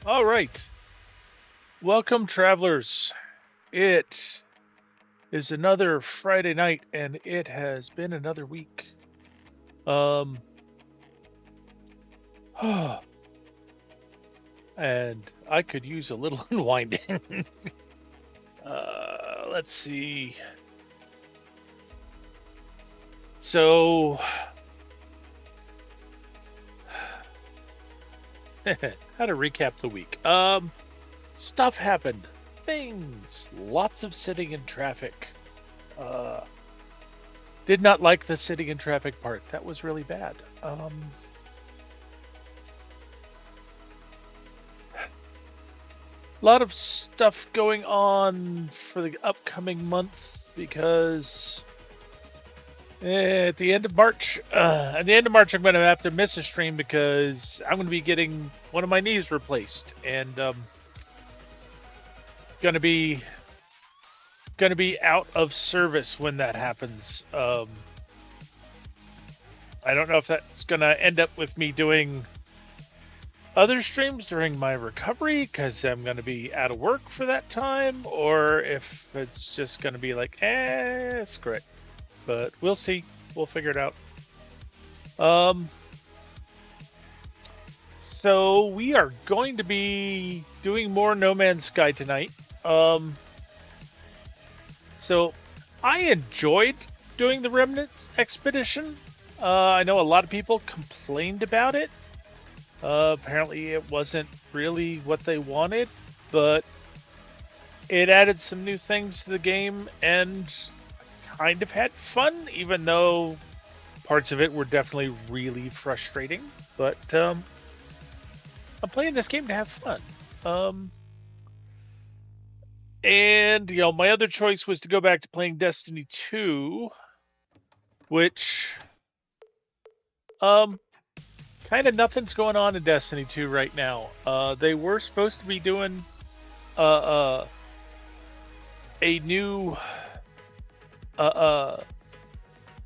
All right. Welcome, travelers. It is another Friday night, and it has been another week. Um, and I could use a little unwinding. Let's see. So, how to recap the week? Stuff happened. Things. Lots of sitting in traffic. Uh, did not like the sitting in traffic part. That was really bad. A lot of stuff going on for the upcoming month because at the end of March, I'm going to have to miss a stream because I'm going to be getting one of my knees replaced, and going to be out of service when that happens. I don't know if that's going to end up with me doing other streams during my recovery because I'm going to be out of work for that time, or if it's just going to be like, screw it. But we'll see. We'll figure it out. Um, so we are going to be doing more No Man's Sky tonight. Um, so I enjoyed doing the Remnant expedition. I know a lot of people complained about it. Apparently, it wasn't really what they wanted, but it added some new things to the game and kind of had fun, even though parts of it were definitely really frustrating. But I'm playing this game to have fun. Um, and my other choice was to go back to playing Destiny 2, which um, kind of nothing's going on in Destiny 2 right now. They were supposed to be doing uh, uh, a new uh, uh,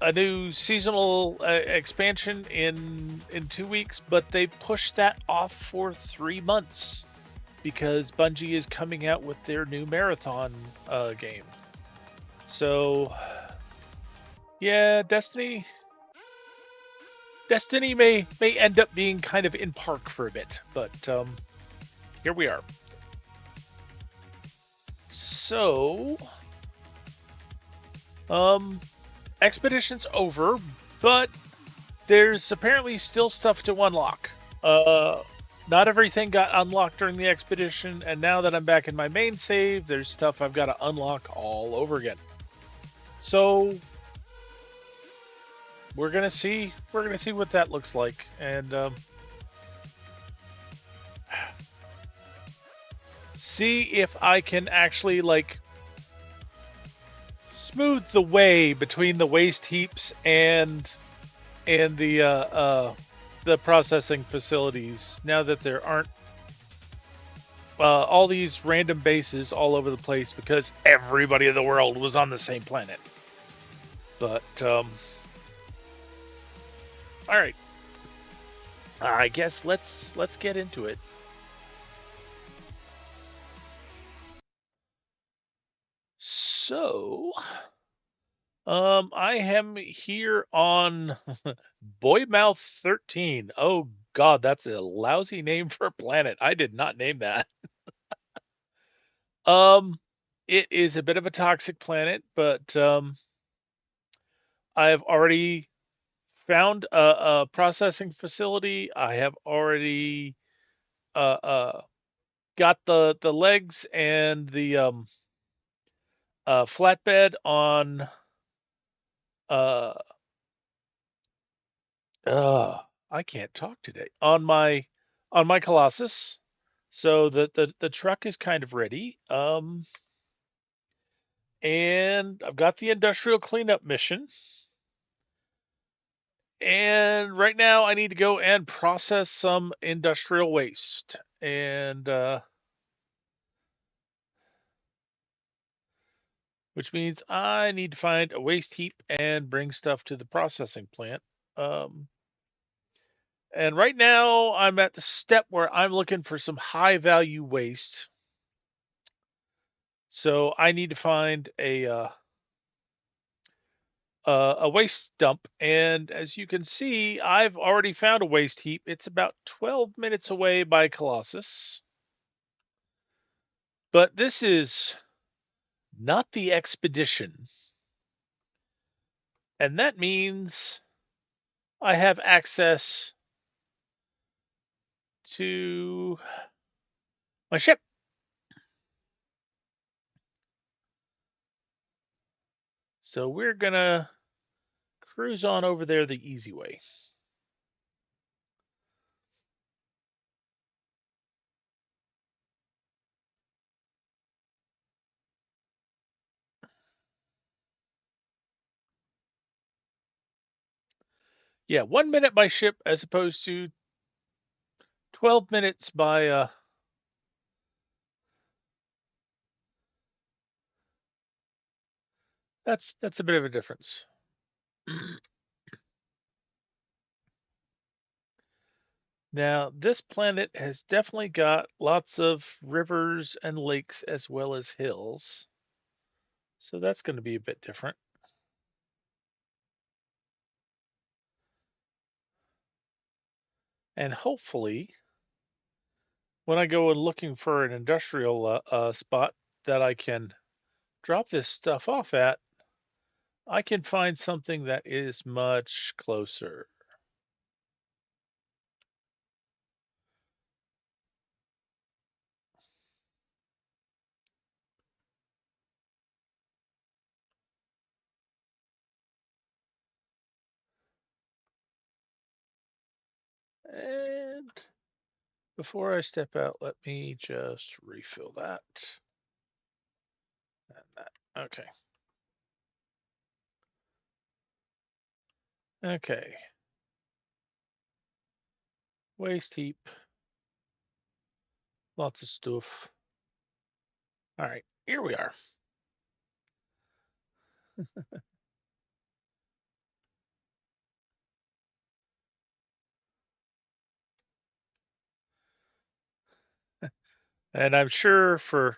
a new seasonal expansion in 2 weeks, but they pushed that off for 3 months because Bungie is coming out with their new marathon game. So, yeah, Destiny may end up being kind of in park for a bit, but here we are. So, um, expedition's over, but there's apparently still stuff to unlock. Uh, Not everything got unlocked during the expedition, and now that I'm back in my main save, there's stuff I've got to unlock all over again. So we're gonna see what that looks like, and see if I can actually like smooth the way between the waste heaps and the processing facilities now that there aren't all these random bases all over the place because everybody in the world was on the same planet. But all right, I guess let's get into it. So, I am here on Boymouth 13. Oh God, that's a lousy name for a planet. I did not name that. Um, it is a bit of a toxic planet, but I have already found a processing facility. I have already got the legs and the flatbed on uh uh I can't talk today on my Colossus. So the truck is kind of ready. And I've got the industrial cleanup mission. And right now I need to go and process some industrial waste. And which means I need to find a waste heap and bring stuff to the processing plant. Um And right now, I'm at the step where I'm looking for some high value waste. So I need to find a waste dump. And as you can see, I've already found a waste heap. It's about 12 minutes away by Colossus. But this is not the expedition. And that means I have access to my ship. So we're going to cruise on over there the easy way. Yeah, 1 minute by ship as opposed to 12 minutes by that's a bit of a difference. Now, this planet has definitely got lots of rivers and lakes as well as hills. So that's going to be a bit different. And hopefully, when I go and looking for an industrial spot that I can drop this stuff off at, I can find something that is much closer. And before I step out, let me just refill that and that. Okay. Okay. Waste heap. Lots of stuff. All right. Here we are. And I'm sure for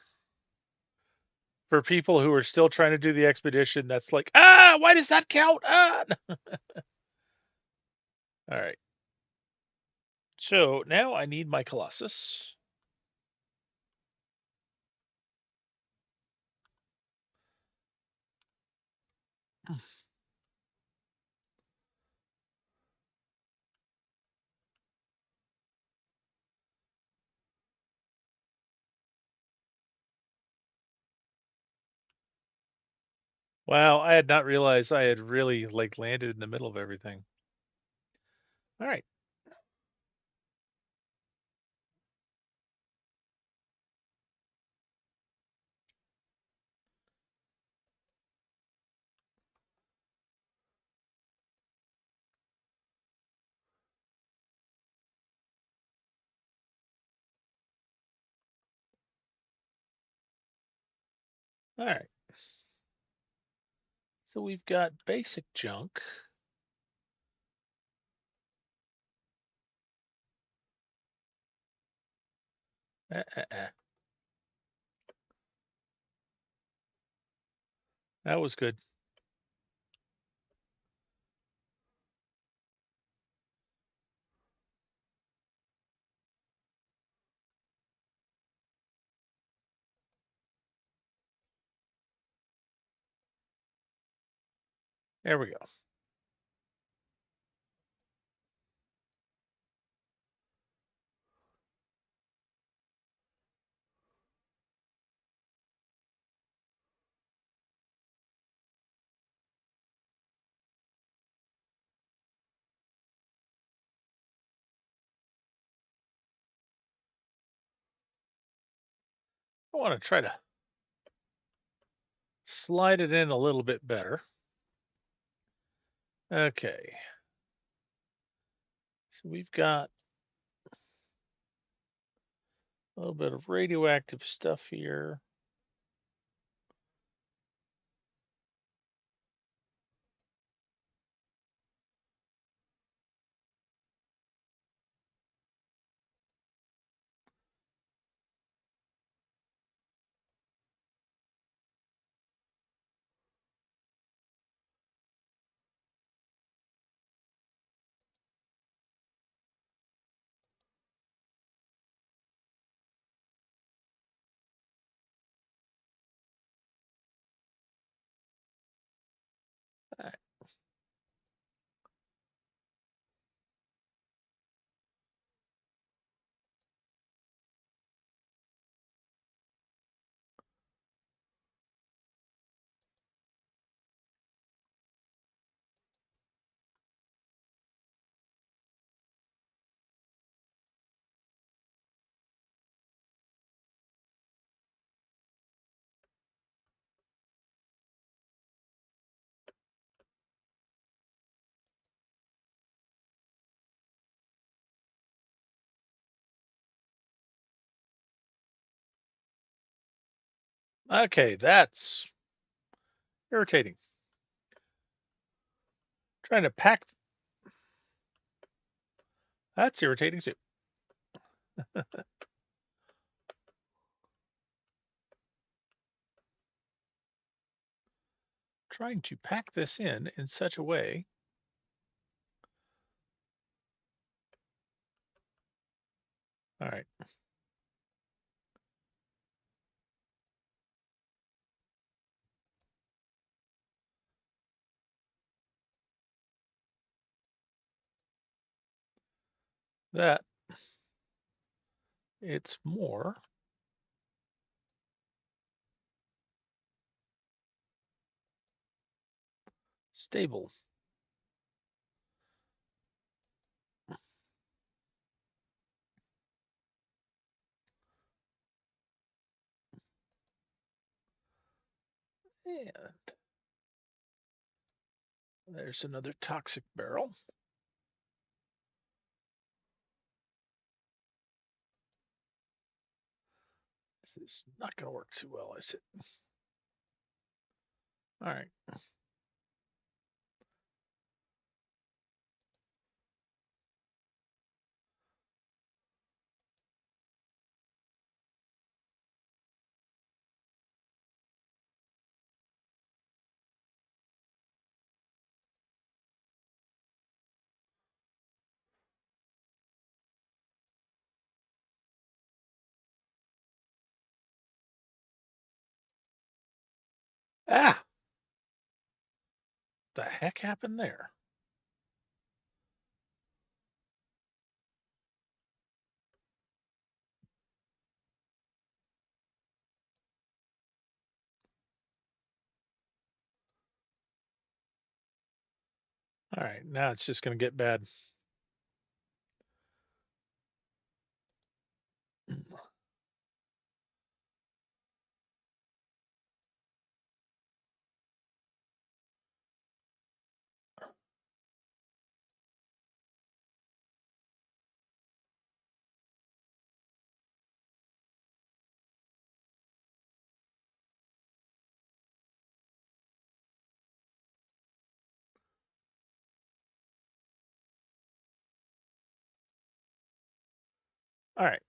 people who are still trying to do the expedition, that's like, ah, why does that count? Ah. All right. So now I need my Colossus. Wow, I had not realized I had really like landed in the middle of everything. All right. All right. So we've got basic junk. Uh, uh, uh. That was good. There we go. I want to try to slide it in a little bit better. Okay. So we've got a little bit of radioactive stuff here. Okay, that's irritating. Trying to pack. That's irritating too. Trying to pack this in such a way. All right. That it's more stable. And there's another toxic barrel. This is not going to work too well, is it? All right. Ah, the heck happened there? All right, now it's just going to get bad. All right,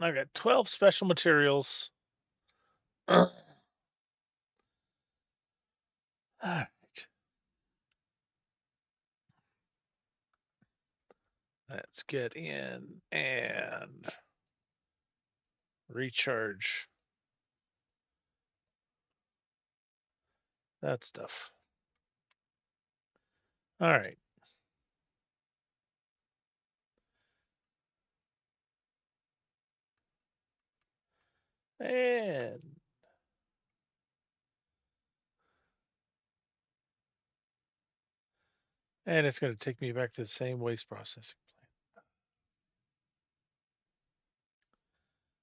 I've got 12 special materials. All right, let's get in and recharge that stuff. All right, and it's going to take me back to the same waste processing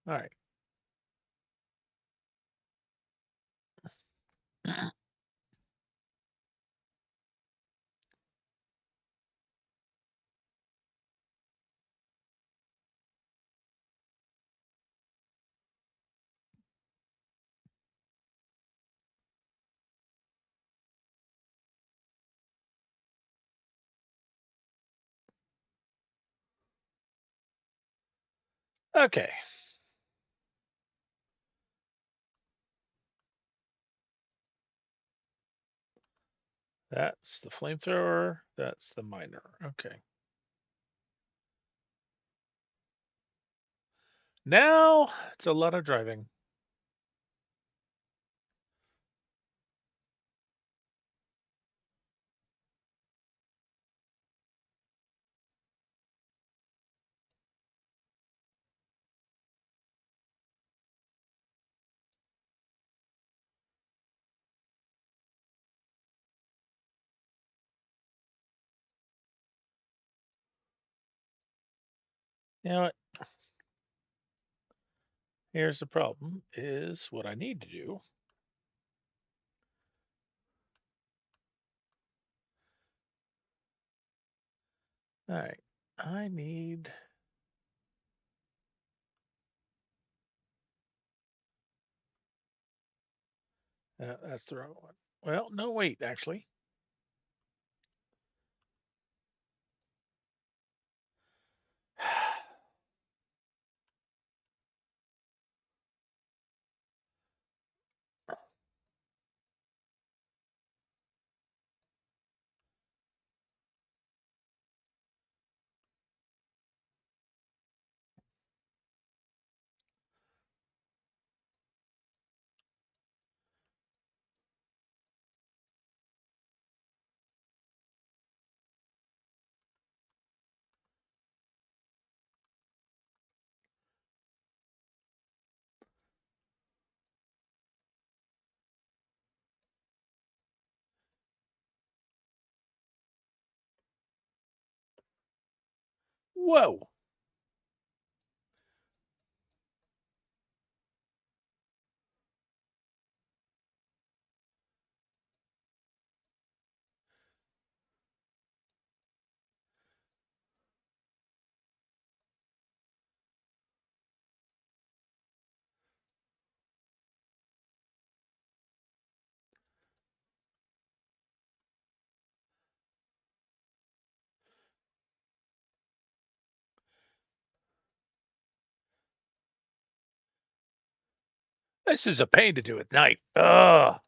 plant. All right. Okay, that's the flamethrower. That's the miner. Okay. Now it's a lot of driving. You know what? Here's the problem is what I need to do. All right. I need That's the wrong one. Well, no, wait, actually. Whoa. This is a pain to do at night. Ugh.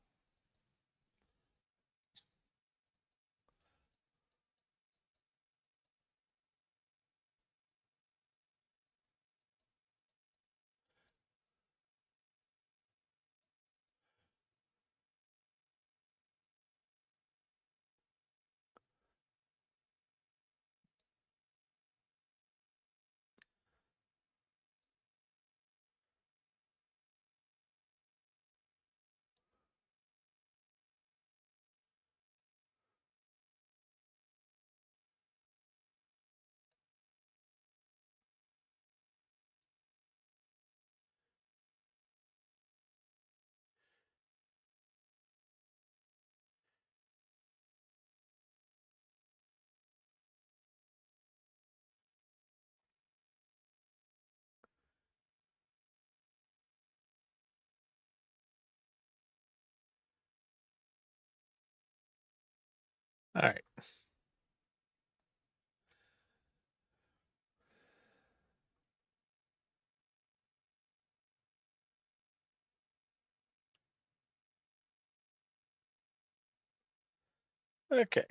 All right. Okay.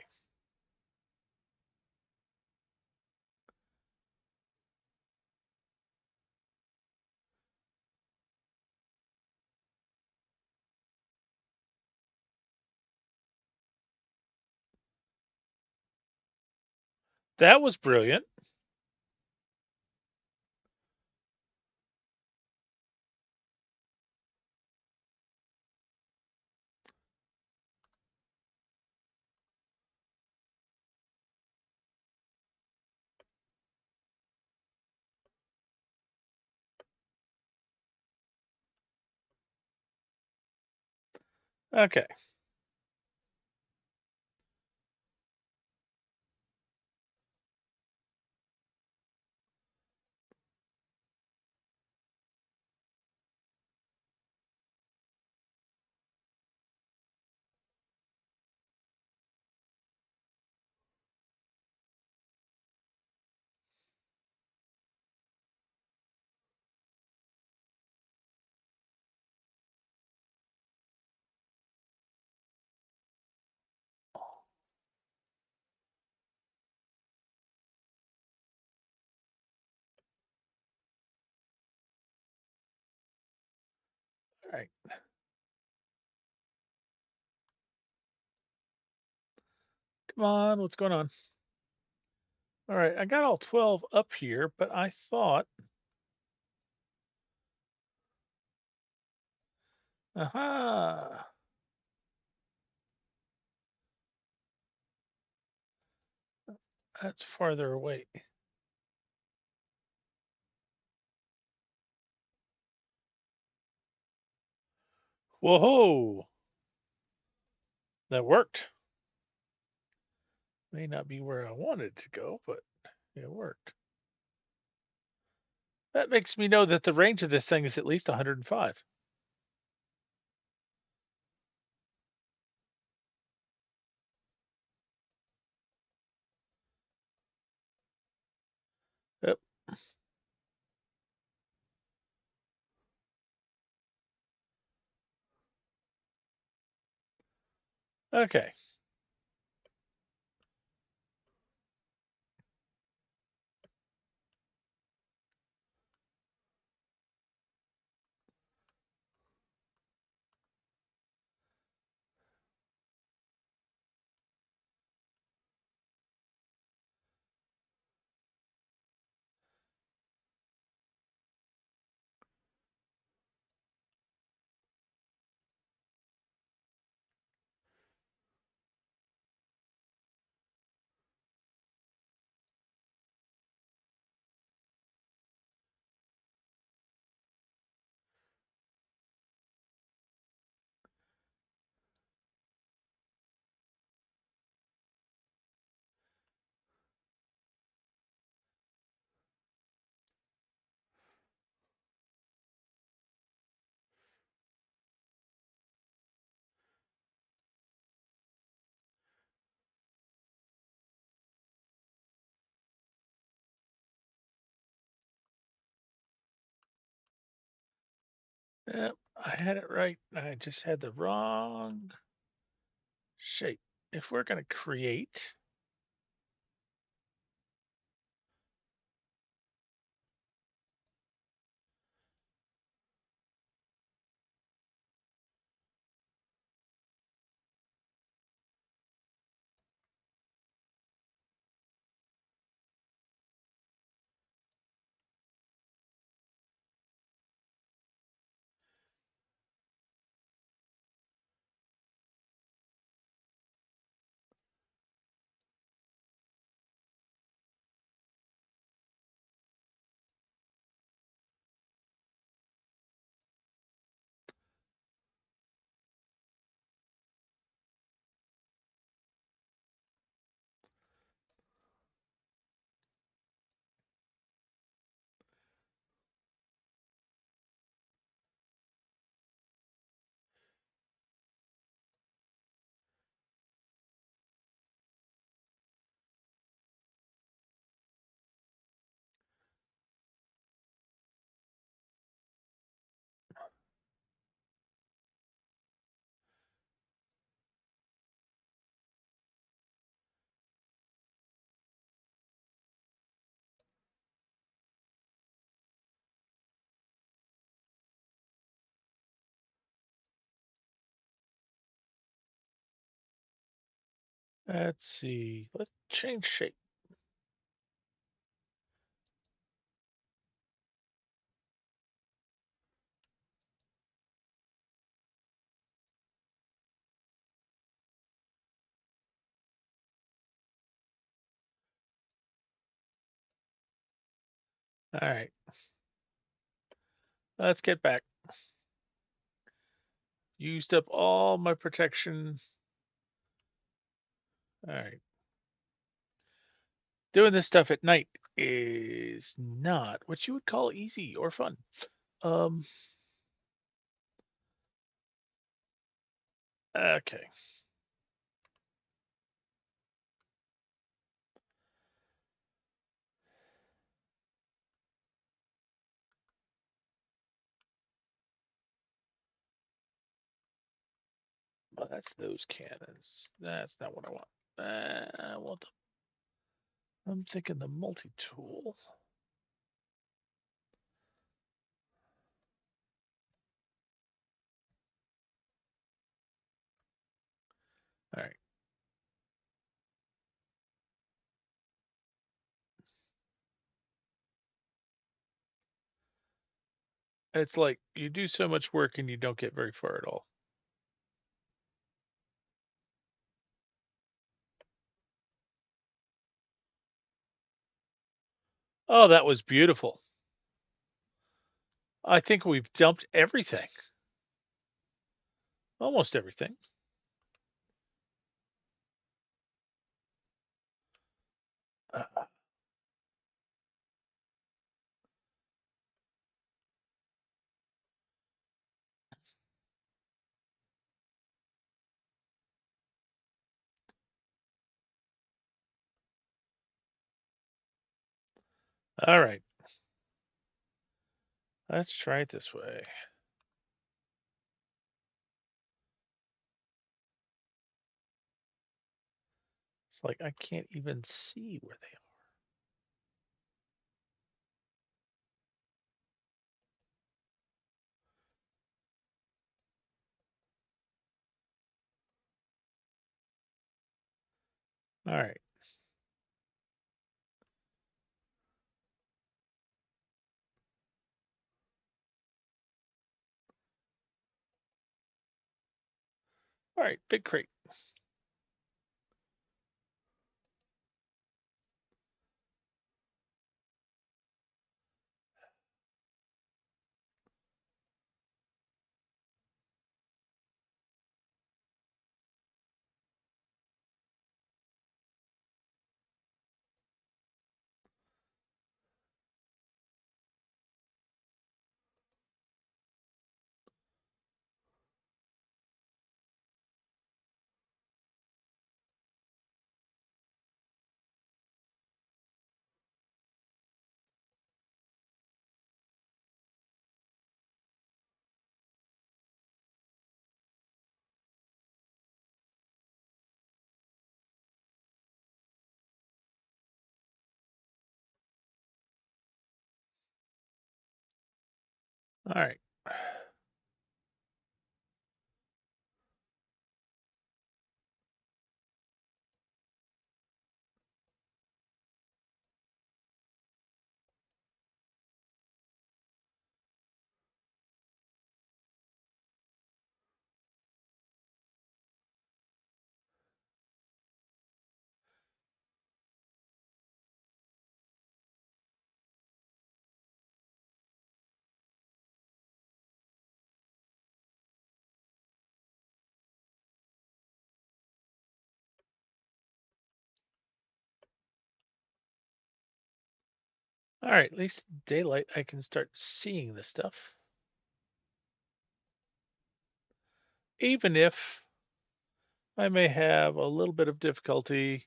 That was brilliant. Okay. All right. Come on. What's going on? All right. I got all 12 up here, but I thought, aha, that's farther away. Whoa. That worked. May not be where I wanted to go, but it worked. That makes me know that the range of this thing is at least 105. Okay. Yep, I had it right. I just had the wrong shape. If we're going to create, let's see. Let's change shape. All right. Let's get back. Used up all my protection. All right. Doing this stuff at night is not what you would call easy or fun. Um, okay. Well, that's those cannons. That's not what I want. I want I'm thinking the multi-tool. All right. It's like you do so much work and you don't get very far at all. Oh, that was beautiful. I think we've dumped everything. Almost everything. Uh, all right. Let's try it this way. It's like I can't even see where they are. All right. All right. Big crate. All right. All right. At least daylight, I can start seeing the stuff. Even if I may have a little bit of difficulty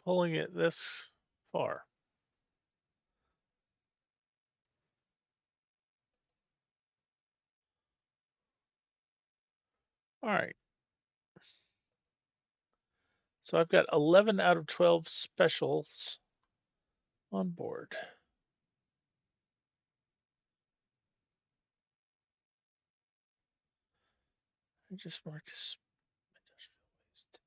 pulling it this far. All right. So I've got 11 out of 12 specials on board. I just marked this industrial waste.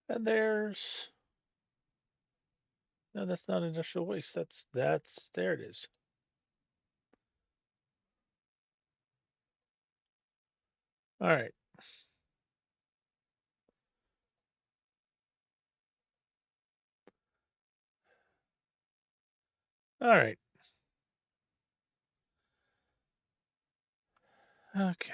And there's no, that's not industrial waste. That's there it is. All right. All right. Okay.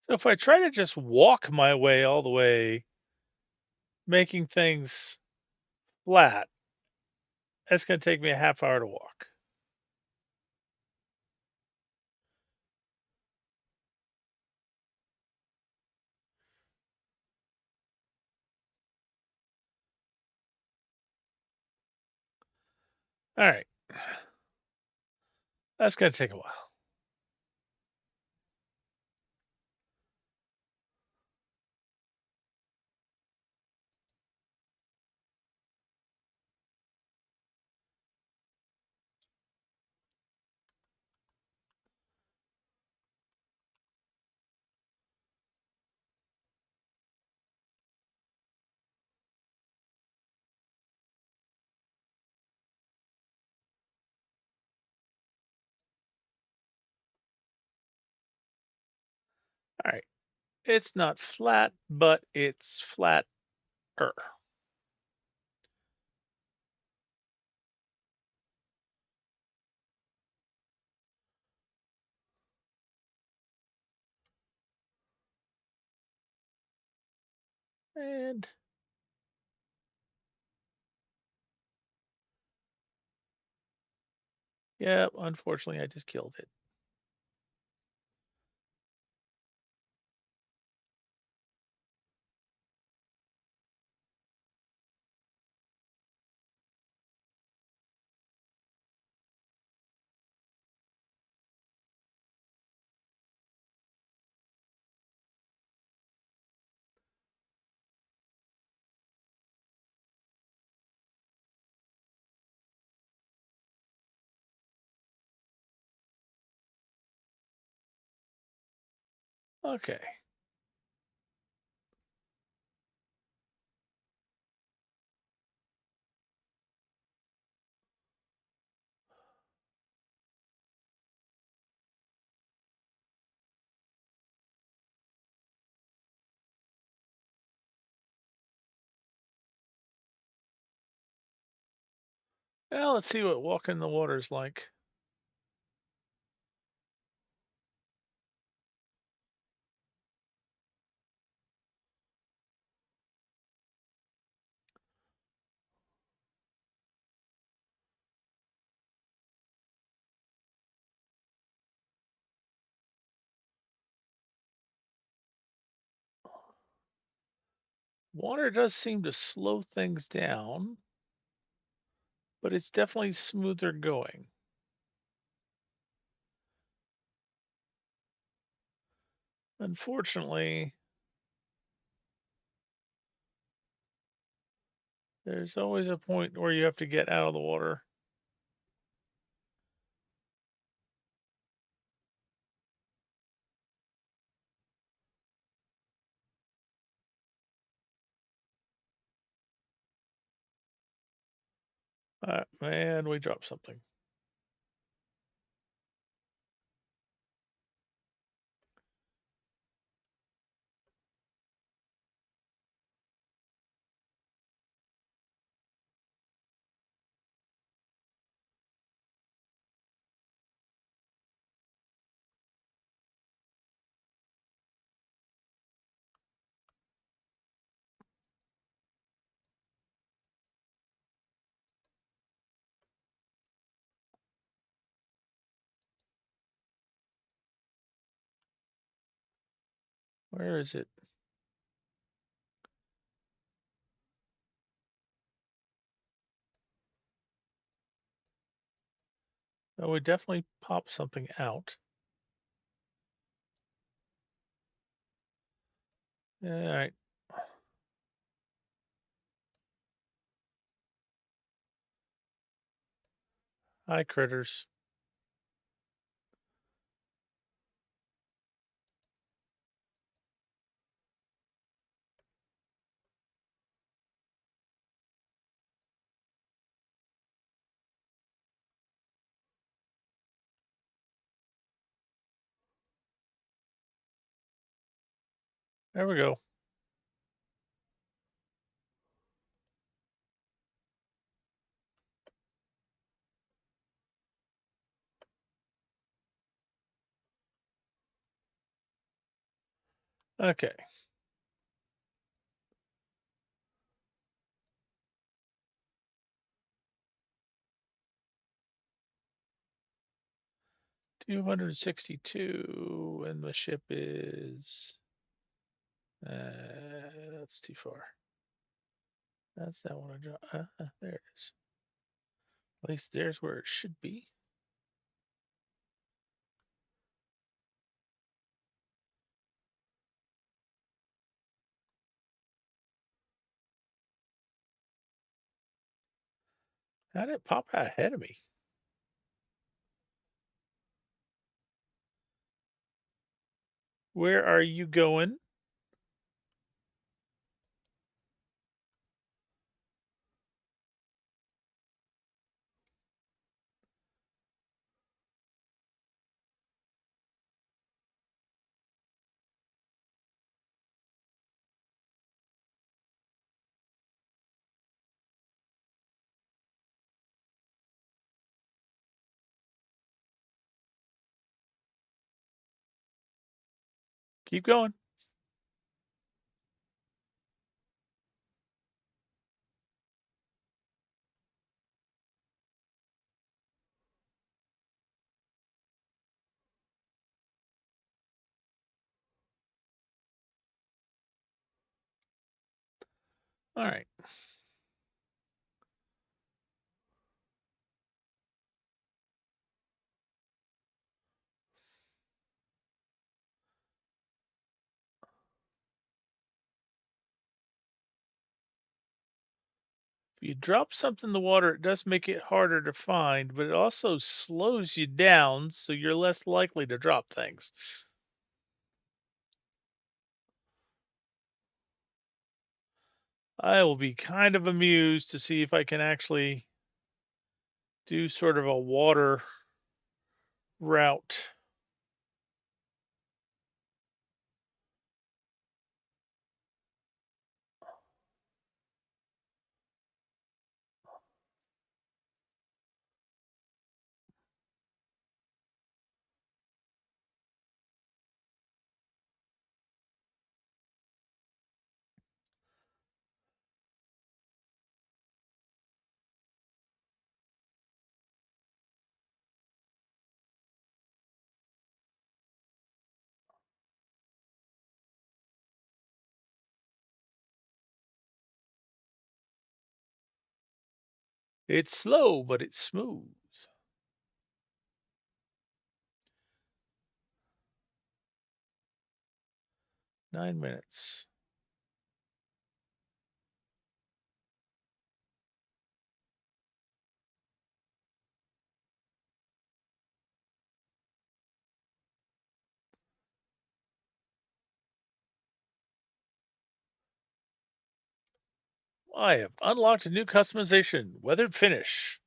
So if I try to just walk my way all the way, making things flat, that's going to take me a half hour to walk. All right. That's gonna take a while. All right. It's not flat, but it's flatter. And yeah, unfortunately, I just killed it. Okay. Well, let's see what walking the water is like. Water does seem to slow things down, but it's definitely smoother going. Unfortunately, there's always a point where you have to get out of the water. Man, we dropped something. Where is it? Oh, we definitely popped something out. All right. Hi, critters. There we go. Okay. 262, and the ship is. That's too far. That's that one I dropped. There it is. At least there's where it should be. How did it pop out ahead of me? Where are you going? Keep going. All right. If you drop something in the water, it does make it harder to find, but it also slows you down, so you're less likely to drop things. I will be kind of amused to see if I can actually do sort of a water route. It's slow, but it's smooth. 9 minutes. I have unlocked a new customization, weathered finish.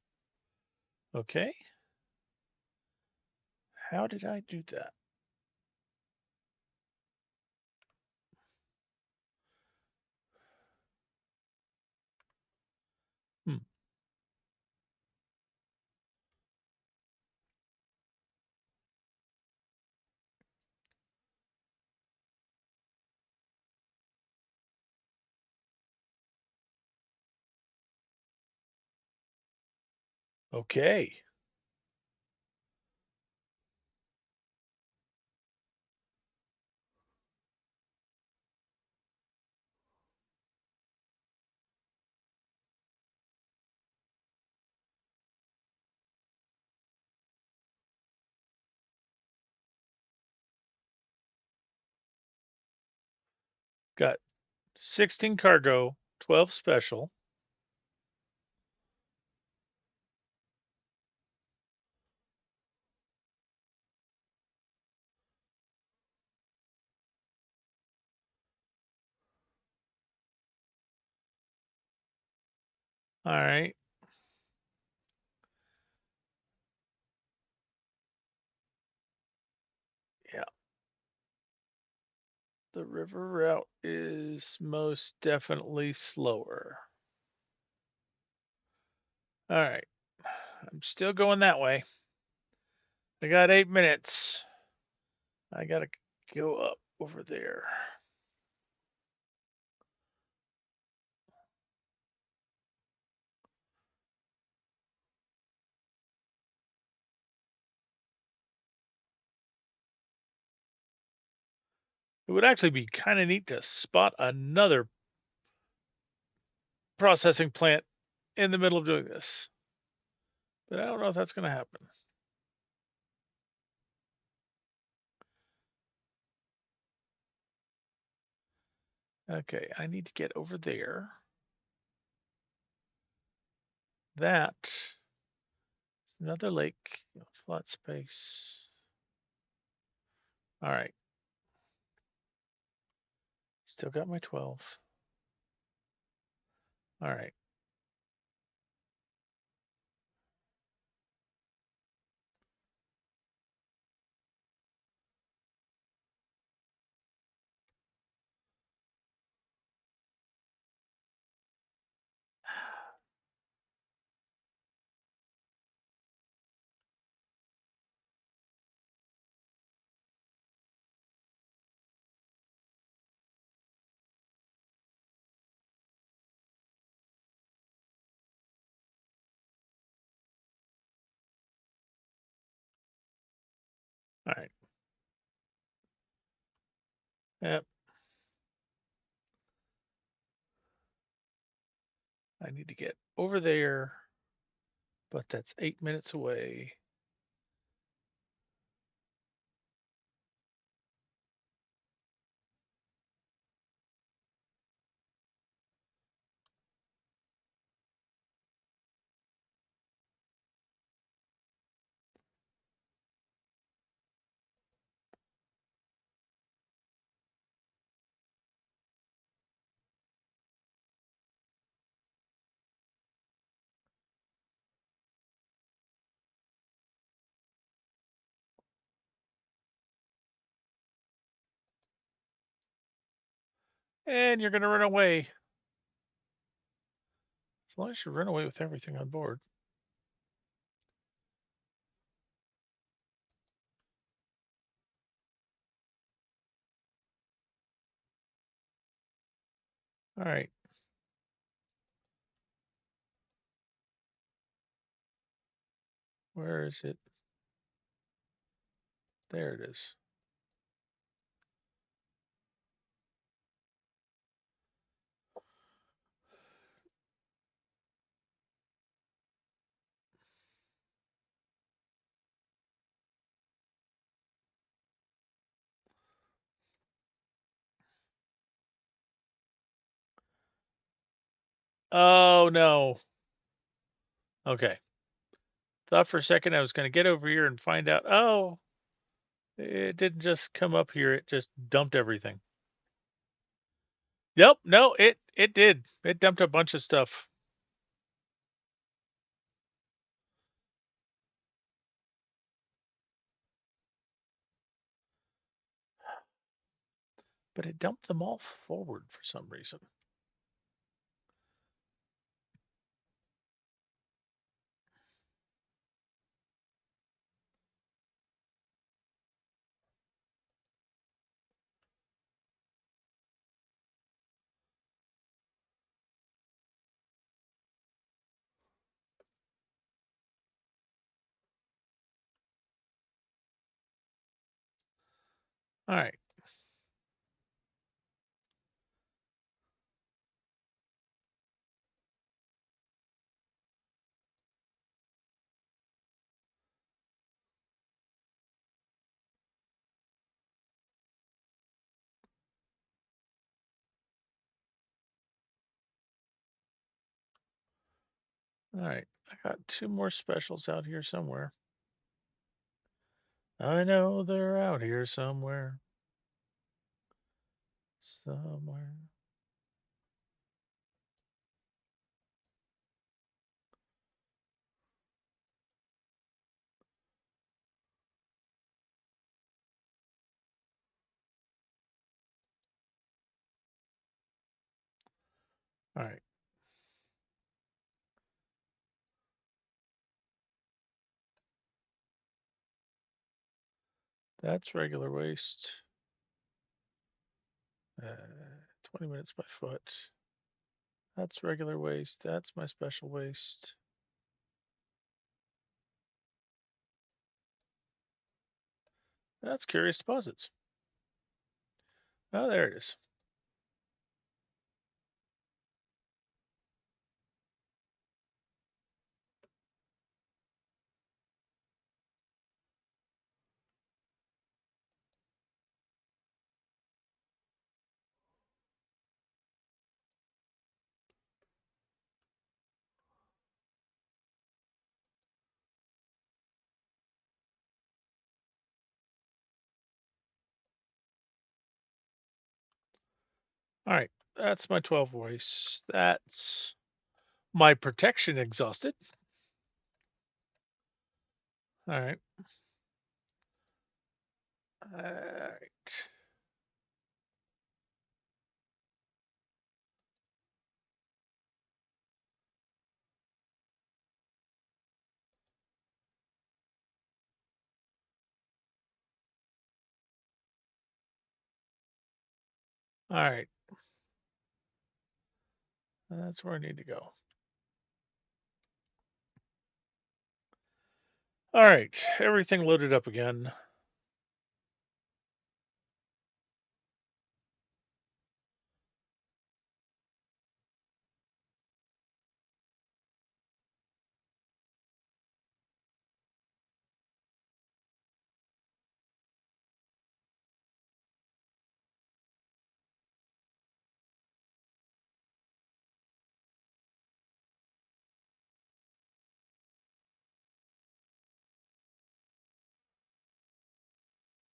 Okay. How did I do that? Hmm. Okay. Got 16 cargo, 12 special. All right. Yeah. The river route is most definitely slower. All right. I'm still going that way. I got 8 minutes. I got to go up over there. It would actually be kind of neat to spot another processing plant in the middle of doing this. but I don't know if that's going to happen. Okay, I need to get over there. That is another lake, flat space. All right, still got my 12. All right. All right. Yep. I need to get over there, but that's 8 minutes away. And you're going to run away. As long as you run away with everything on board. All right. Where is it? There it is. Oh, no. Okay. Thought for a second I was going to get over here and find out, oh, it didn't just come up here. It just dumped everything. Yep. No, it did. It dumped a bunch of stuff. But it dumped them all forward for some reason. All right. All right. I got two more specials out here somewhere. I know they're out here somewhere. Somewhere. All right. That's regular waste. 20 minutes by foot. That's regular waste. That's my special waste. That's curious deposits. Oh, there it is. All right, that's my 12 voice. That's my protection exhausted. All right. All right. All right. That's where I need to go. All right. Everything loaded up again.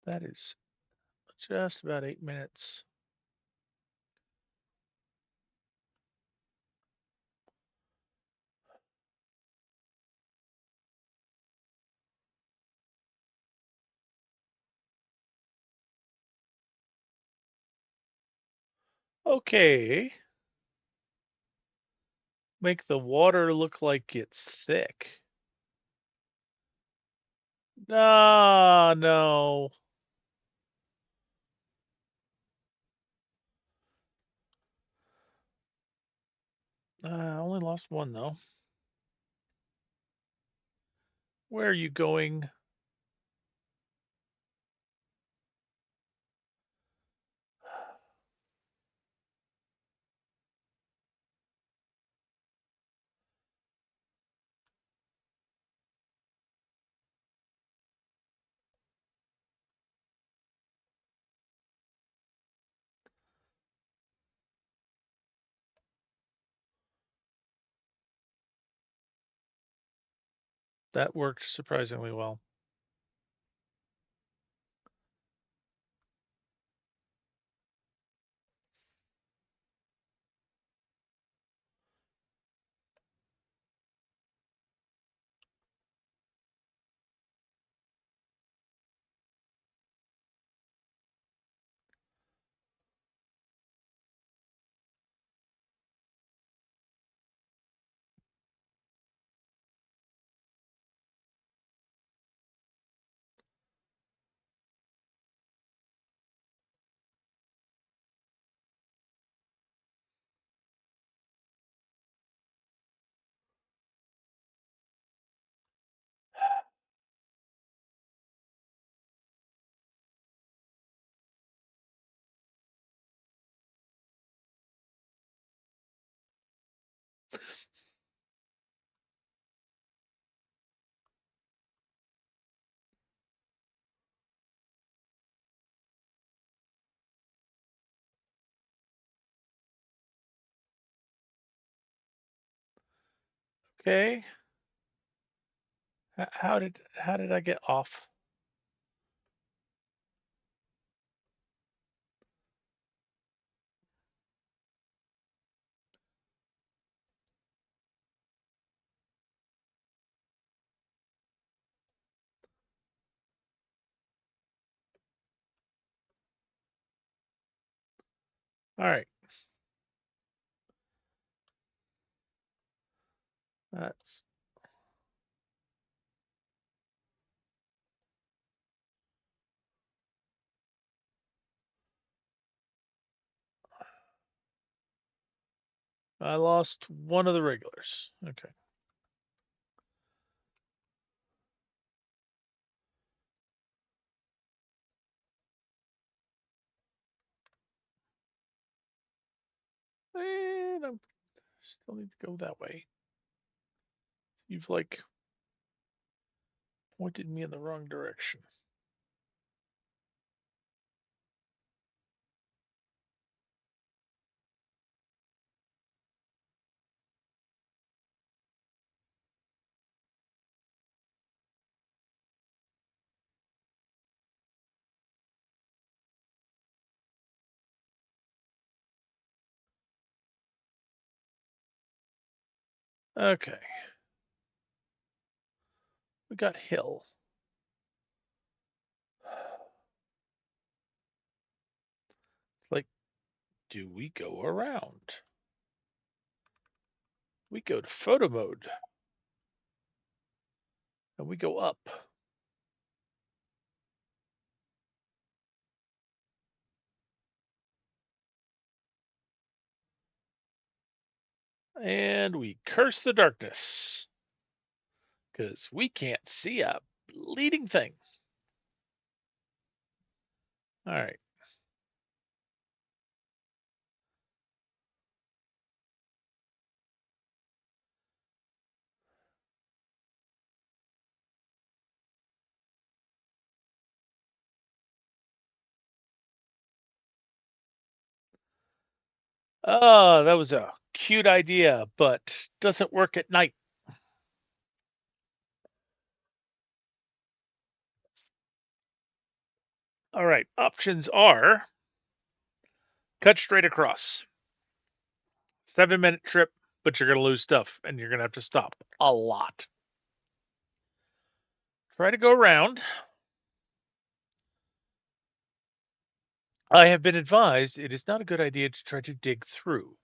That is just about 8 minutes. Okay. Make the water look like it's thick. Ah, no. I only lost one though. Where are you going? That worked surprisingly well. Okay. How did I get off? All right. That's I lost one of the regulars. Okay. And I'm still need to go that way. You've like pointed me in the wrong direction. Okay. We got hill. Like, do we go around? We go to photo mode and we go up. And we curse the darkness because we can't see a bleeding thing. All right. Oh, that was a cute idea, but doesn't work at night. All right. Options are cut straight across. 7-minute trip, but you're going to lose stuff and you're going to have to stop a lot. Try to go around. I have been advised it is not a good idea to try to dig through.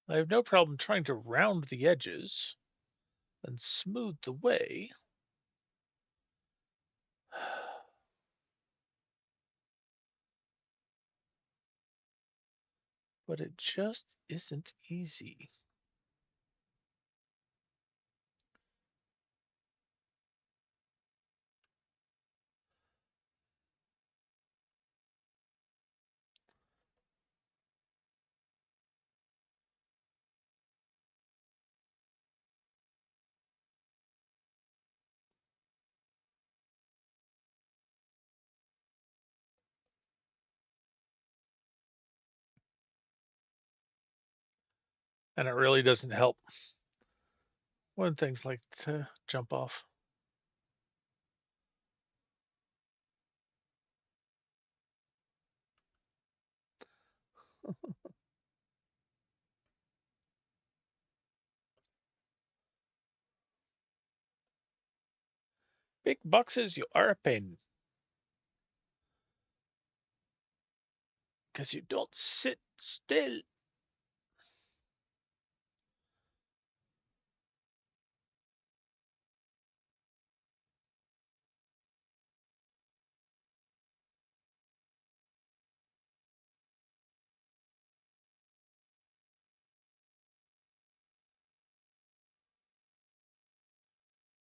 I have no problem trying to round the edges and smooth the way. But it just isn't easy. And it really doesn't help when things like to jump off. Big boxes, you are a pain because you don't sit still.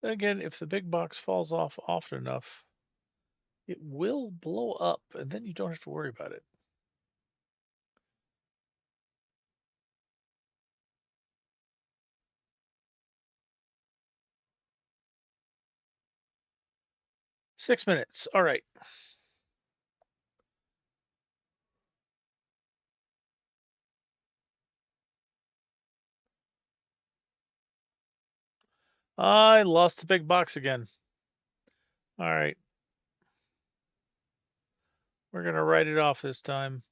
Again, if the big box falls off often enough, it will blow up and then you don't have to worry about it. Six minutes. All right. I lost the big box again. All right. We're going to write it off this time.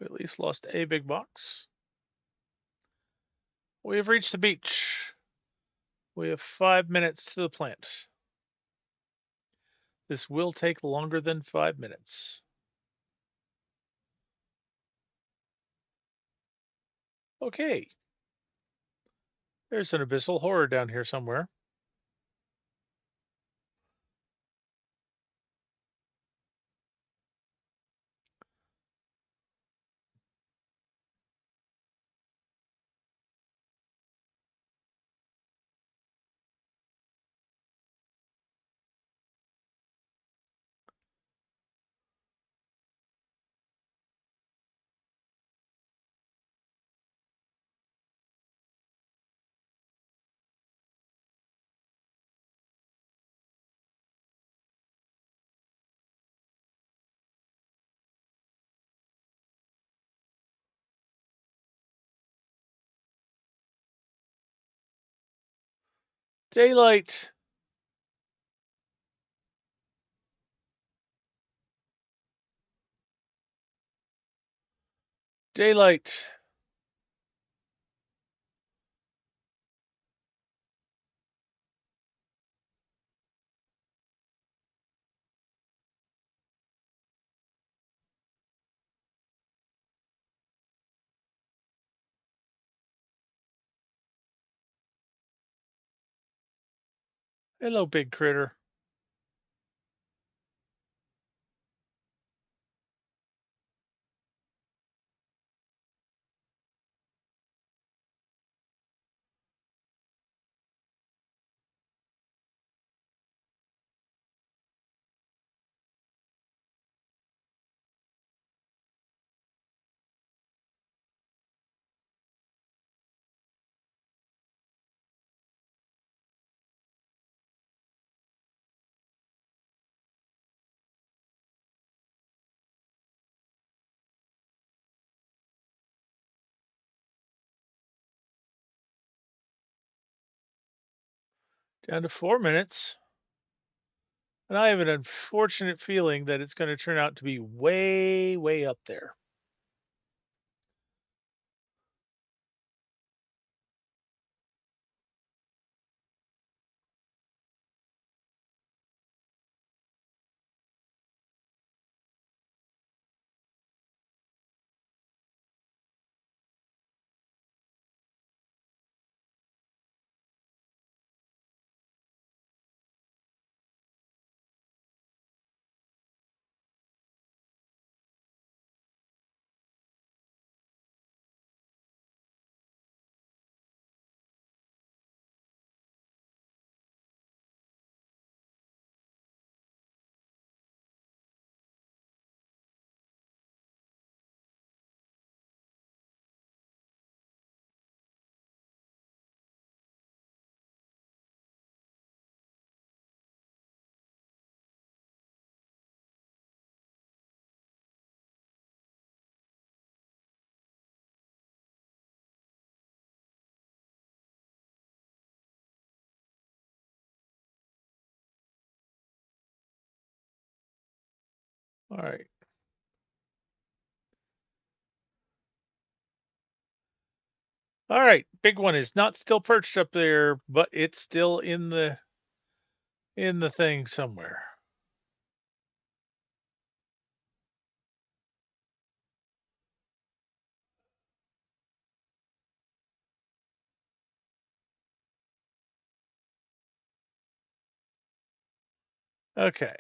We at least lost a big box. We have reached the beach. We have 5 minutes to the plant. This will take longer than 5 minutes. Okay, there's an abyssal horror down here somewhere. Daylight. Daylight. Hello, big critter. Down to 4 minutes. And I have an unfortunate feeling that it's going to turn out to be way, way up there. All right. All right. Big one is not still perched up there, but it's still in the thing somewhere. Okay.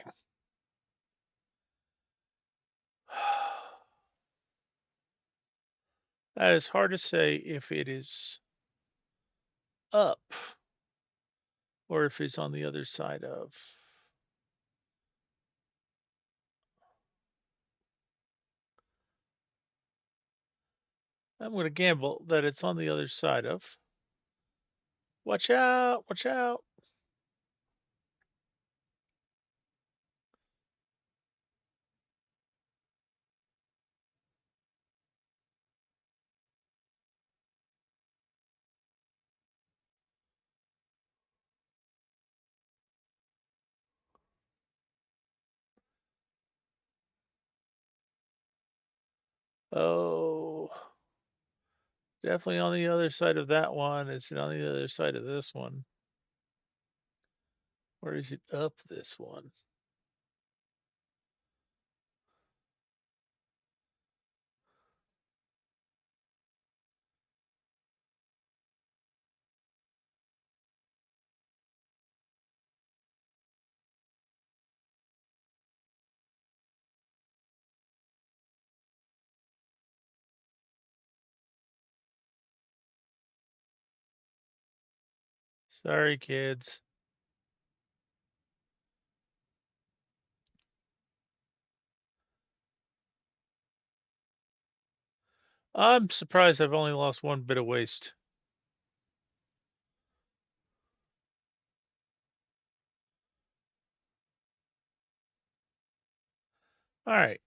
That is hard to say if it is up or if it's on the other side of. I'm going to gamble that it's on the other side of. Watch out. Watch out. Oh, definitely on the other side of that one. Is it on the other side of this one? Or is it up this one? Sorry, kids. I'm surprised I've only lost one bit of waste. All right.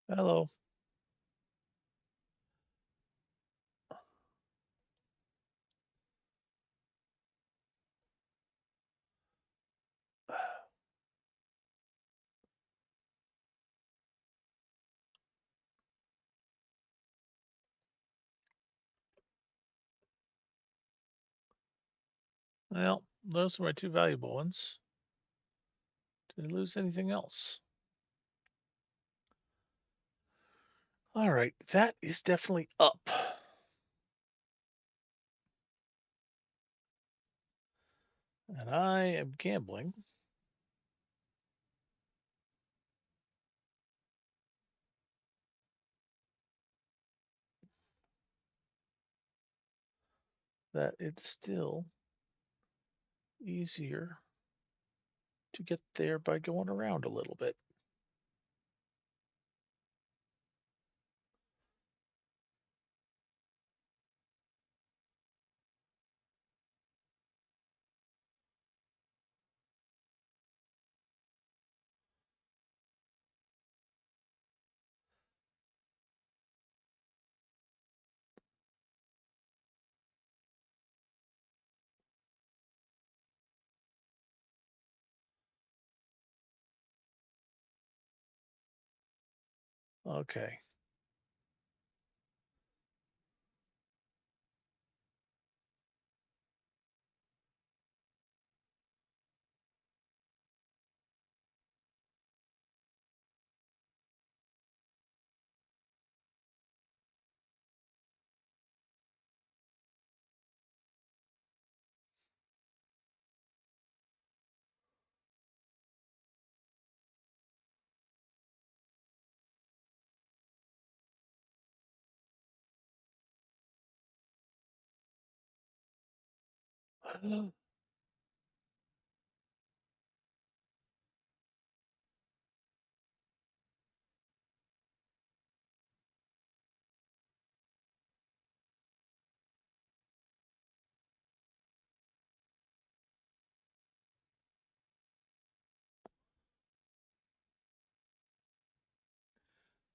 Hello. Well, those are my two valuable ones. Did I lose anything else? All right, that is definitely up. And I am gambling. That it's still easier to get there by going around a little bit. Okay.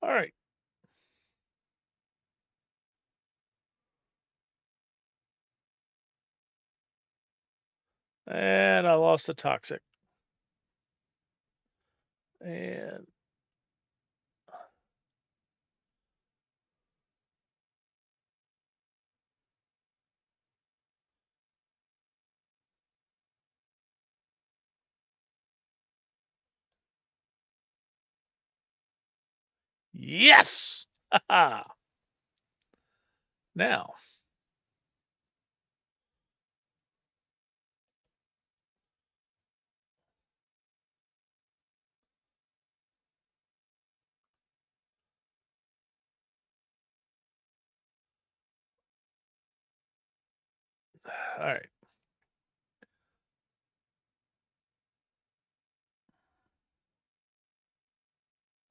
All right. And I lost the toxic. And yes. Now, all right.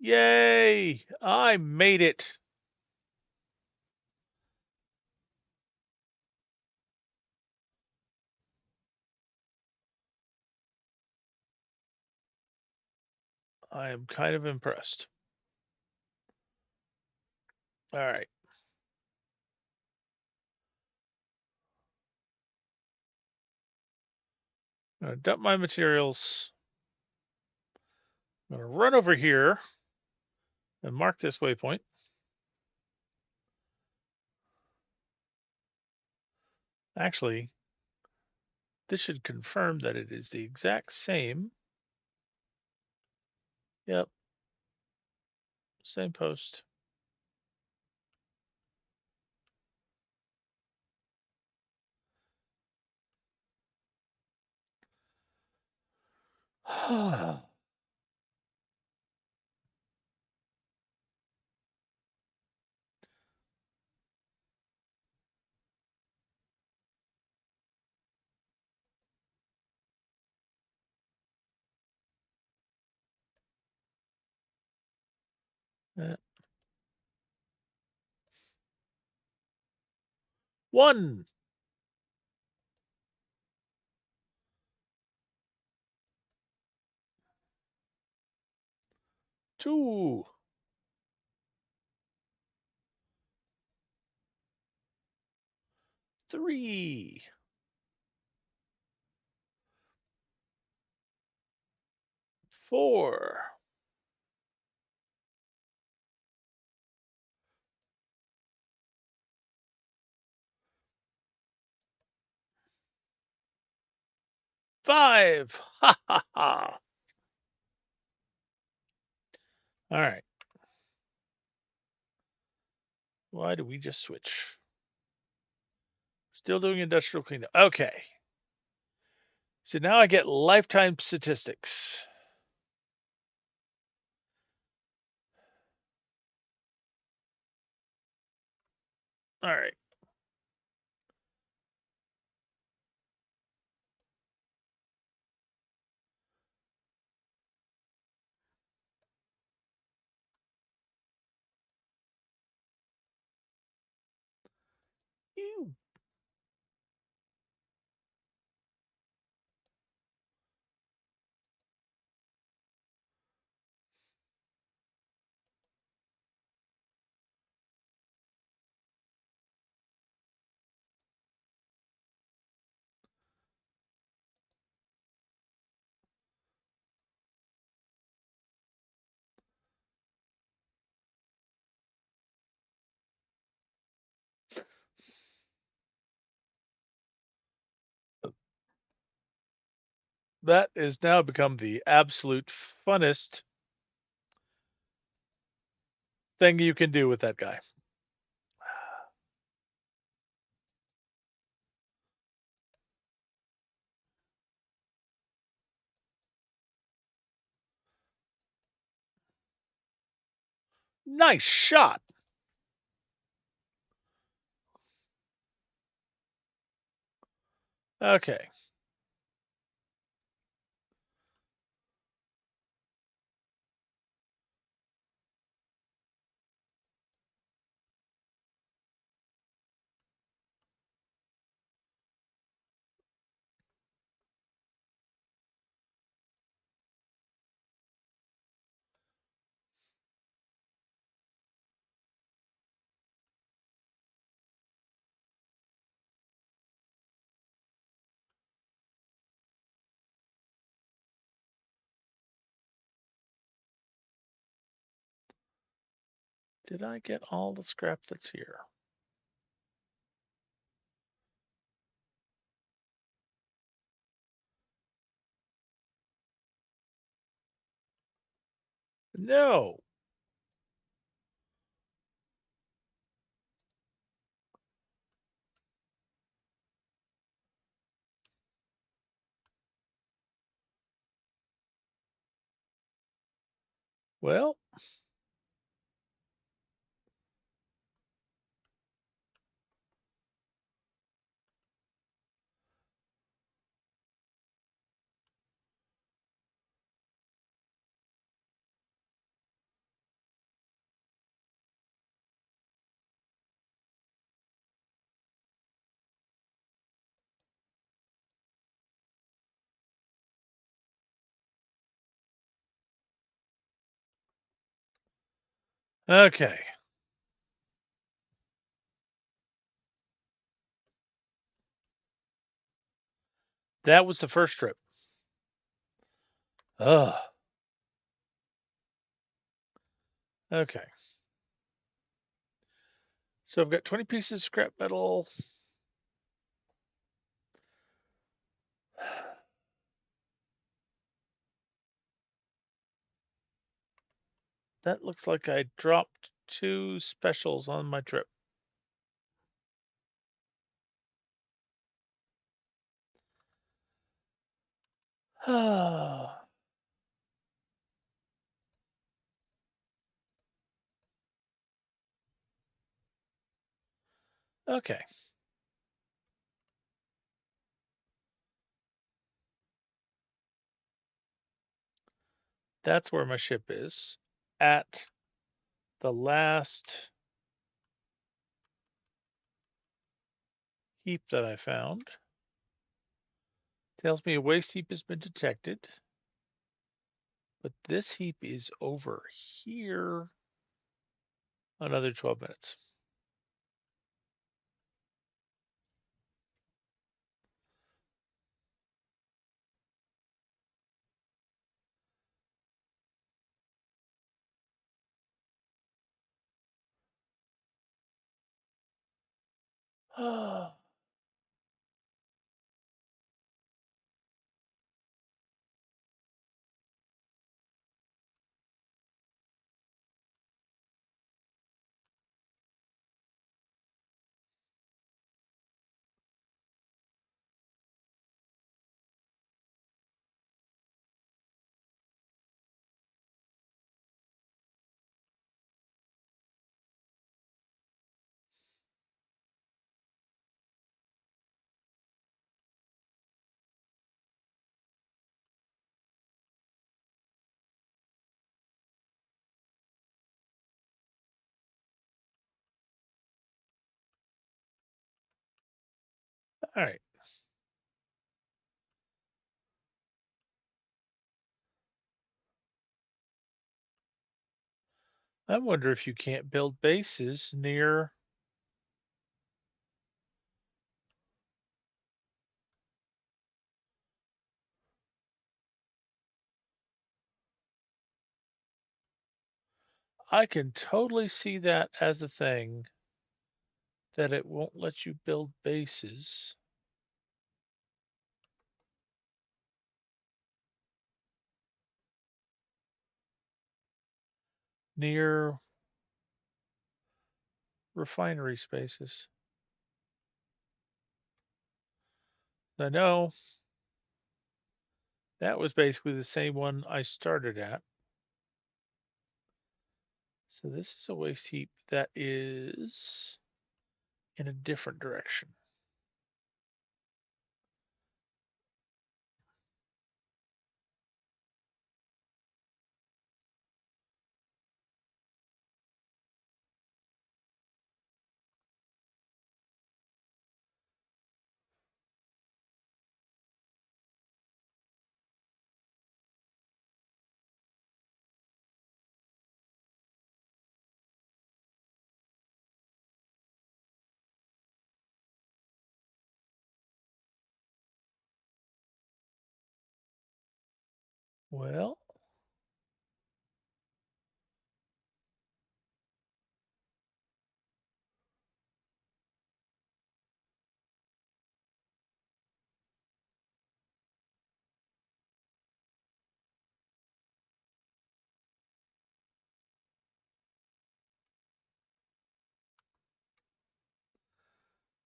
Yay! I made it. I am kind of impressed. All right. I'm gonna dump my materials. I'm gonna run over here And mark this waypoint. Actually, this should confirm that it is the exact same. Yep, same post. Uh, 1, 2, 3, 4, 5. Ha ha ha. All right. Why do we just switch? Still doing industrial cleanup. Okay. So now I get lifetime statistics. All right. Ew. That has now become the absolute funnest thing you can do with that guy. Nice shot. Okay. Did I get all the scrap that's here? No. Well, okay. That was the first trip. Ugh. Okay. So I've got 20 pieces of scrap metal. That looks like I dropped two specials on my trip. Okay. That's where my ship is. At the last heap that I found. Tells me a waste heap has been detected. But this heap is over here. Another 12 minutes. All right. I wonder if you can't build bases near. I can totally see that as a thing, that it won't let you build bases near refinery spaces. I know that was basically the same one I started at. So this is a waste heap that is in a different direction. Well,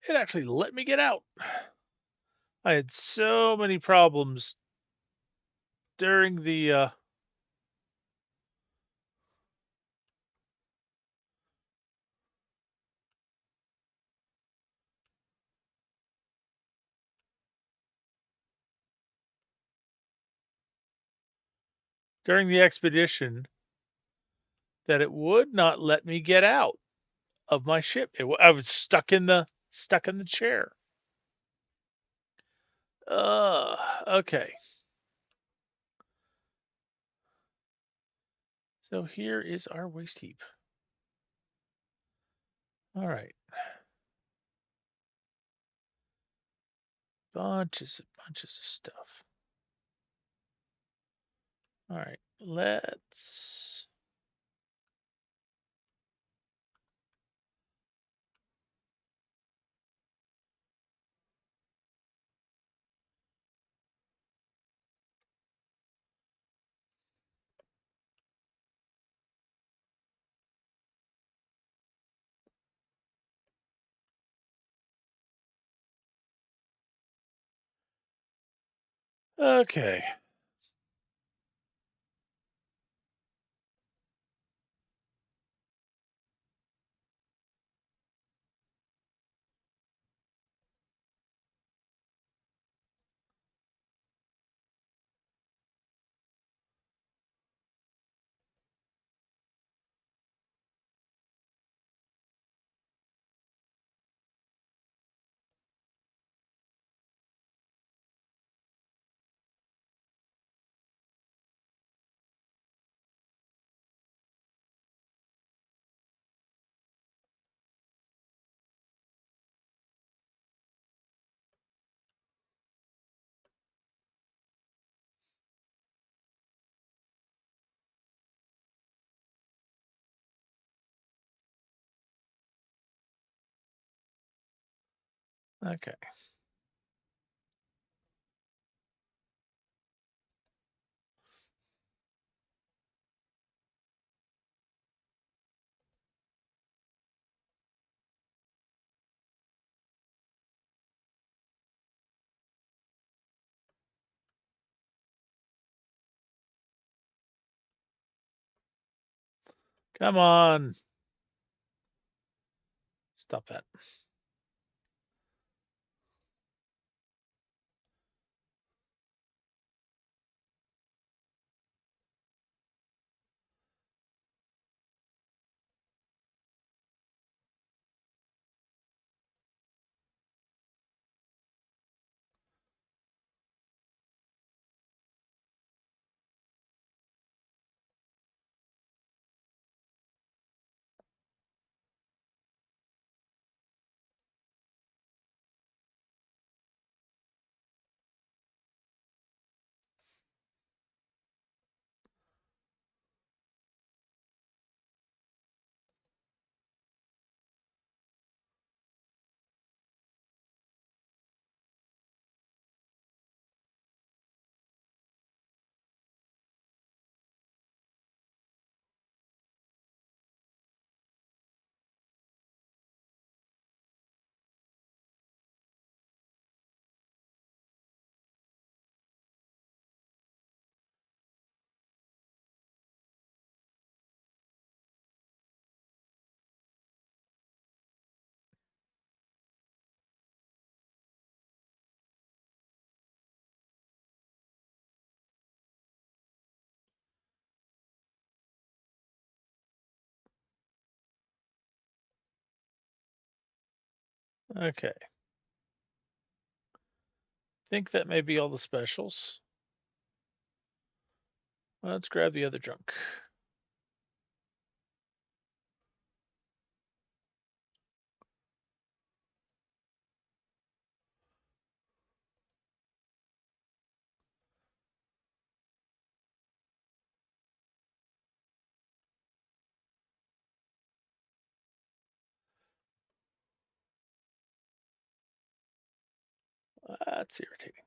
it actually let me get out. I had so many problems during the expedition that it would not let me get out of my ship. I was stuck in the chair. Okay. So here is our waste heap. All right. Bunches of stuff. All right. Let's Okay. Okay. Come on. Stop that. Okay. Think that may be all the specials. Let's grab the other junk. That's irritating.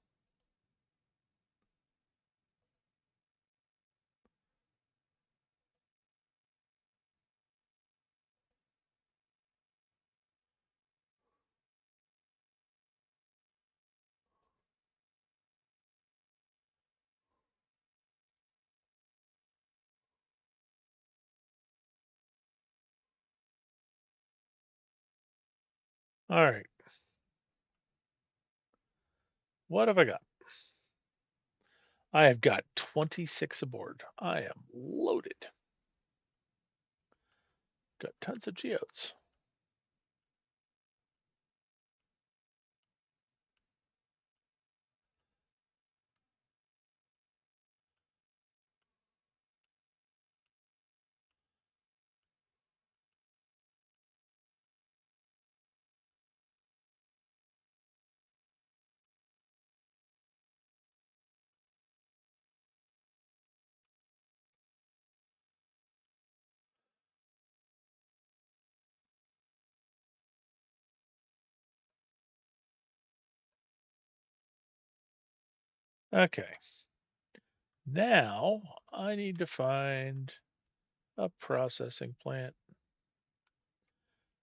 All right. What have I got? I have got 26 aboard. I am loaded. Got tons of geodes. Okay. Now I need to find a processing plant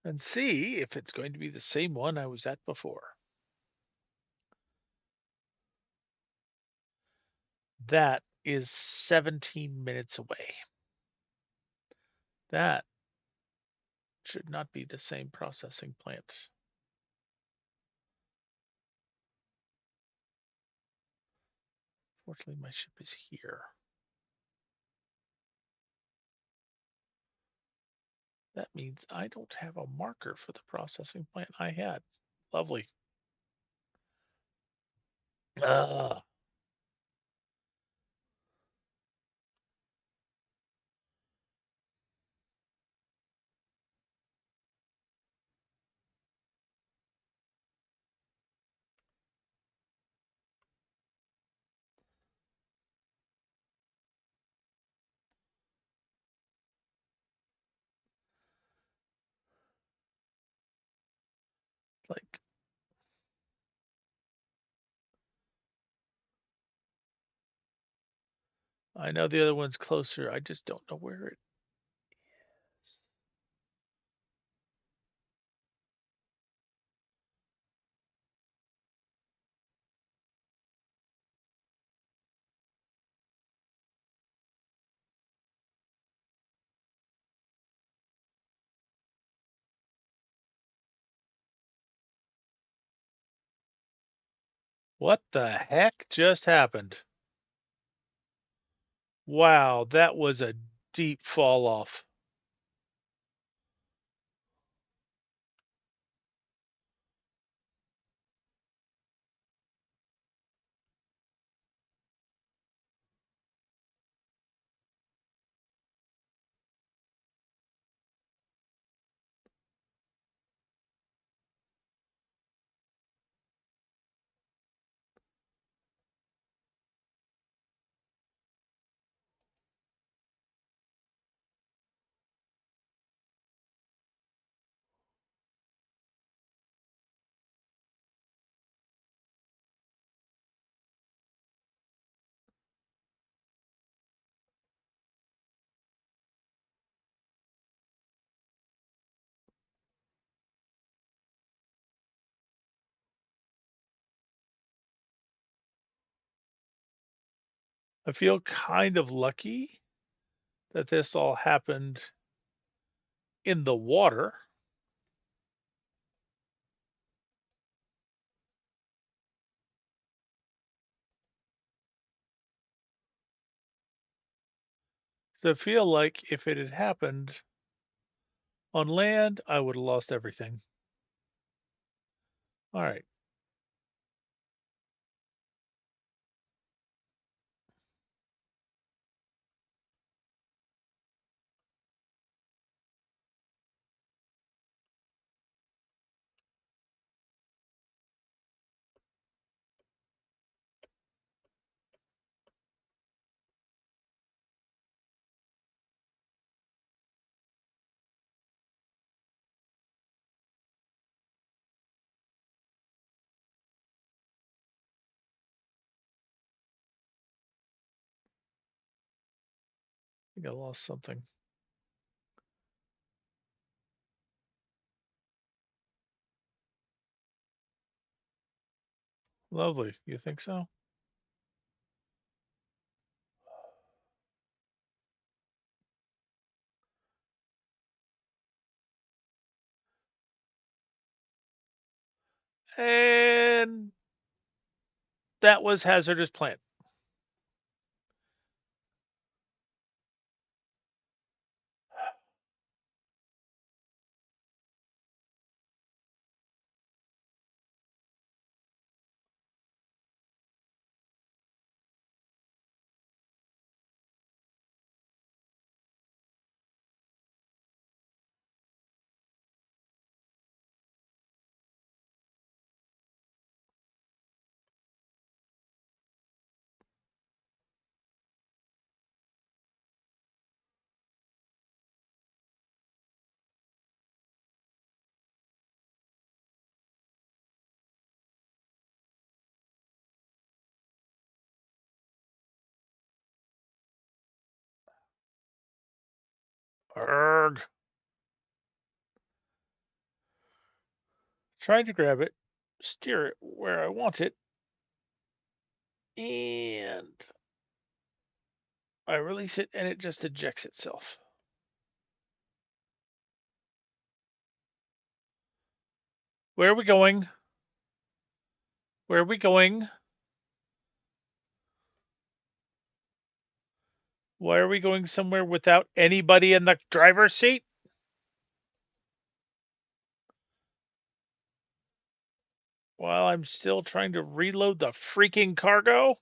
and see if it's going to be the same one I was at before. That is 17 minutes away. That should not be the same processing plant. Fortunately, my ship is here. That means I don't have a marker for the processing plant I had. Lovely. Uh, like, I know the other one's closer. I just don't know where it is. What the heck just happened? Wow, that was a deep fall off. I feel kind of lucky that this all happened in the water. So I feel like if it had happened on land, I would have lost everything. All right. I think I lost something. Lovely. You think so? And that was hazardous plant. Erg. Trying to grab it, steer it where I want it, and I release it and it just ejects itself. Where are we going? Where are we going? Why are we going somewhere without anybody in the driver's seat? While I'm still trying to reload the freaking cargo?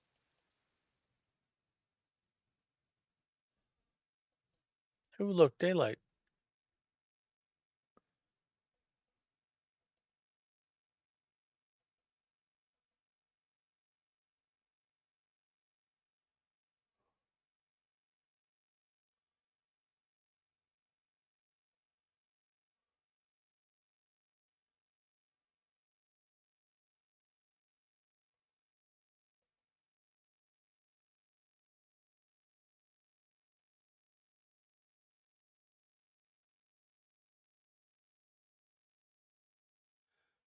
Ooh, look, daylight.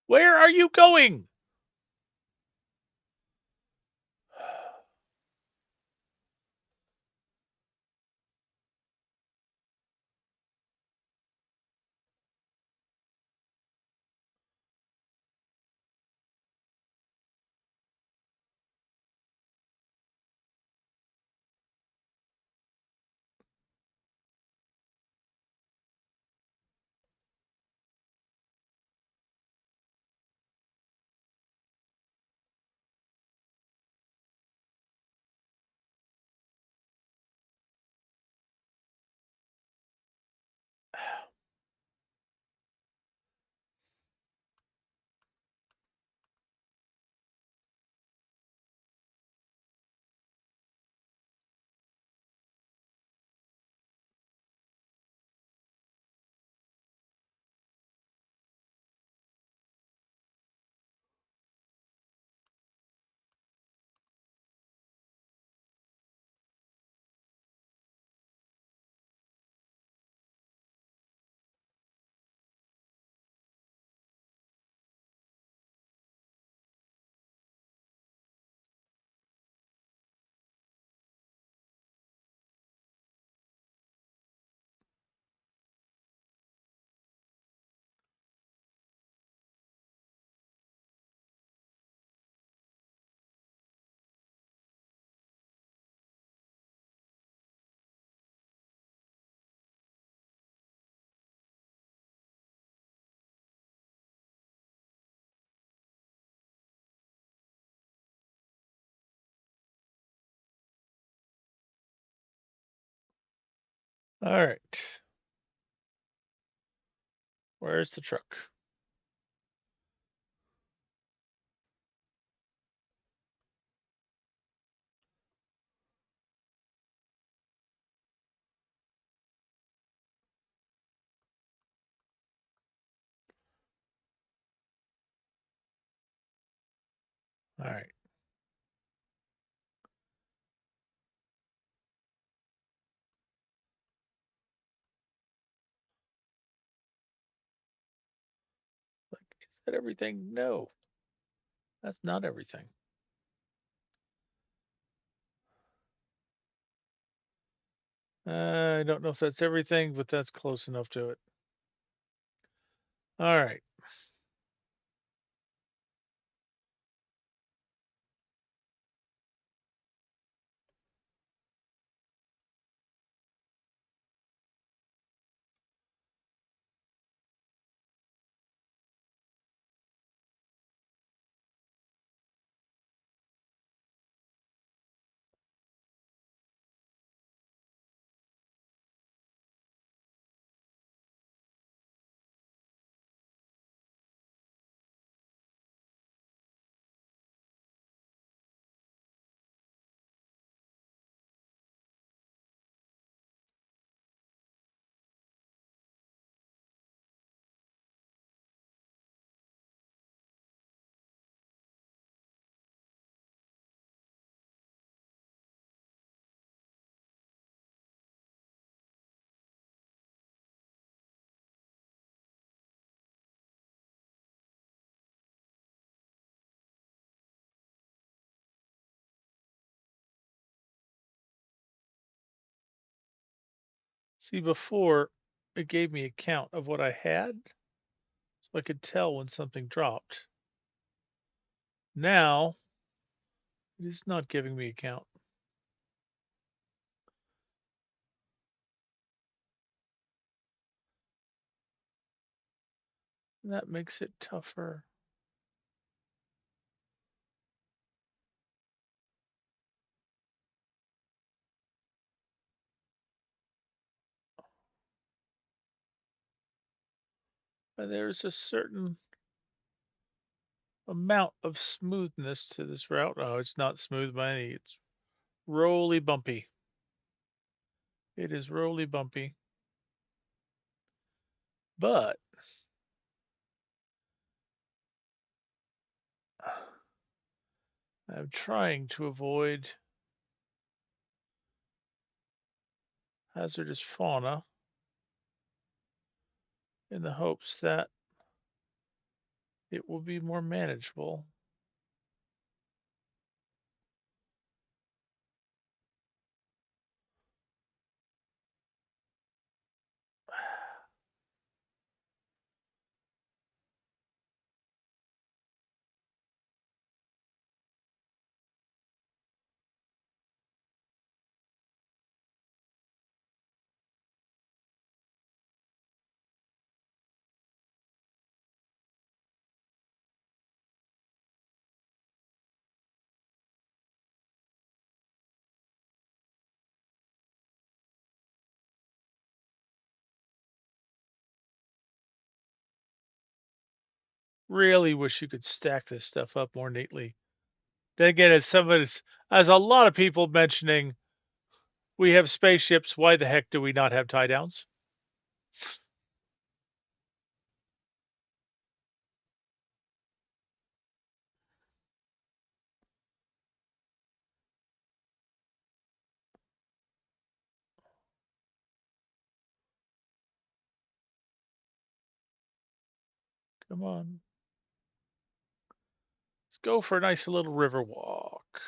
Where are you going? All right. Where's the truck? All right. Like, is that everything? No, that's not everything. I don't know if that's everything, but that's close enough to it. All right. See, before it gave me a count of what I had, so I could tell when something dropped. Now it is not giving me a count. That makes it tougher. And there's a certain amount of smoothness to this route. Oh, it's not smooth by any. It's roly bumpy. It is roly bumpy. But I'm trying to avoid hazardous fauna in the hopes that it will be more manageable. Really wish you could stack this stuff up more neatly. Then again, as a lot of people mentioning, we have spaceships. Why the heck do we not have tie downs? Come on. Let's go for a nice little river walk.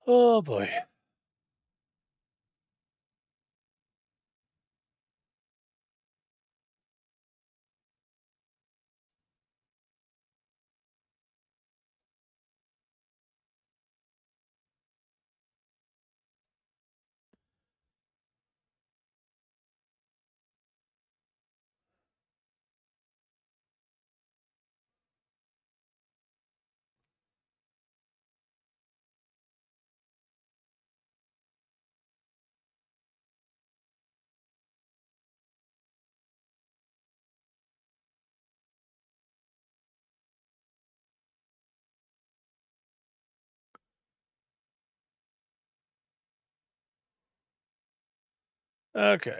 Oh boy. Okay.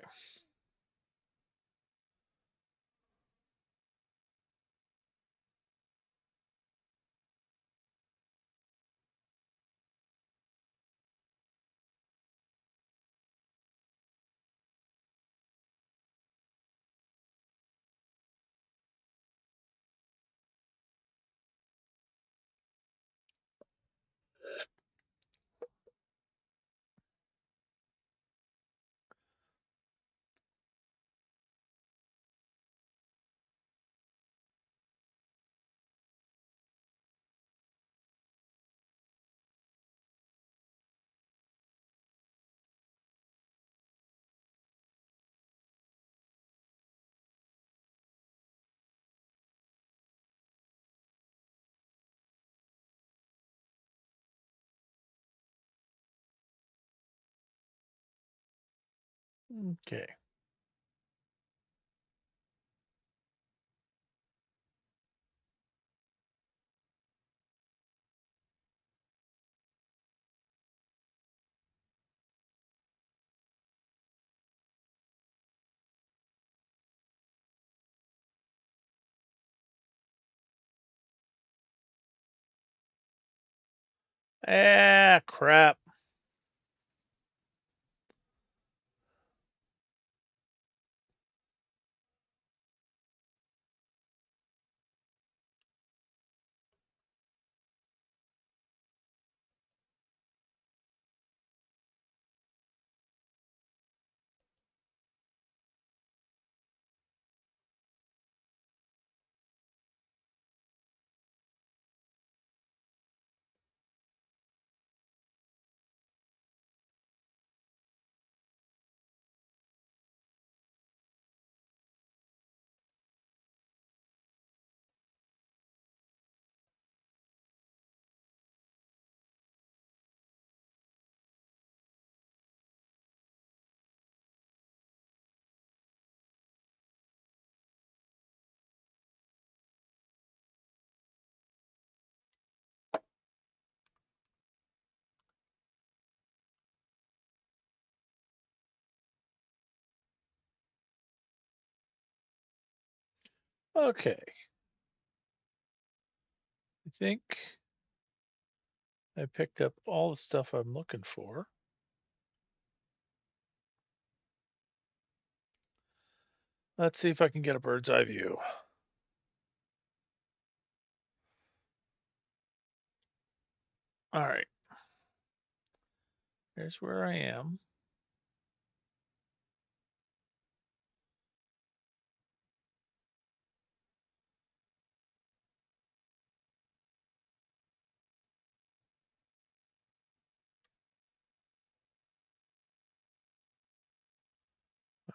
Okay. Ah, crap. Okay. I think I picked up all the stuff I'm looking for. Let's see if I can get a bird's eye view. All right. Here's where I am.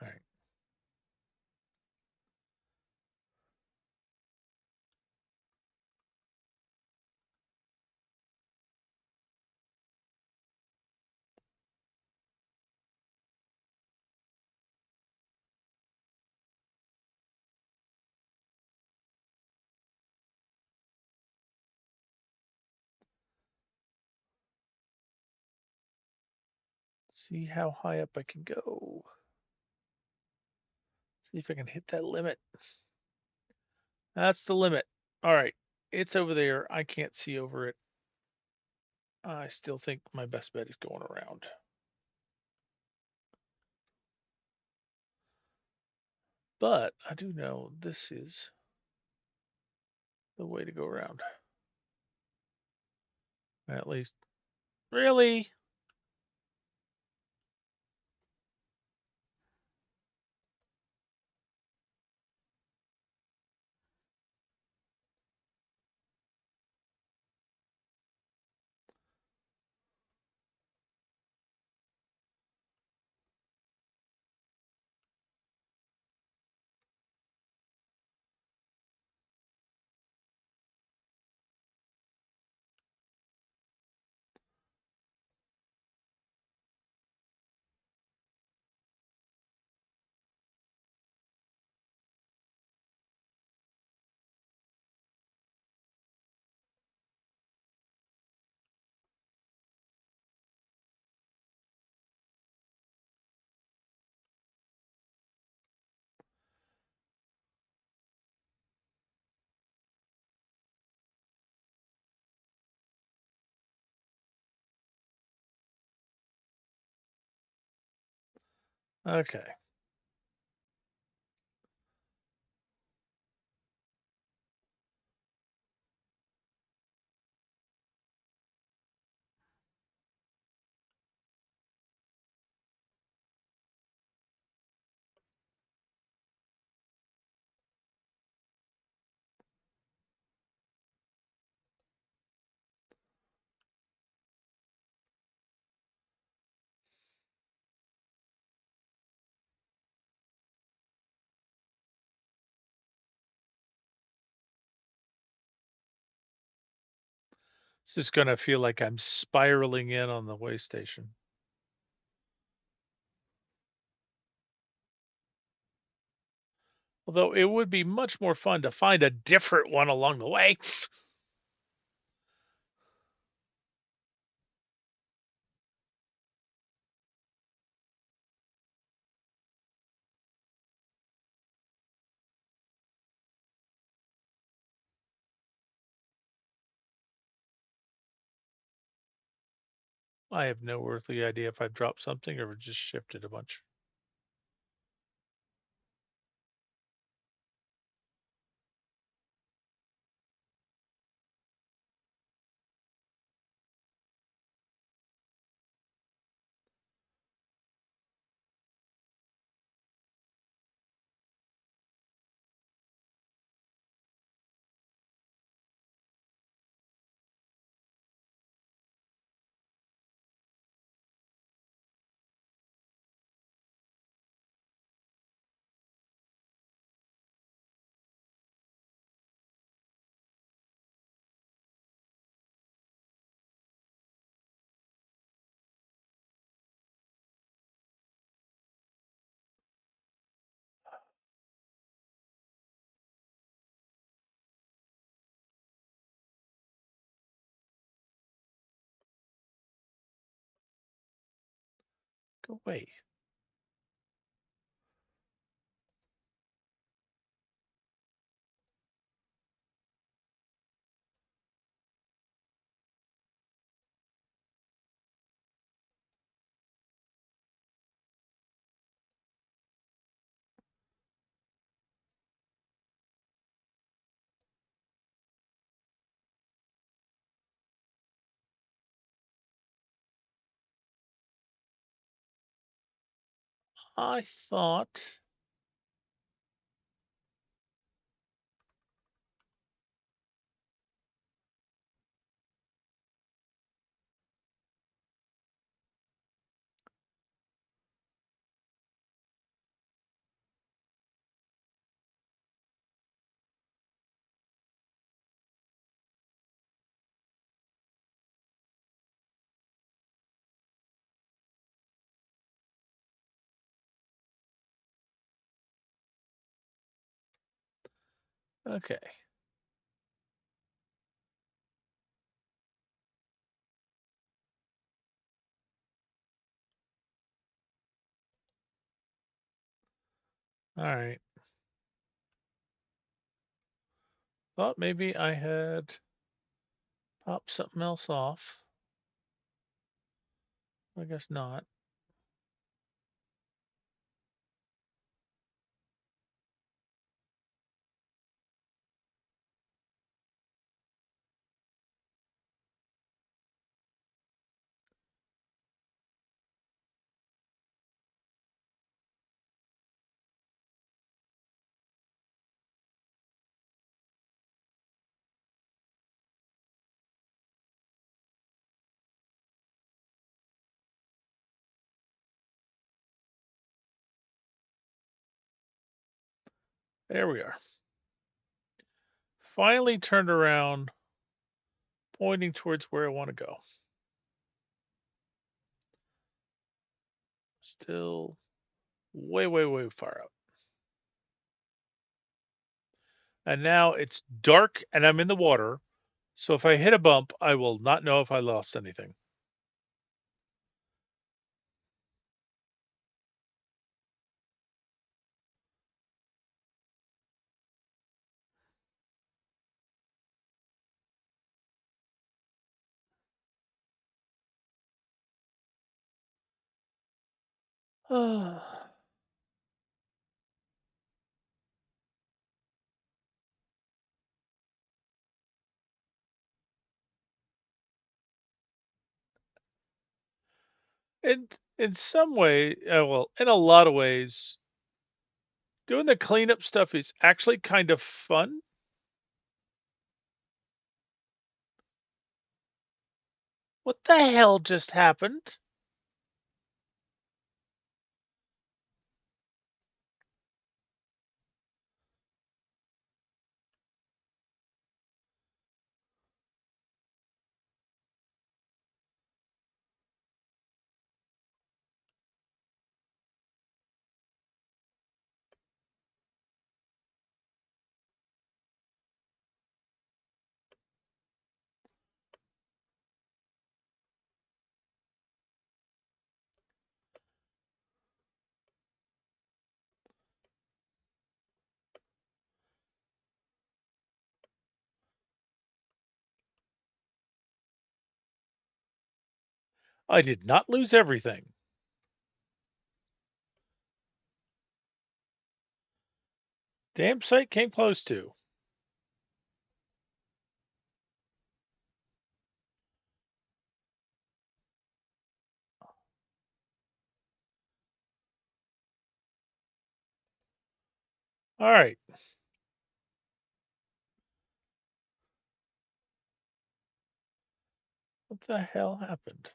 All right. See how high up I can go. See if I can hit that limit. That's the limit. All right. It's over there. I can't see over it. I still think my best bet is going around. But I do know this is the way to go around. At least, really? Okay. This is going to feel like I'm spiraling in on the way station. Although it would be much more fun to find a different one along the way. I have no earthly idea if I've dropped something or just shifted a bunch. Go away. I thought. Okay. All right. Thought maybe I had popped something else off. I guess not. There we are. Finally turned around, pointing towards where I want to go. Still way, way, way far out. And now it's dark and I'm in the water. So if I hit a bump, I will not know if I lost anything. And in some way, well, in a lot of ways, doing the cleanup stuff is actually kind of fun. What the hell just happened? I did not lose everything. Damn sight came close to. All right. What the hell happened?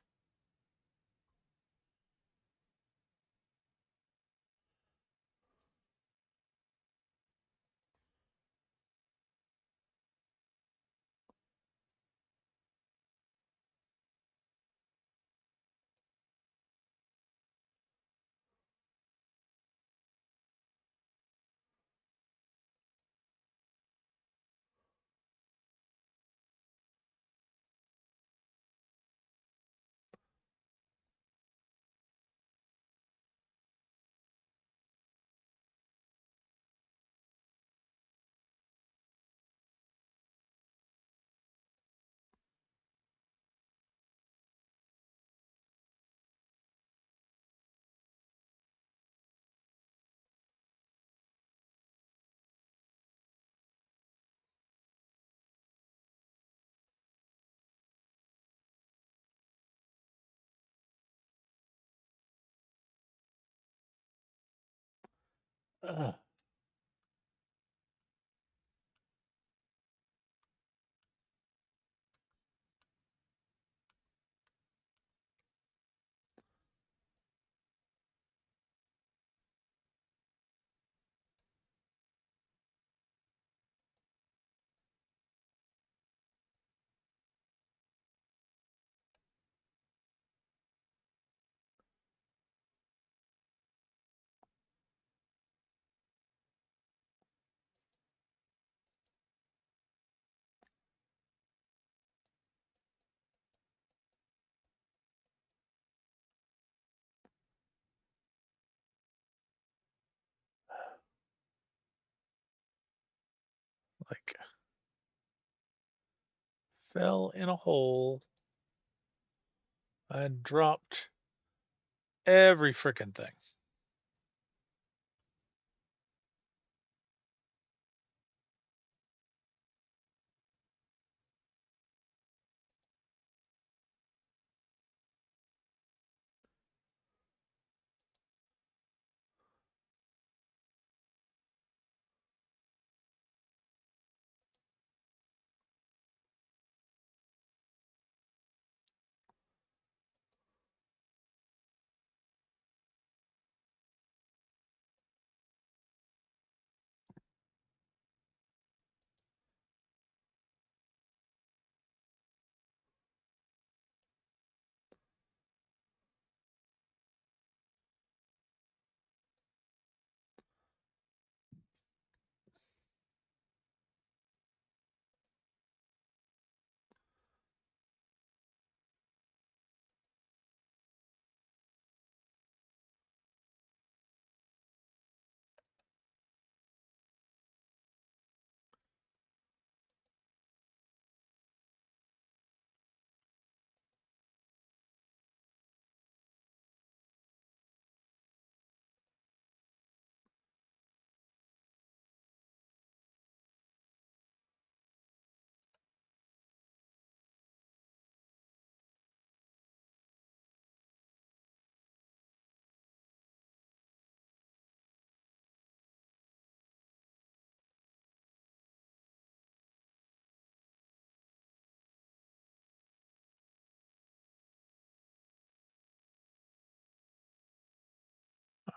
Ugh, like fell in a hole and dropped every frickin' thing.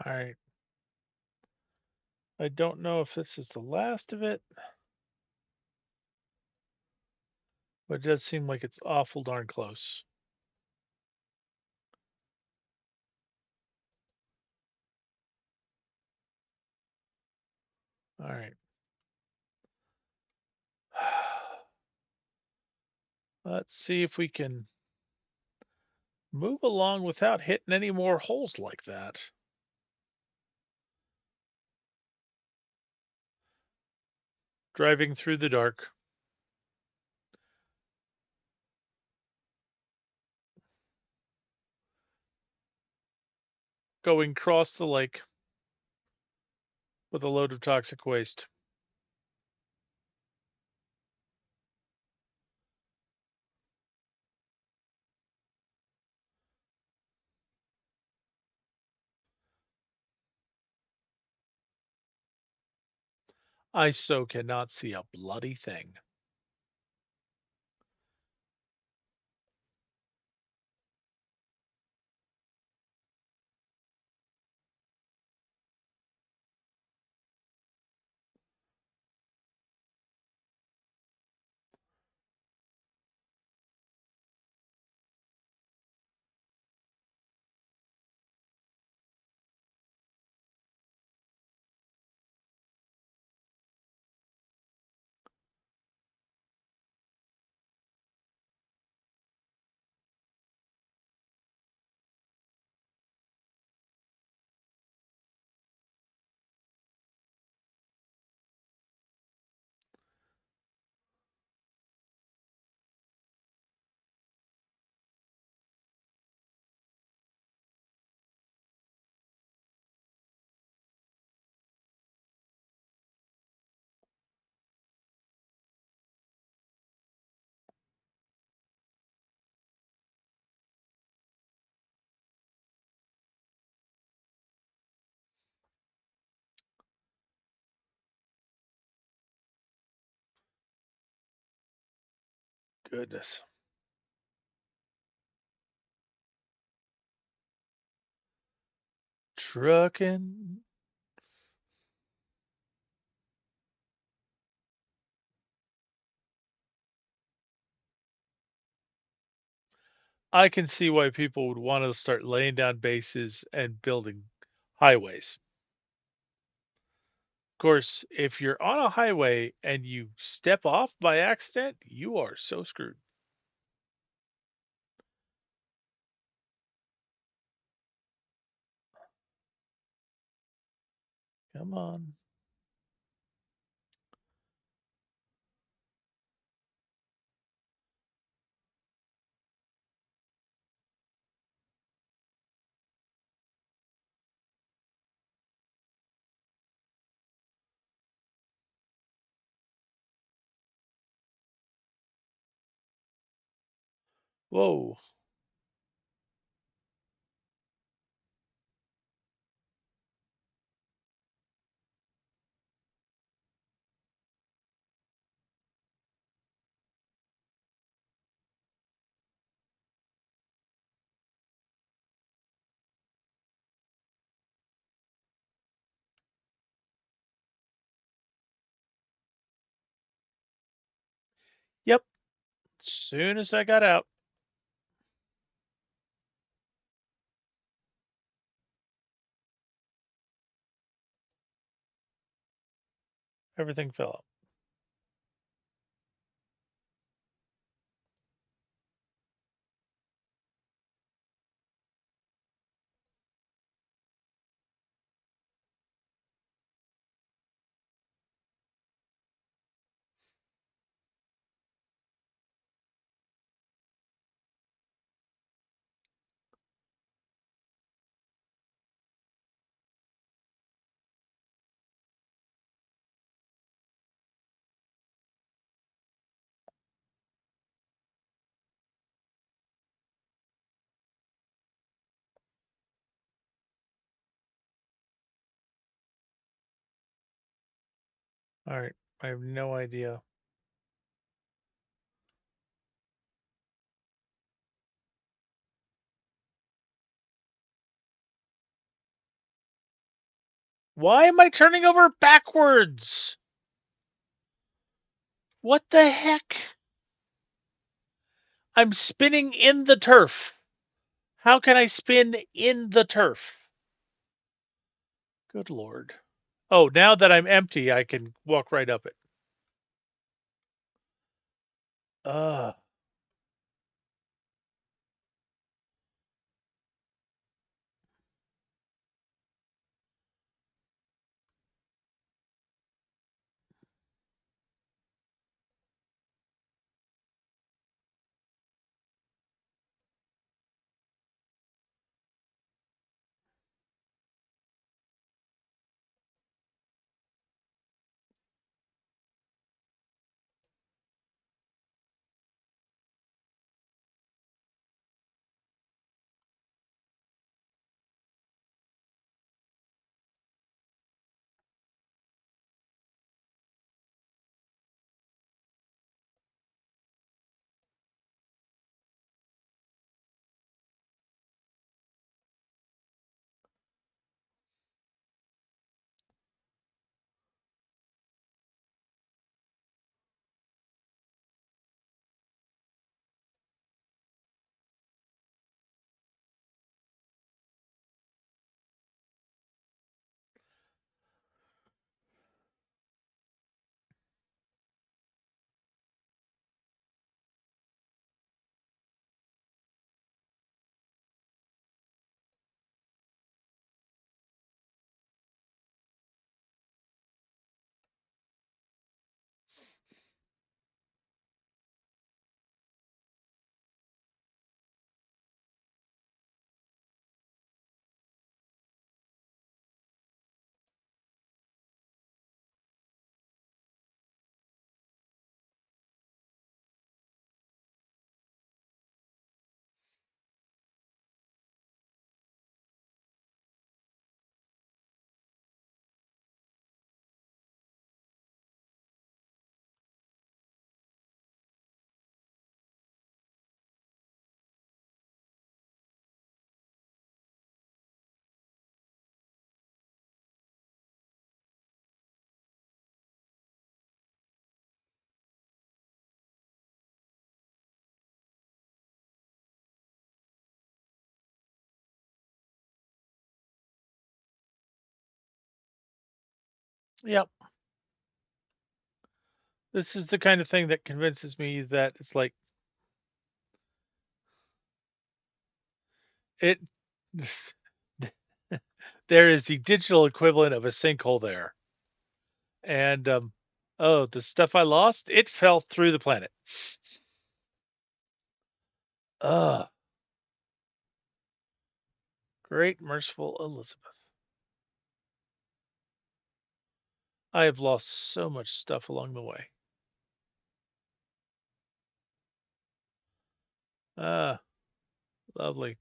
All right. I don't know if this is the last of it, but it does seem like it's awful darn close. All right. Let's see if we can move along without hitting any more holes like that. Driving through the dark, going across the lake with a load of toxic waste. I so cannot see a bloody thing. goodness. Trucking. I can see why people would want to start laying down bases and building highways. Of course, if you're on a highway and you step off by accident, you are so screwed. Come on. Whoa. Yep. Soon as I got out, everything fell out. All right. I have no idea. Why am I turning over backwards? What the heck? I'm spinning in the turf. How can I spin in the turf? Good lord. Oh, now that I'm empty, I can walk right up it. Uh, Yep. This is the kind of thing that convinces me that it's like it there is the digital equivalent of a sinkhole there. And oh, the stuff I lost, it fell through the planet. Ah, great merciful Elizabeth. I have lost so much stuff along the way. Ah, lovely.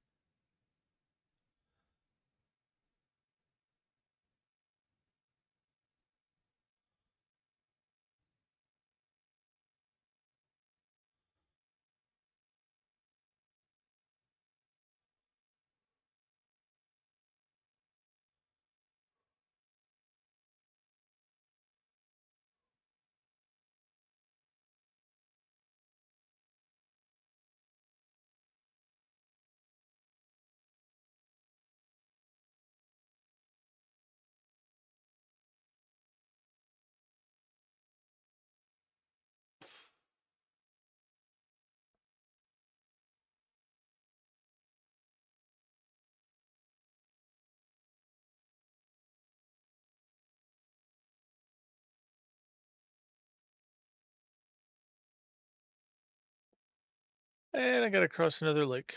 And I got to cross another lake.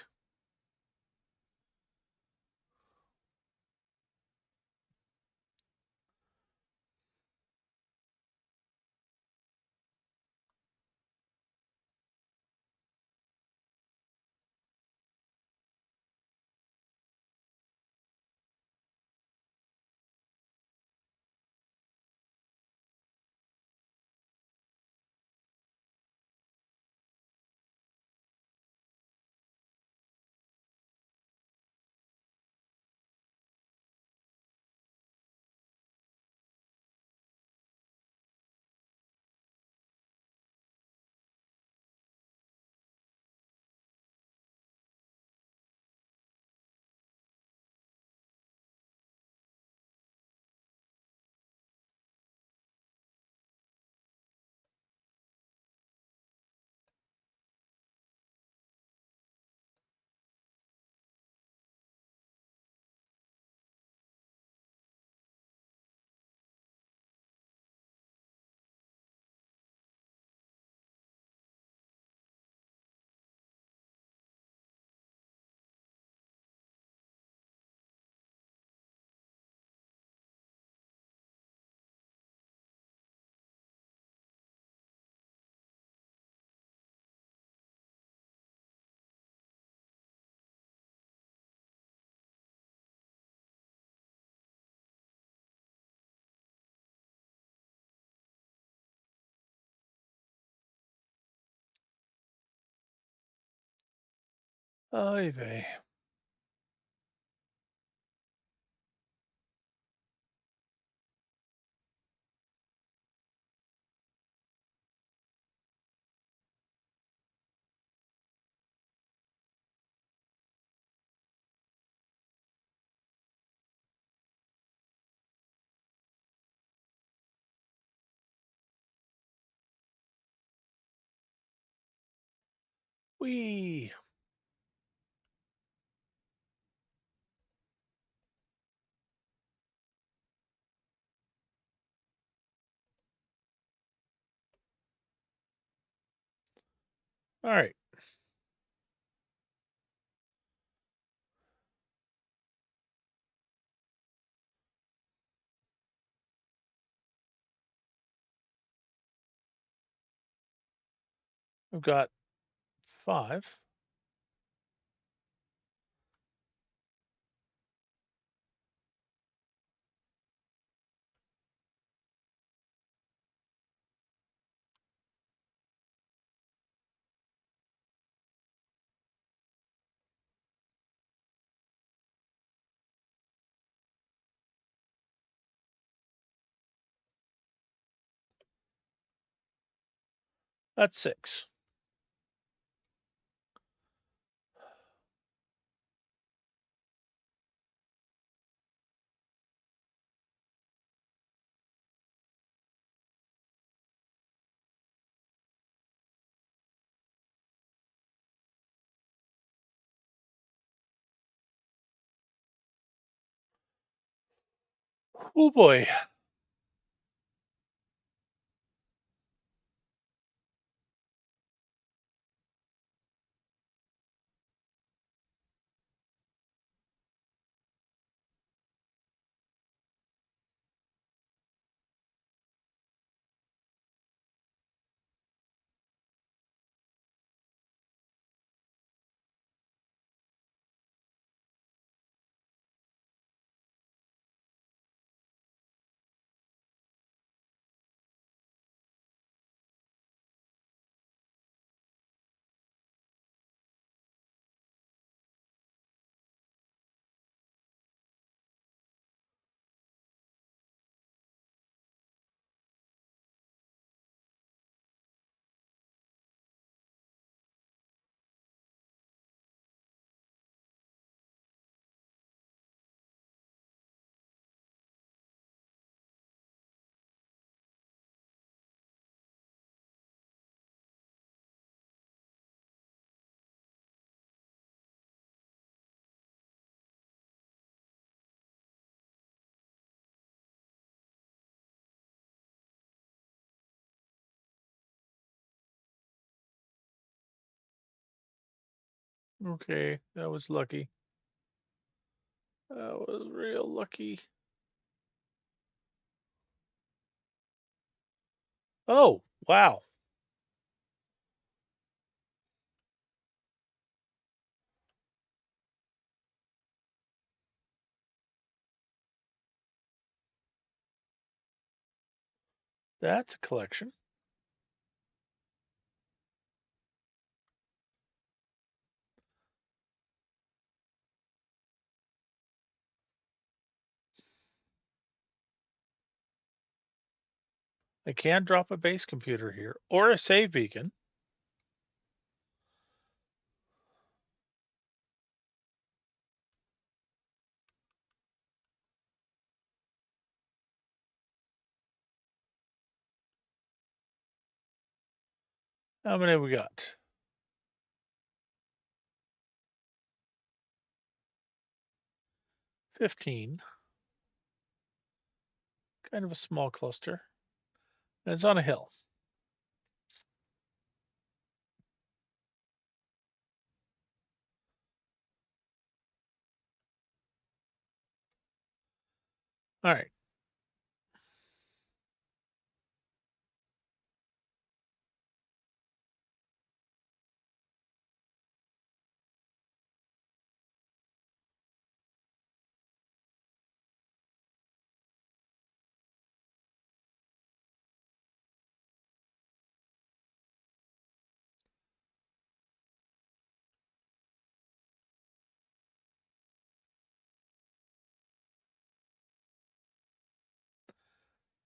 Oy vey. Wee. All right. I've got 5. That's 6. Oh boy. Okay, that was lucky. That was real lucky. Oh, wow. That's a collection. I can drop a base computer here or a save beacon. How many we got? 15. Kind of a small cluster. And it's on a hill. All right.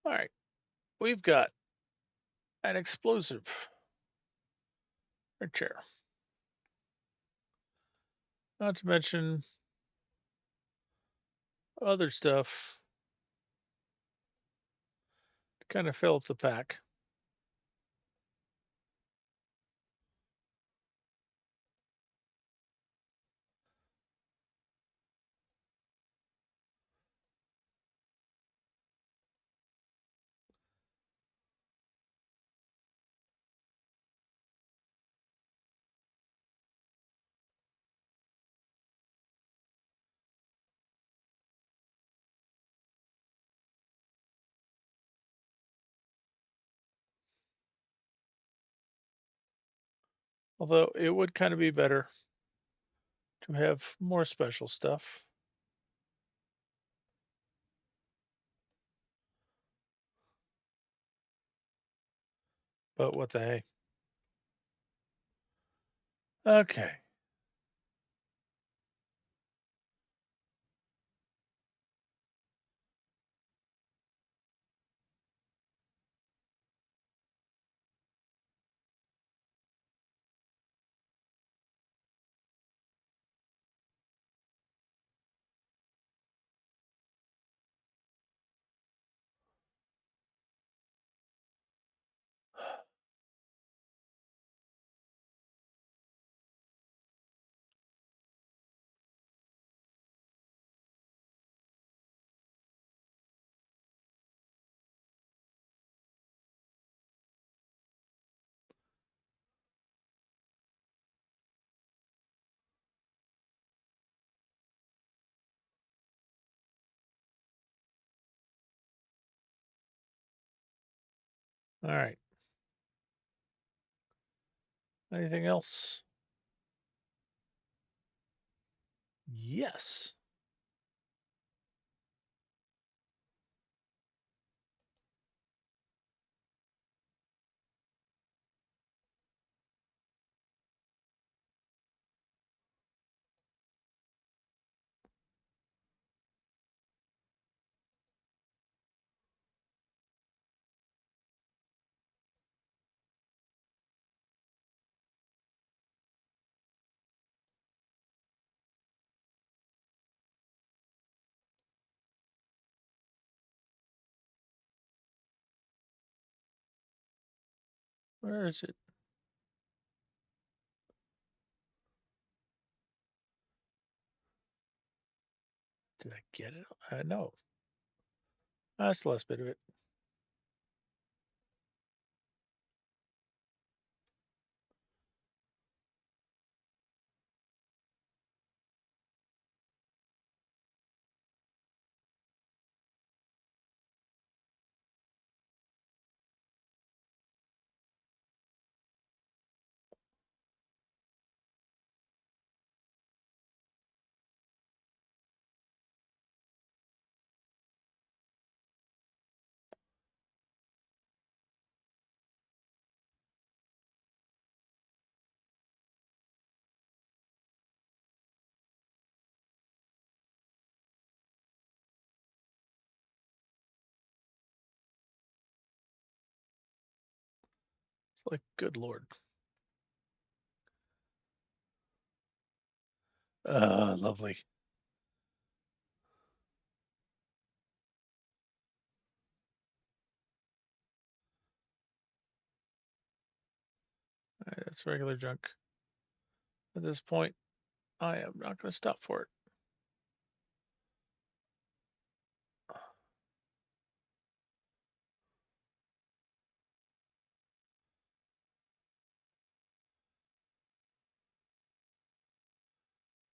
All right. We've got an explosive right chair. Not to mention other stuff to kind of fill up the pack. Although it would kind of be better to have more special stuff. But what the hey? Okay. All right. Anything else? Yes. Where is it? Did I get it? No. That's the last bit of it. It's like, good lord. Lovely. All right, that's regular junk. At this point, I am not going to stop for it.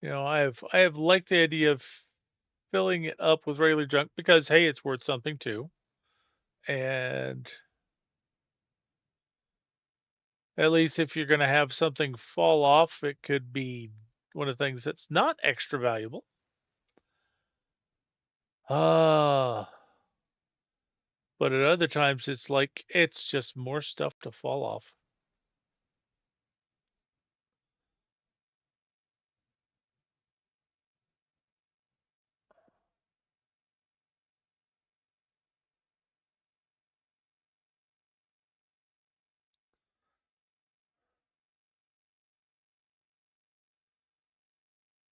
I have liked the idea of filling it up with regular junk because hey, it's worth something too. And at least if you're going to have something fall off, it could be one of the things that's not extra valuable. Ah, but at other times it's like it's just more stuff to fall off.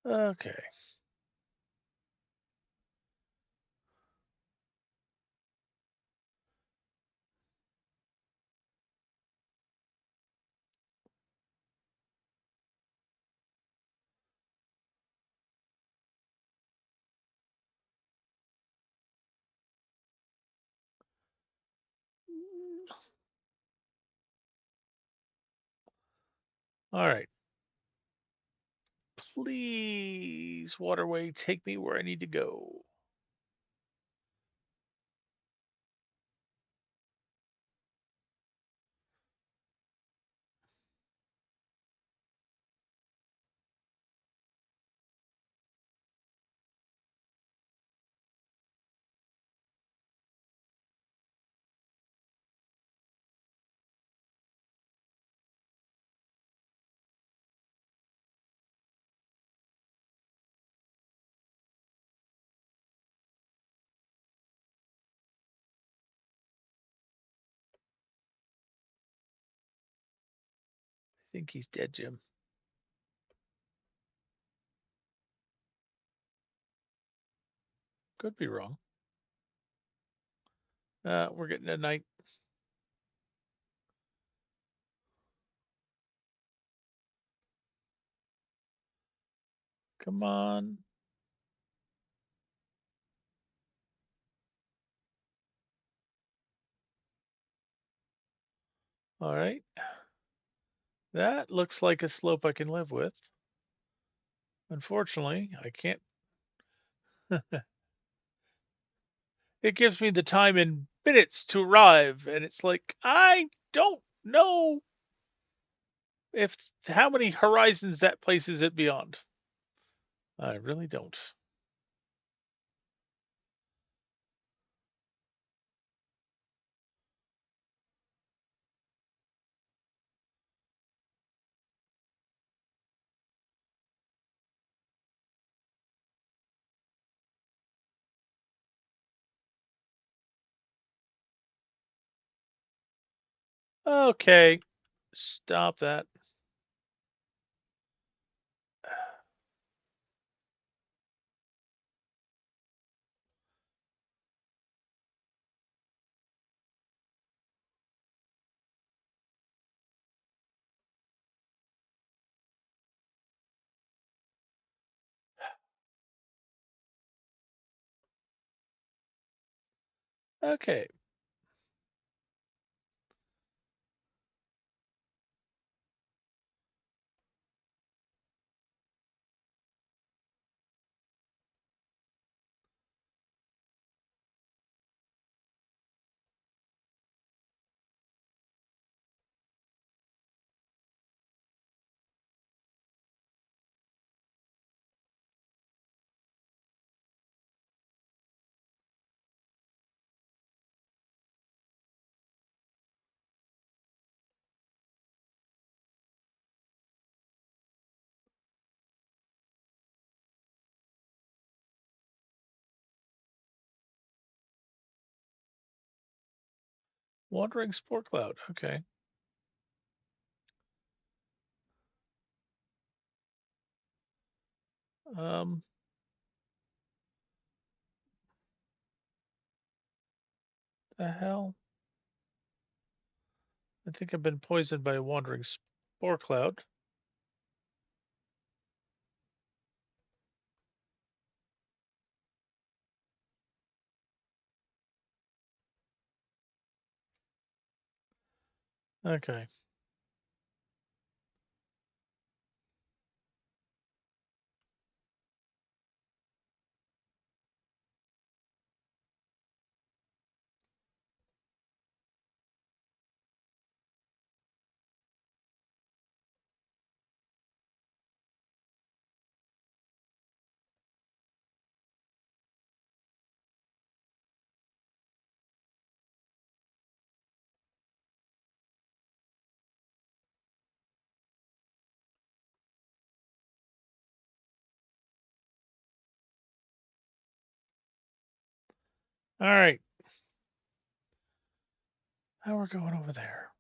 Okay. All right. Please, waterway, take me where I need to go. I think he's dead, Jim. Could be wrong. We're getting a night. Come on. All right. That looks like a slope I can live with. Unfortunately, I can't. It gives me the time in minutes to arrive, and it's like, I don't know if how many horizons that places it beyond. I really don't. Okay, stop that. Okay, wandering spore cloud. Okay, um, the hell? I think I've been poisoned by a wandering spore cloud. Okay, all right. Now we're going over there.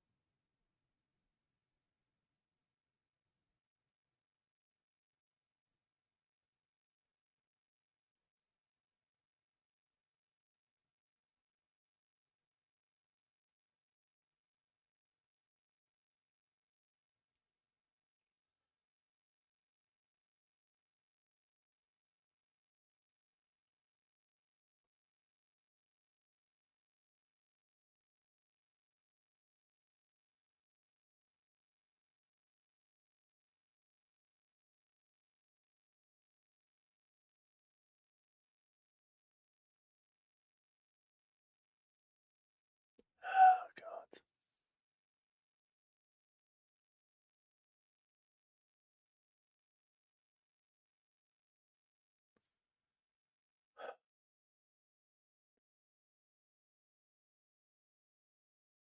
Oh God,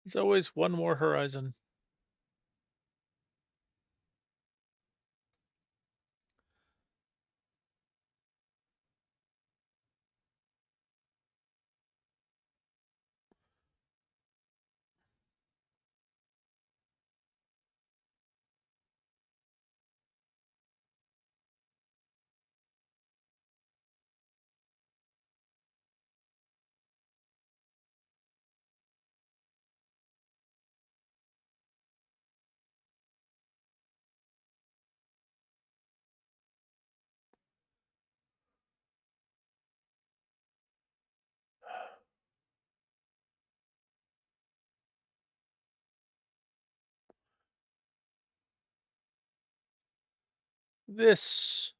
there's always one more horizon. This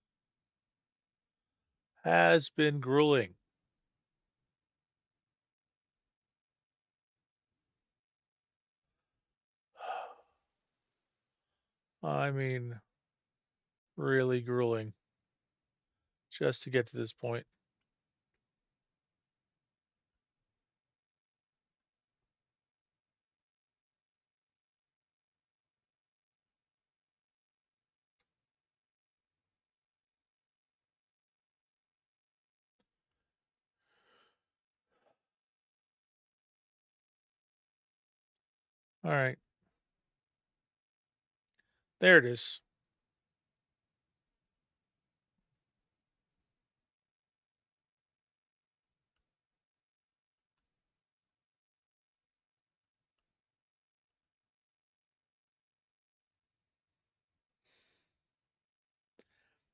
has been grueling. I mean, really grueling just to get to this point. All right, there it is.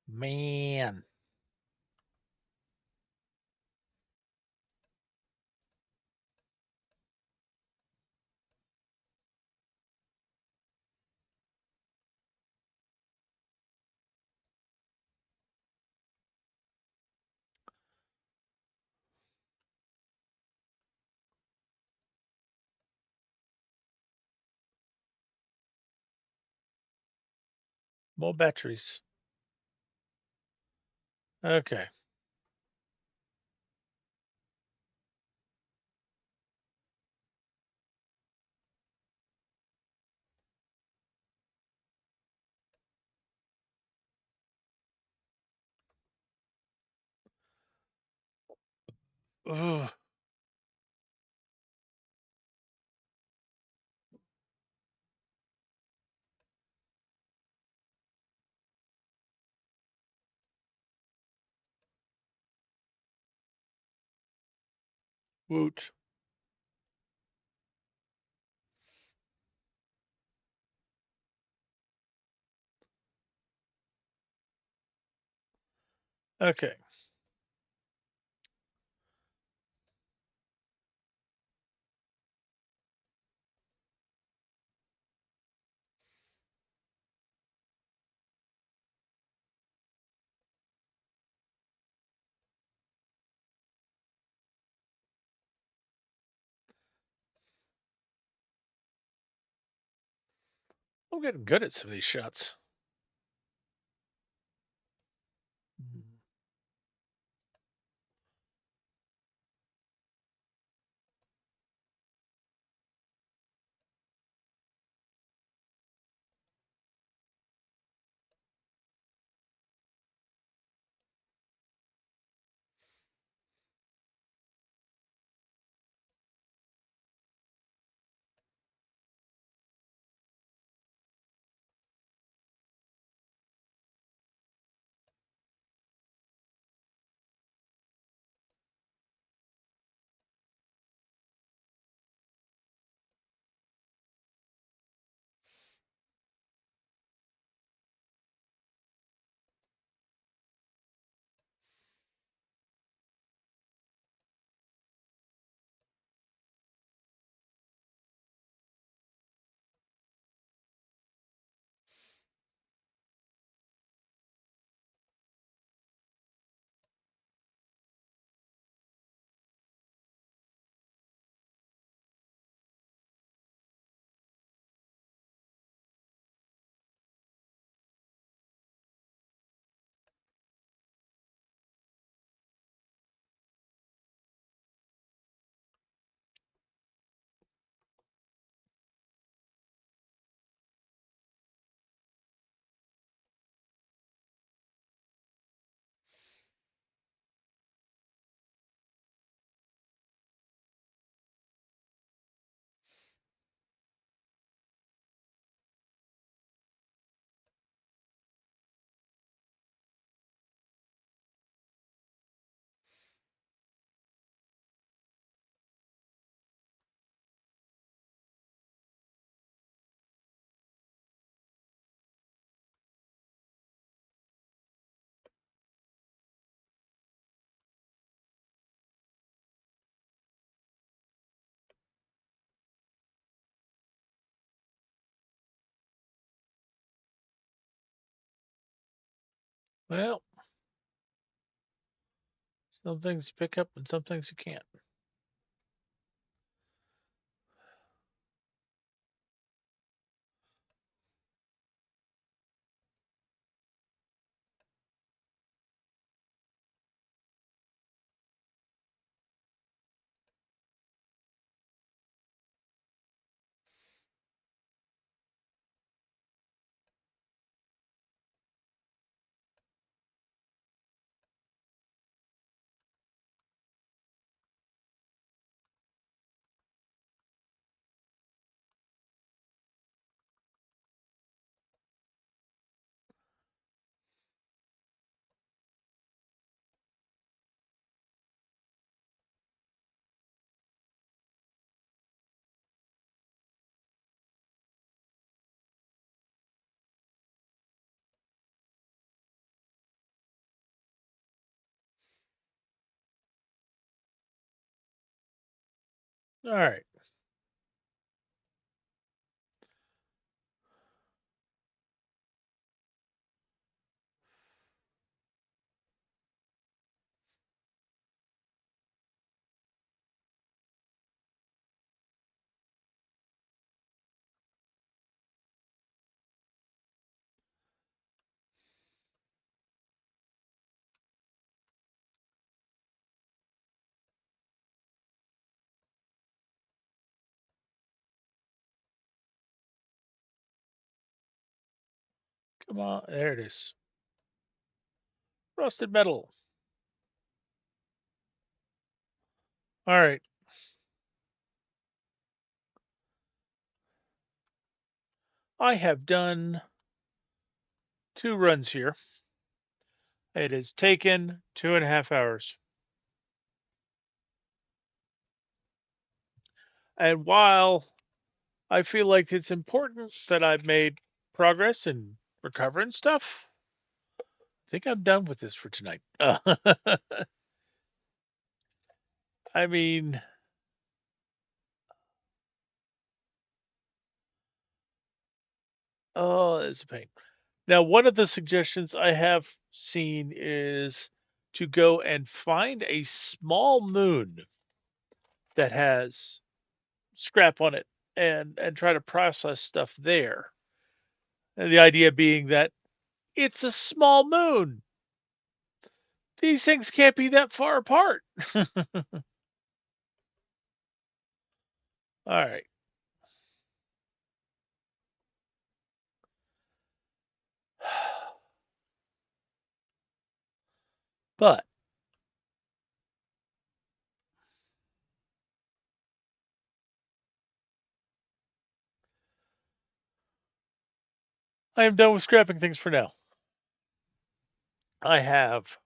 Man, more batteries. Okay. Ugh, woot. Okay. I'm getting good at some of these shots. Mm. Well, some things you pick up and some things you can't. All right. Come on. There it is. Rusted metal. All right. I have done 2 runs here. It has taken 2.5 hours. And while I feel like it's important that I've made progress in recovering stuff, I think I'm done with this for tonight. I mean, oh, it's a pain. Now, one of the suggestions I have seen is to go and find a small moon that has scrap on it and try to process stuff there. And the idea being that it's a small moon. These things can't be that far apart. All right. But I am done with scrapping things for now. I have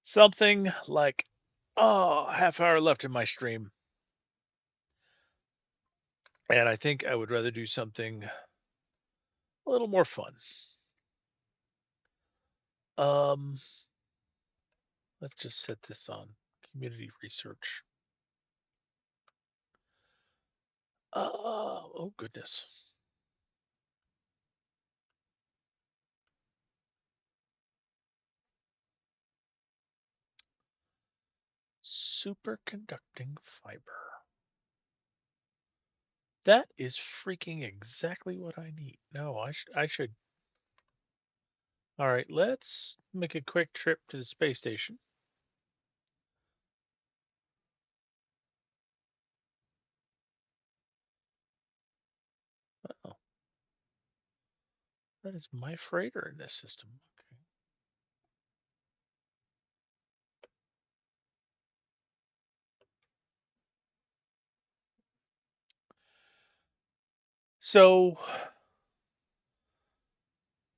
something like half hour left in my stream, and I think I would rather do something a little more fun. Um, let's just set this on community research. Oh goodness. Superconducting fiber. That is freaking exactly what I need. No, I should. All right, let's make a quick trip to the space station. Oh, that is my freighter in this system. Okay. So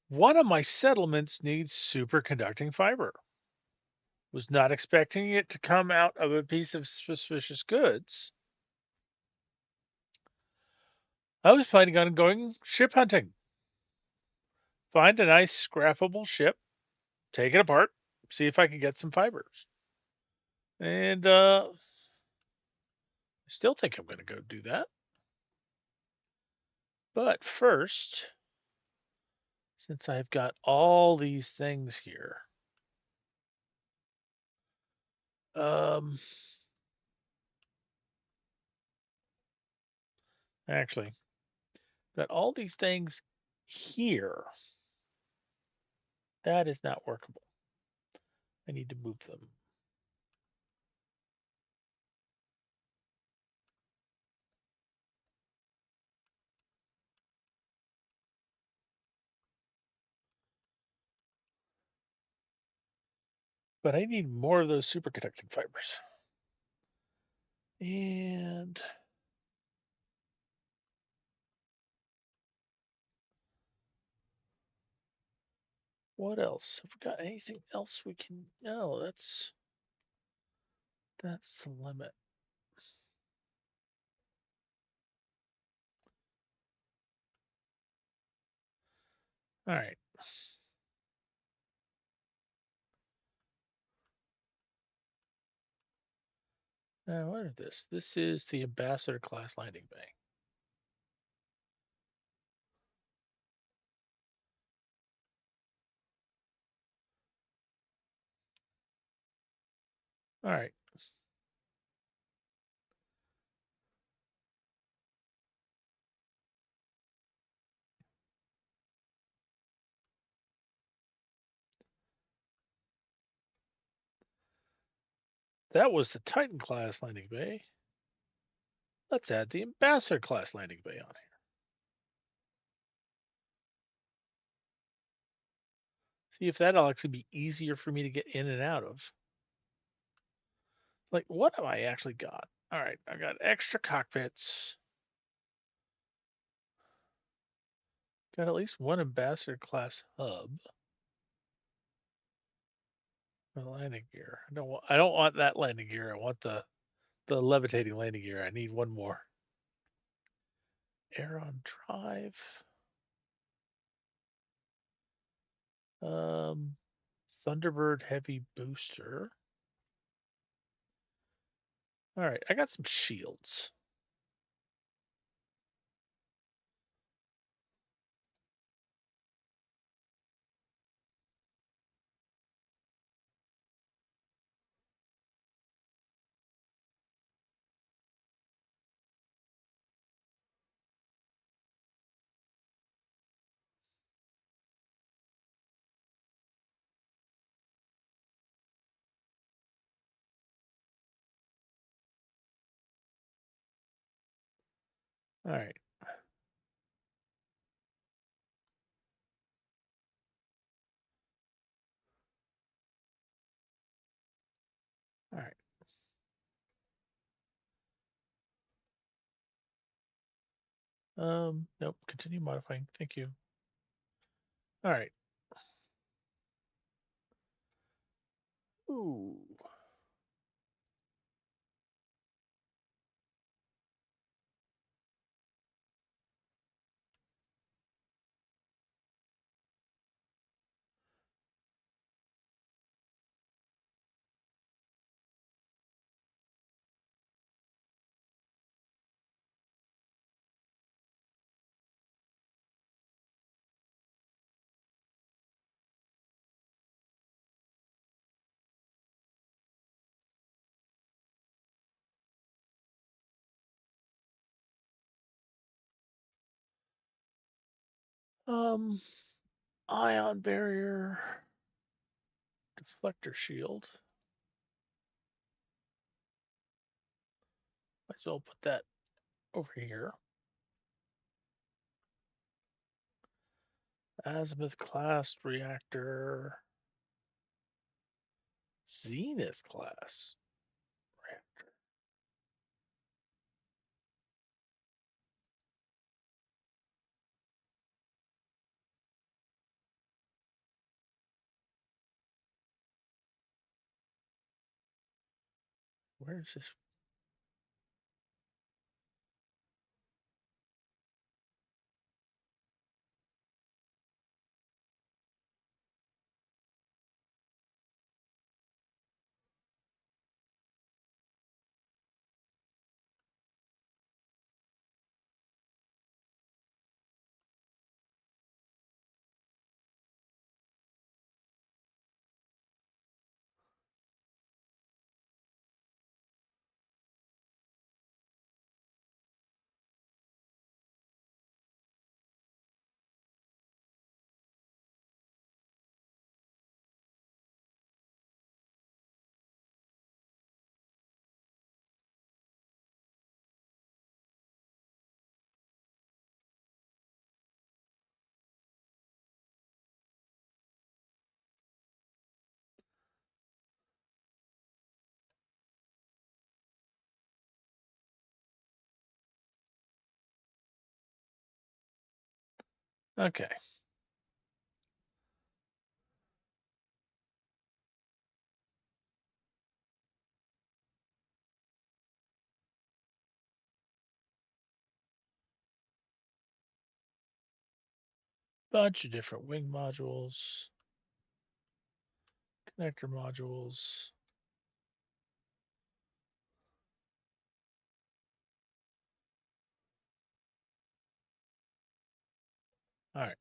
one of my settlements needs superconducting fiber. Was not expecting it to come out of a piece of suspicious goods. I was planning on going ship hunting. Find a nice scrappable ship, take it apart, see if I can get some fibers. And I still think I'm going to go do that. But first, since I've got all these things here, um, actually, got all these things here. That is not workable. I need to move them. But I need more of those superconducting fibers. And what else? Have we got anything else we can? No, that's the limit. All right. What is this? This is the Ambassador class landing bay. All right. That was the Titan class landing bay. Let's add the Ambassador class landing bay on here. See if that'll actually be easier for me to get in and out of. Like, what have I actually got? All right, I got extra cockpits. Got at least one Ambassador class hub. The landing gear. I don't want that landing gear. I want the levitating landing gear. I need one more. Air on drive. Um, Thunderbird heavy booster. All right, I got some shields. All right. All right. Nope. Continue modifying. Thank you. All right. Ooh. Um, ion barrier, deflector shield. Might as well put that over here. Azimuth class reactor. Zenith class reactor. Where is this? Okay. Bunch of different wing modules, connector modules. All right.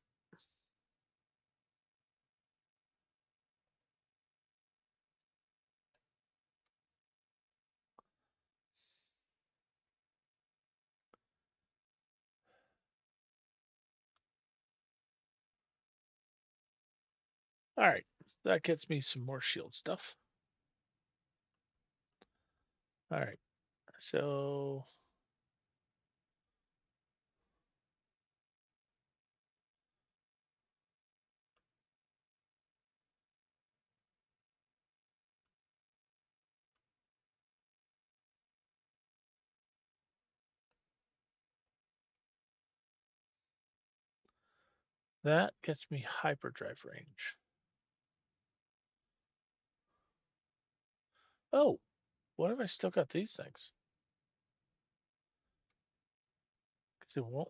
All right. That gets me some more shield stuff. All right. So that gets me hyperdrive range. Oh, what have I still got these things? Because it won't.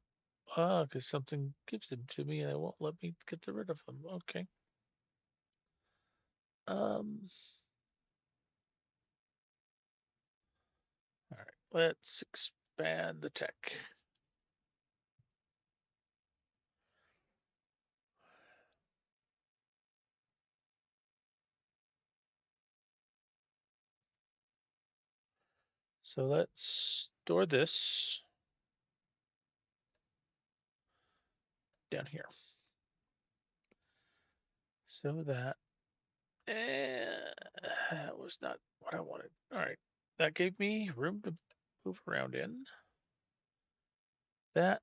Because something gives them to me and it won't let me get rid of them. Okay. Um. All right. Let's expand the tech. So let's store this down here. So that that was not what I wanted. All right. That gave me room to move around in. That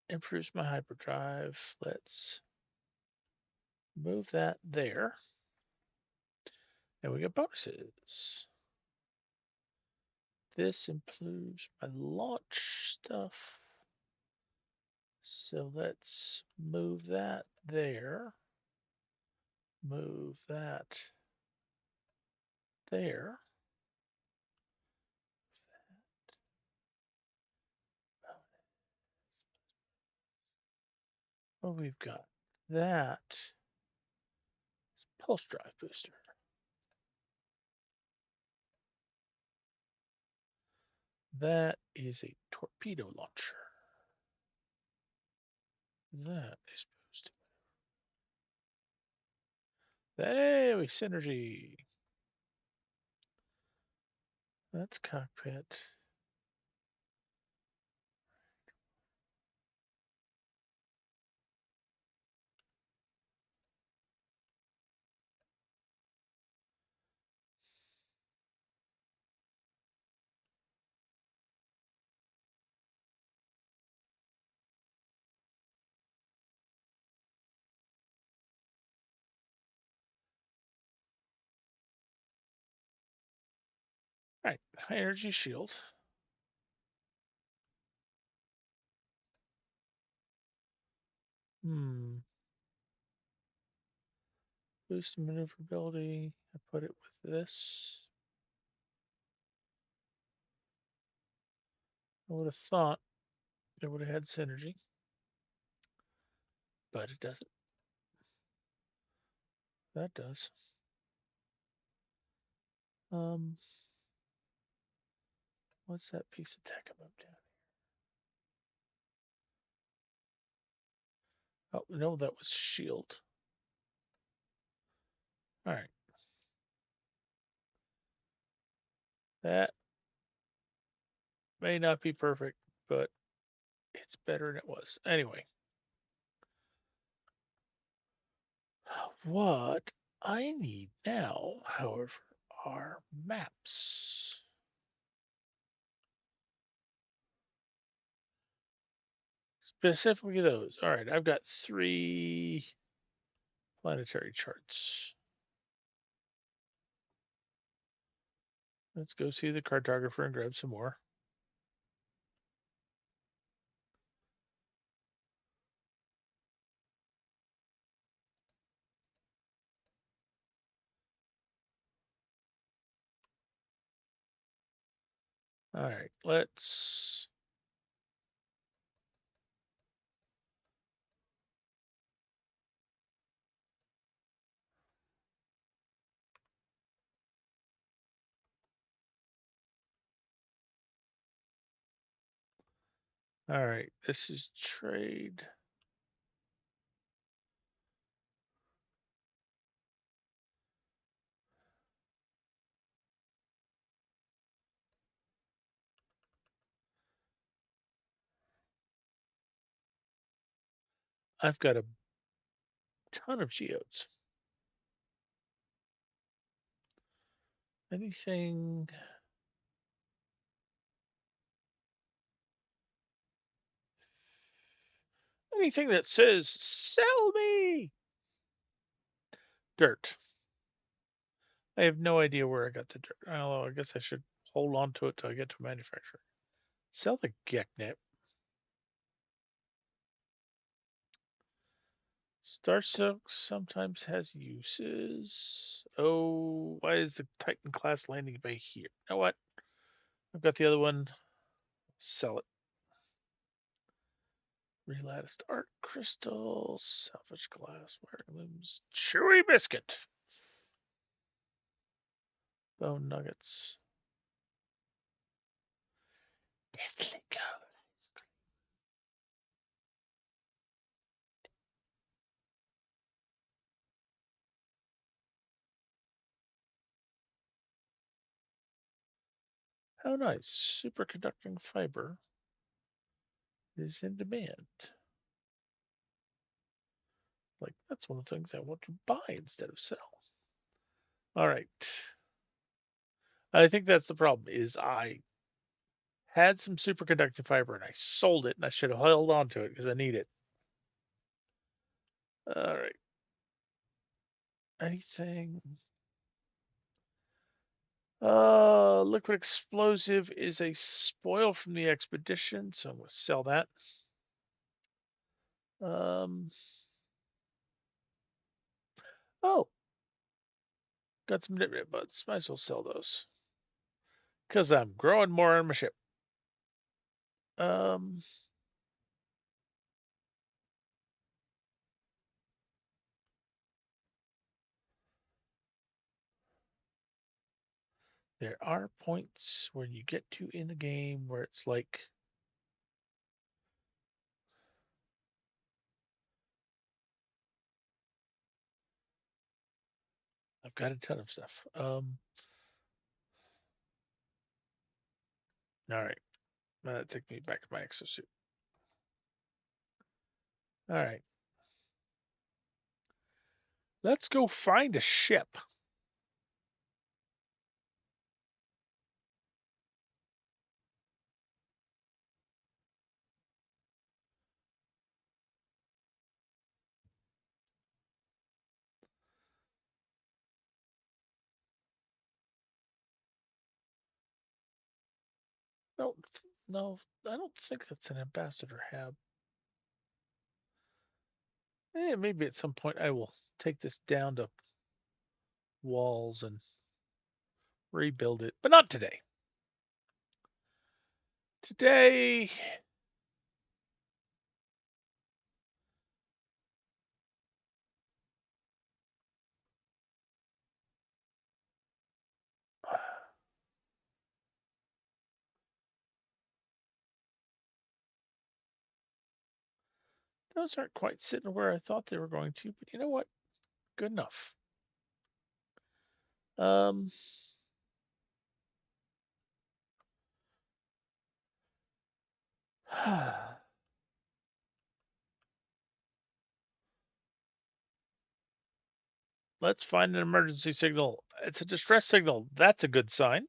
improves my hyperdrive. Let's move that there. And we get bonuses. This improves my launch stuff. So let's move that there. Move that there. Oh, we've got that pulse drive booster. That is a torpedo launcher. That is supposed to. Hey, we synergy. That's cockpit. All right, high energy shield. Hmm. Boost maneuverability. I put it with this. I would have thought it would have had synergy, but it doesn't. That does. Um, what's that piece of tech above down? Oh no, that was shield. All right, that may not be perfect, but it's better than it was. Anyway, what I need now, however, are maps. Specifically those. All right, I've got 3 planetary charts. Let's go see the cartographer and grab some more. All right, let's. All right, this is trade. I've got a ton of geodes. Anything? Anything that says "sell me"? Dirt. I have no idea where I got the dirt. Although I guess I should hold on to it till I get to a manufacturer. Sell the Geknet. Star Silk sometimes has uses. Oh, why is the Titan class landing bay here? You know what? I've got the other one. Sell it. Relatticed art crystals, salvage glass, wire looms, chewy biscuit, bone nuggets. Deathly goes. How nice. Superconducting fiber is in demand. Like, that's one of the things I want to buy instead of sell. All right. I think that's the problem is I had some superconducting fiber and I sold it and I should have held on to it because I need it. All right. Anything? Liquid explosive is a spoil from the expedition, so I'm gonna sell that. Um, oh, got some nit buds. Might as well sell those because I'm growing more on my ship. Um, there are points where you get to in the game where it's like I've got a ton of stuff. All right, that takes me back to my exosuit. All right, let's go find a ship. No, no, I don't think that's an ambassador hab. Maybe at some point I will take this down to walls and rebuild it, but not today. Today, those aren't quite sitting where I thought they were going to, but you know what? Good enough. Um, let's find an emergency signal. It's a distress signal. That's a good sign.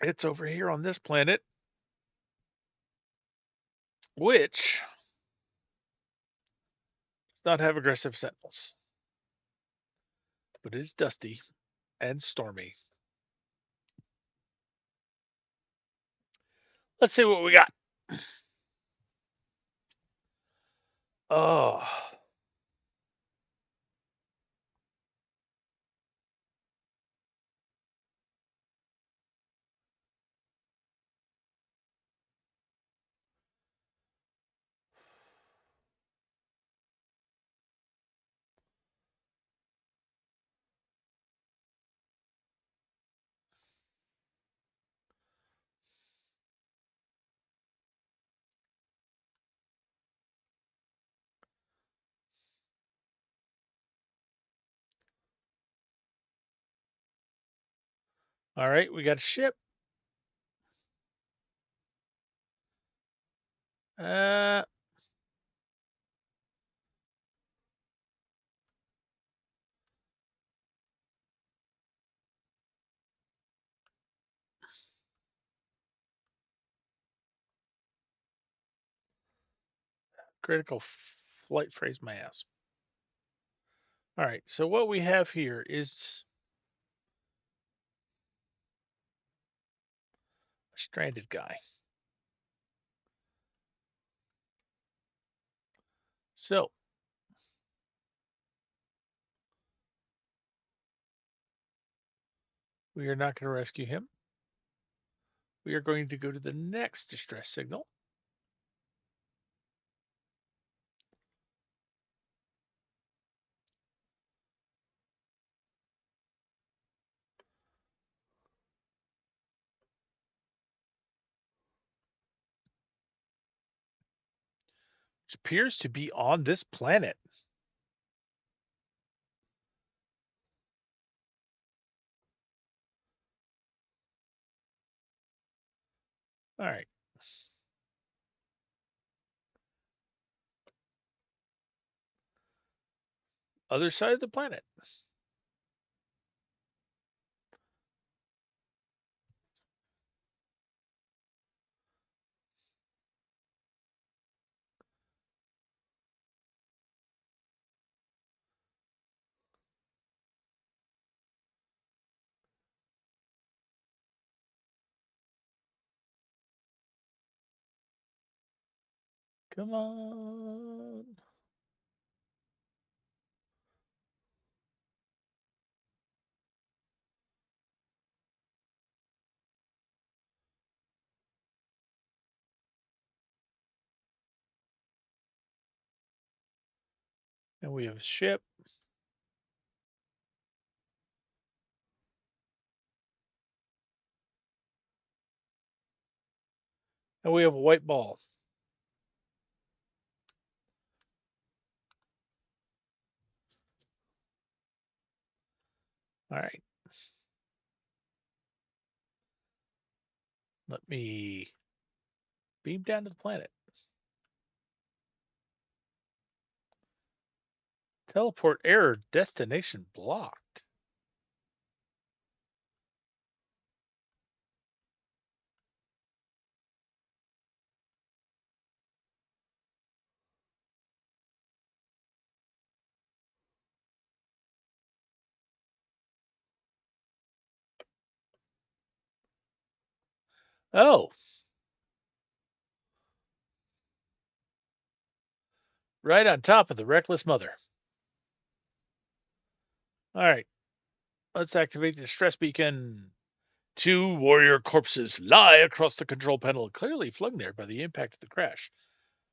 It's over here on this planet, which does not have aggressive sentinels, but it is dusty and stormy. Let's see what we got. Oh, All right, we got a ship. Uh, critical flight phrase my ass. All right, so what we have here is a stranded guy. So we are not going to rescue him. We are going to go to the next distress signal. Which appears to be on this planet. All right. Other side of the planet. Come on. And we have a ship. And we have a white ball. All right. Let me beam down to the planet. Teleport error. Destination blocked. Oh, right on top of the reckless mother. All right. Let's activate the stress beacon. Two warrior corpses lie across the control panel, clearly flung there by the impact of the crash.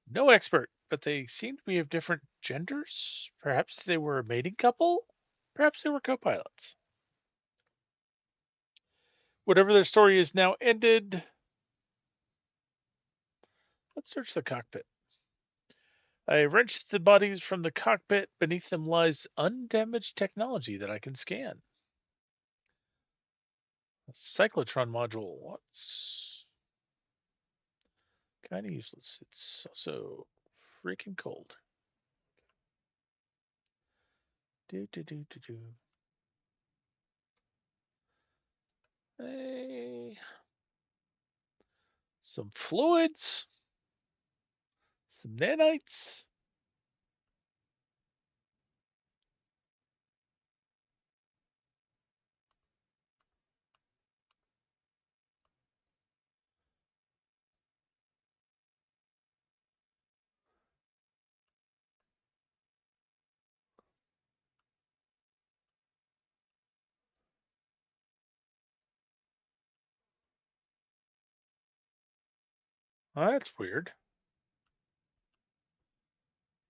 No expert, but they seem to be of different genders. Perhaps they were a mating couple? Perhaps they were co pilots. Whatever their story is now ended, let's search the cockpit. I wrenched the bodies from the cockpit. Beneath them lies undamaged technology that I can scan. A cyclotron module. What's kind of useless? It's also freaking cold. Do do do do do. Hey, some fluids, some nanites. Oh, that's weird.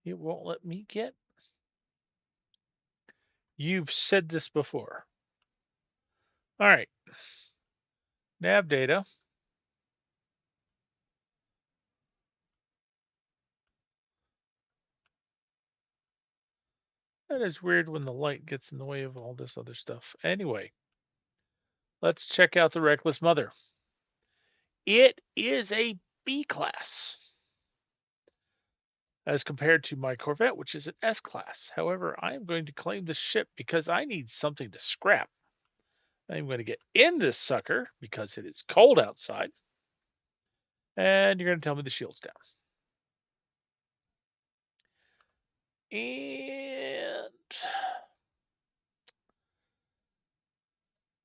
It won't let me get. You've said this before. All right. Nav data. That is weird when the light gets in the way of all this other stuff. Anyway, Let's check out the Reckless Mother. It is a B class as compared to my Corvette, which is an S class. However, I am going to claim the ship because I need something to scrap. I'm going to get in this sucker because it is cold outside, and you're going to tell me the shield's down. And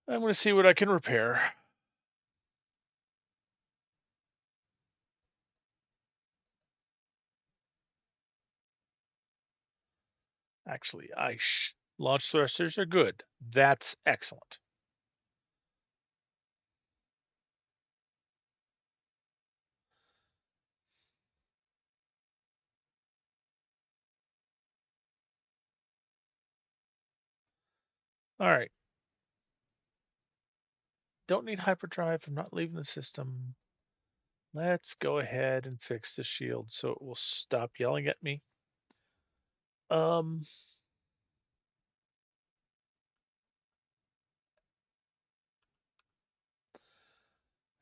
I'm going to see what I can repair. Actually, launch thrusters are good. That's excellent. All right. Don't need hyperdrive. I'm not leaving the system. Let's go ahead and fix the shield so it will stop yelling at me. Um,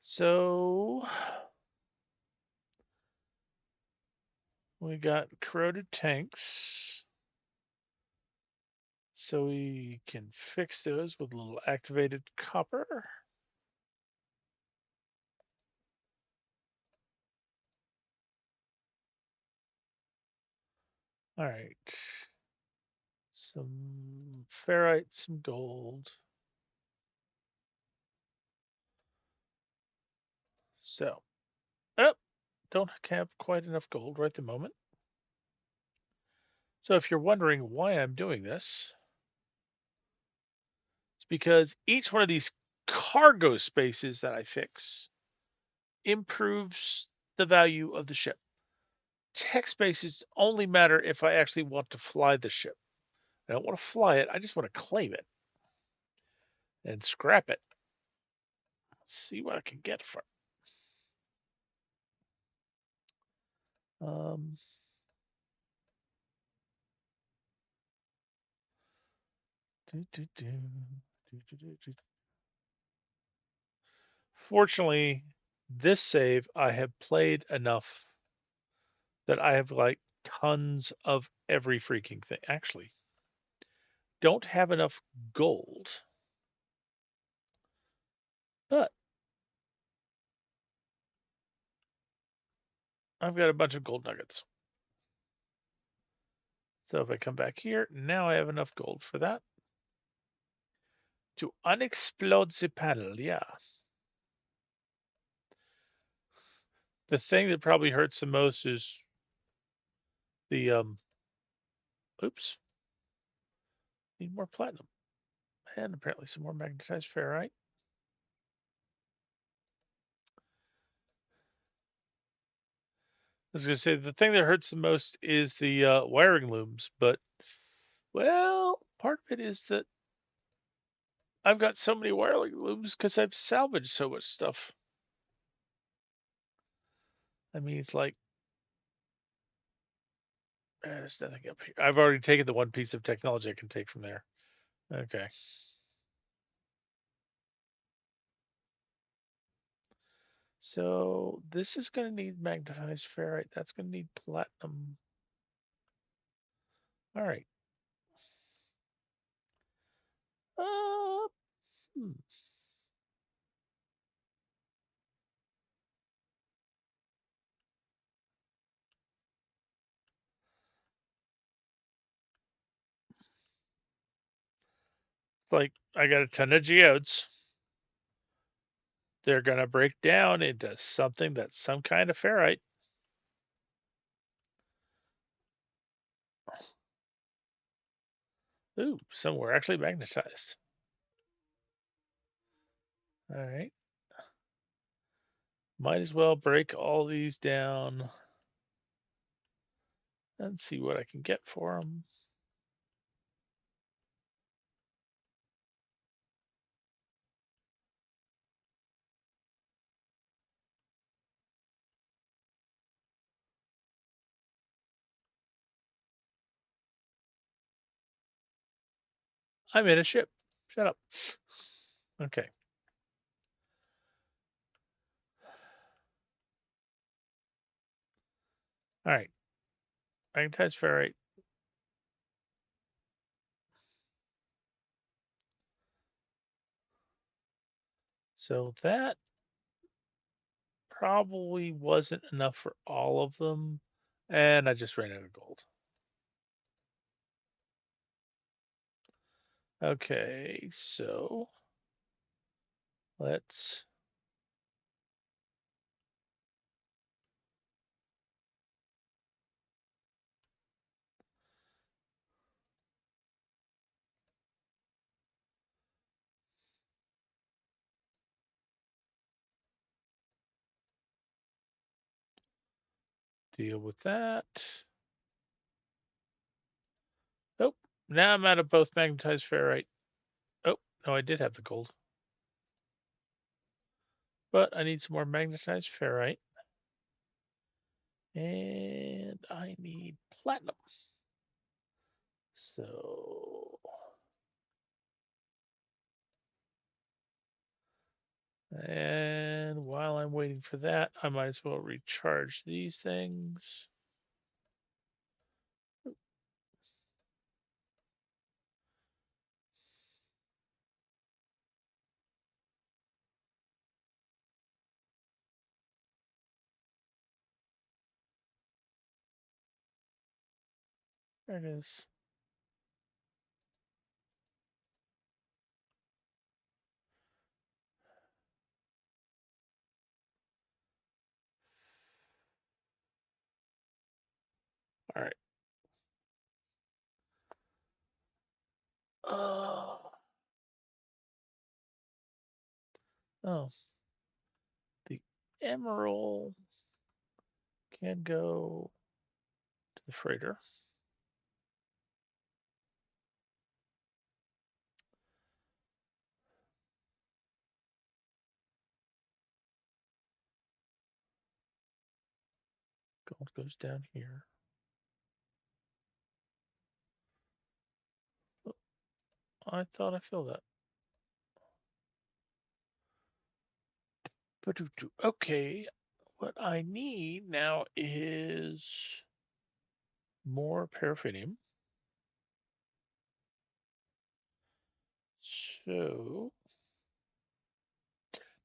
so we got corroded tanks. So we can fix those with a little activated copper. All right. Some ferrite, some gold. So, oh, don't have quite enough gold right at the moment. So if you're wondering why I'm doing this, it's because each one of these cargo spaces that I fix improves the value of the ship. Tech spaces only matter if I actually want to fly the ship. I don't want to fly it, I just want to claim it and scrap it. Let's see what I can get for it. Do, do, do, Fortunately, this save I have played enough that I have like tons of every freaking thing. Actually, don't have enough gold, but I've got a bunch of gold nuggets. So if I come back here, now I have enough gold for that. To unexplode the panel, yeah. The thing that probably hurts the most is the oops, need more platinum. And apparently some more magnetized ferrite. I was gonna say the thing that hurts the most is the wiring looms, but well, part of it is that I've got so many wiring looms because I've salvaged so much stuff. I mean, it's like there's nothing up here. I've already taken the one piece of technology I can take from there. Okay. So this is going to need magnetized ferrite. That's going to need platinum. All right. Uh, hmm. Like I got a ton of geodes. They're going to break down into something that's some kind of ferrite. Ooh, some were actually magnetized. All right. Might as well break all these down and see what I can get for them. I'm in a ship. Shut up. Okay. All right. Magnetized ferrite. So that probably wasn't enough for all of them. And I just ran out of gold. Okay, so let's deal with that. Oh, now I'm out of both magnetized ferrite. Oh, no, I did have the gold. But I need some more magnetized ferrite. And I need platinum. So, and while I'm waiting for that, I might as well recharge these things. There it is. All right. Oh, oh, the emerald can go to the freighter. Gold goes down here. Oh, I thought I filled that. Okay, what I need now is more paraffinium. So,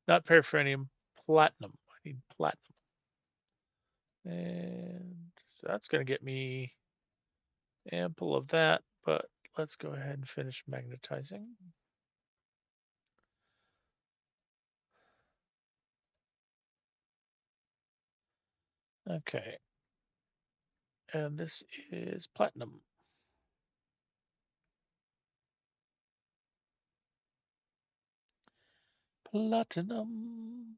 not paraffinium, platinum. I need platinum. And so that's going to get me ample of that, but let's go ahead and finish magnetizing. Okay. And this is platinum. Platinum.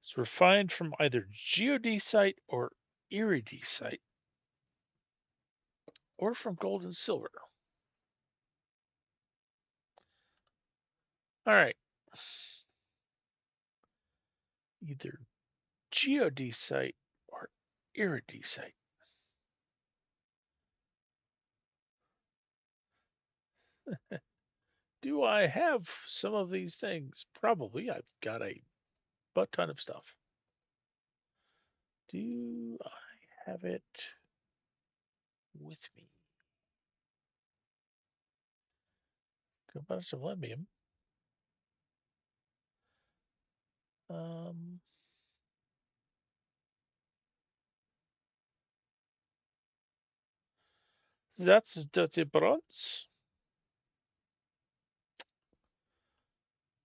It's refined from either geodesite or iridesite, or from gold and silver. All right. Either geodesite or iridesite. Do I have some of these things? Probably. I've got a butt ton of stuff. Do I have it with me? A bunch of lithium. Um, that's dirty bronze.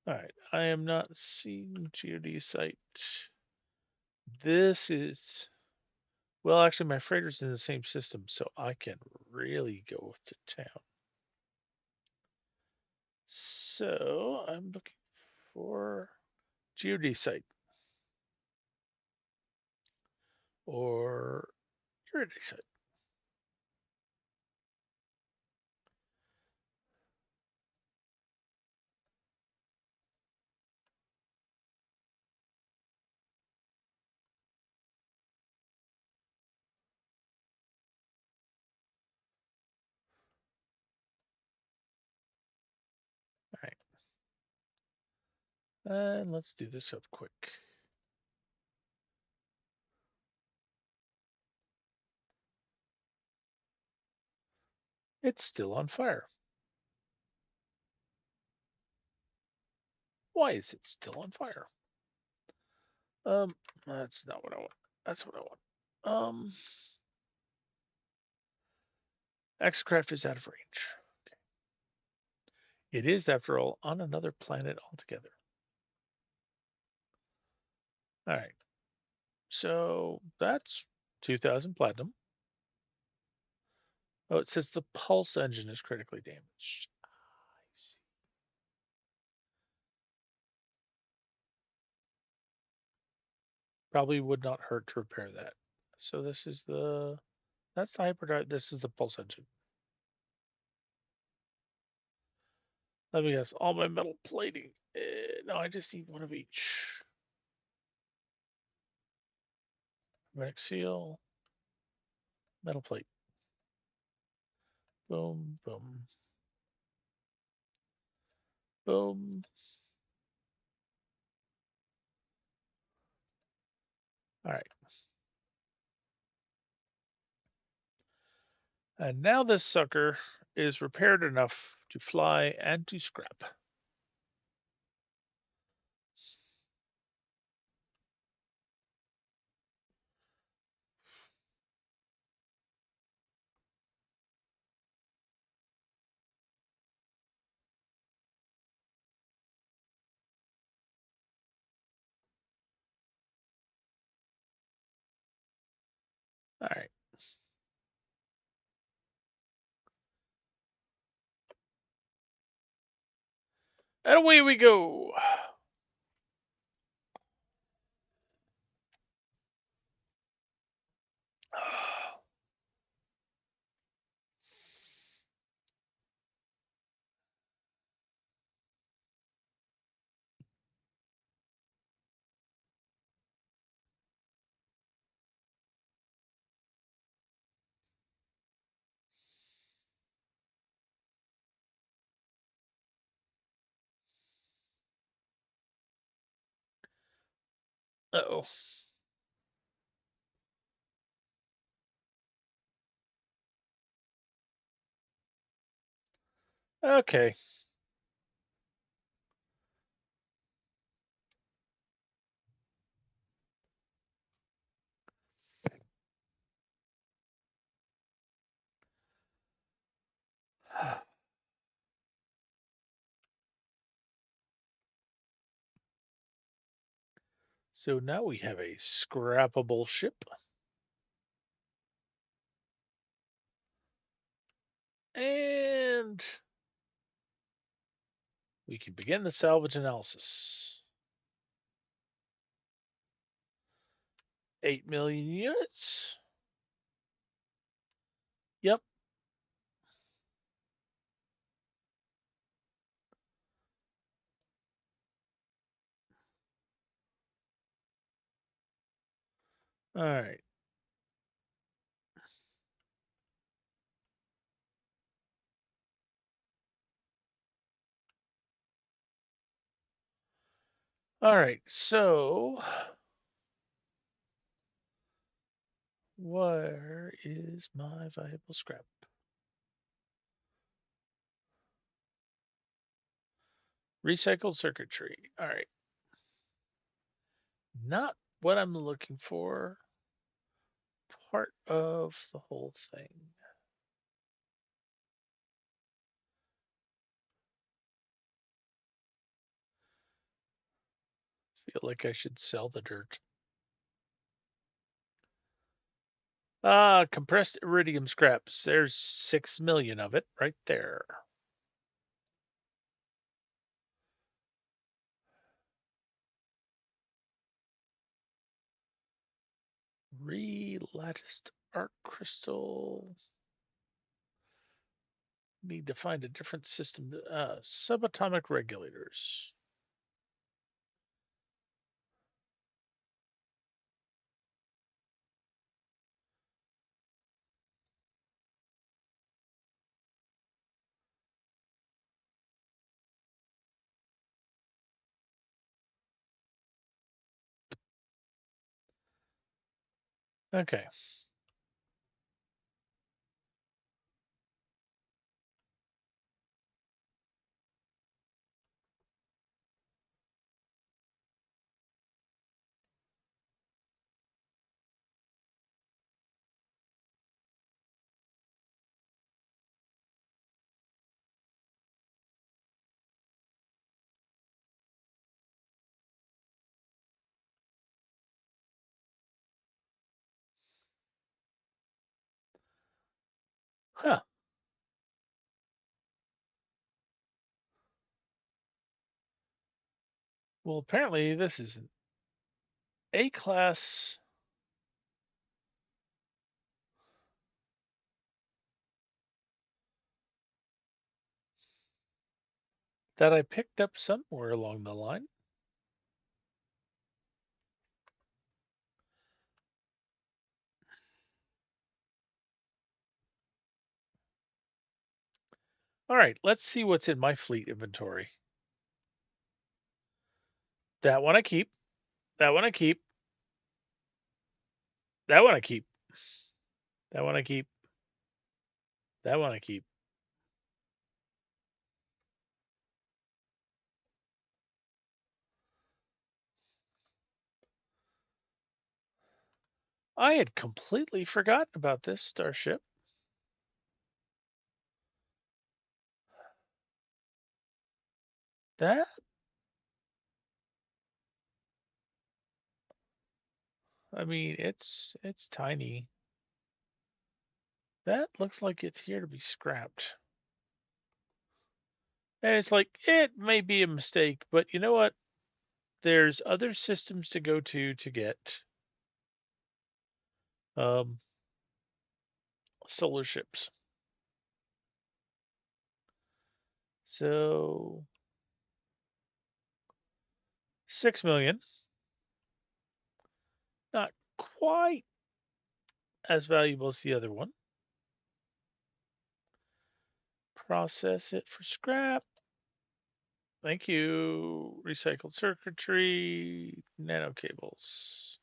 All right, I am not seeing geodesite. This is, well, actually, my freighter's in the same system, so I can really go to town. So I'm looking for geodesite or iridesite. All right, and let's do this up quick. It's still on fire. Why is it still on fire? Um, that's not what I want. That's what I want. Um, Xcraft is out of range. It is, after all, on another planet altogether. All right. So that's 2,000 platinum. Oh, it says the pulse engine is critically damaged. I see. Probably would not hurt to repair that. So this is that's the hyperdrive. This is the pulse engine. Let me guess. All my metal plating. No, I just need one of each. Hermetic seal. Metal plate. Boom, boom, boom. All right. And now this sucker is repaired enough to fly and to scrap. All right. And away we go. Uh-oh. Okay. So now we have a scrappable ship. And we can begin the salvage analysis. 8 million units. Yep. All right. All right. So where is my valuable scrap? Recycled circuitry. All right. Not what I'm looking for. Part of the whole thing. Feel like I should sell the dirt. Ah, compressed iridium scraps. There's 6 million of it right there. Relatticed arc crystal. Need to find a different system. Subatomic regulators. Okay. Huh. Well, apparently this is an A class that I picked up somewhere along the line. All right, let's see what's in my fleet inventory. That one I keep. That one I keep. That one I keep. That one I keep. That one I keep. I had completely forgotten about this starship. That, I mean, it's tiny. That looks like it's here to be scrapped. And it's like it may be a mistake, but you know what? There's other systems to go to get um, solar ships. So 6 million, not quite as valuable as the other one. Process it for scrap. Thank you. Recycled circuitry, nano cables.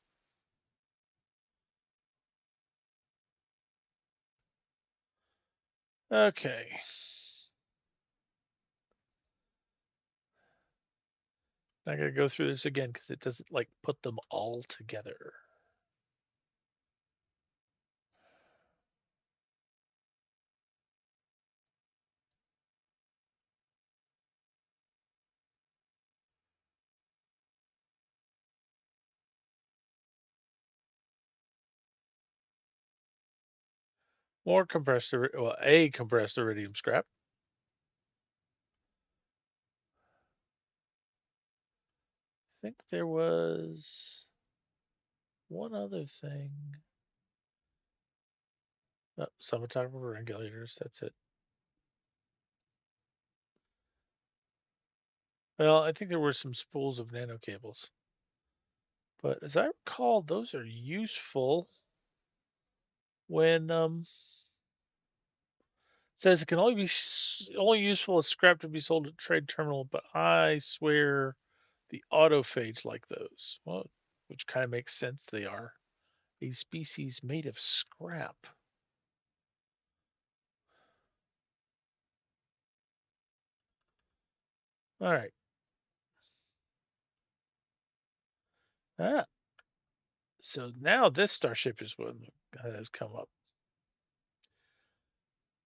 Okay. I gotta go through this again because it doesn't like put them all together. More compressed, well, a compressed iridium scrap. I think there was one other thing. Oh, subatomic regulators. That's it. Well, I think there were some spools of nano cables, but as I recall, those are useful when says it can only be only useful as scrap to be sold at trade terminal. But I swear the autophages like those. Well, which kind of makes sense. They are a species made of scrap. All right. Ah, so now this starship is what has come up.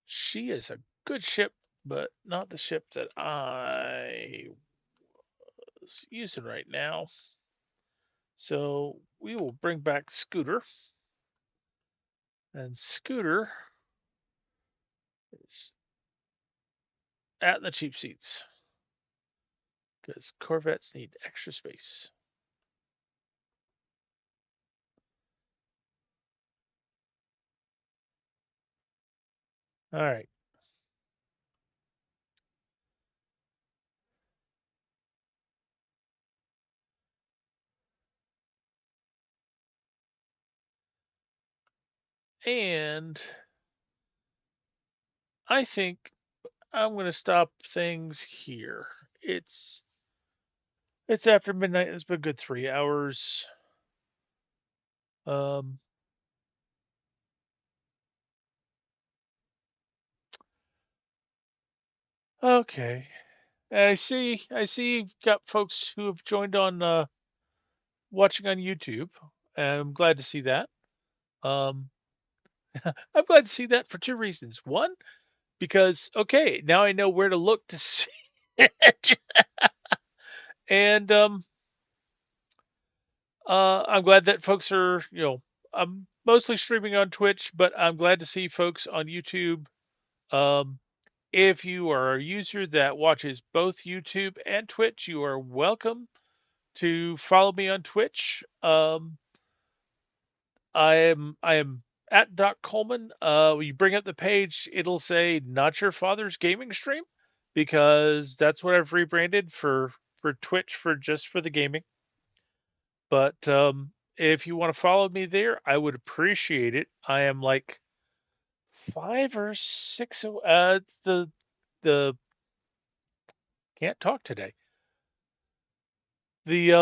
She is a good ship, but not the ship that I was using right now. So we will bring back Scooter. And Scooter is at the cheap seats because Corvettes need extra space. All right. And I think I'm going to stop things here. It's it's after midnight. It's been a good 3 hours. Um, okay. And I see you've got folks who have joined on watching on YouTube. And I'm glad to see that. Um, I'm glad to see that for two reasons. One, because okay, now I know where to look to see it. And I'm glad that folks are, I'm mostly streaming on Twitch, but I'm glad to see folks on YouTube If you are a user that watches both YouTube and Twitch, you are welcome to follow me on Twitch. I am at Doc Coleman. When you bring up the page, it'll say "Not Your Father's Gaming Stream" because that's what I've rebranded for Twitch for the gaming. But if you want to follow me there, I would appreciate it. I am like 5 or 6. It's the can't talk today. The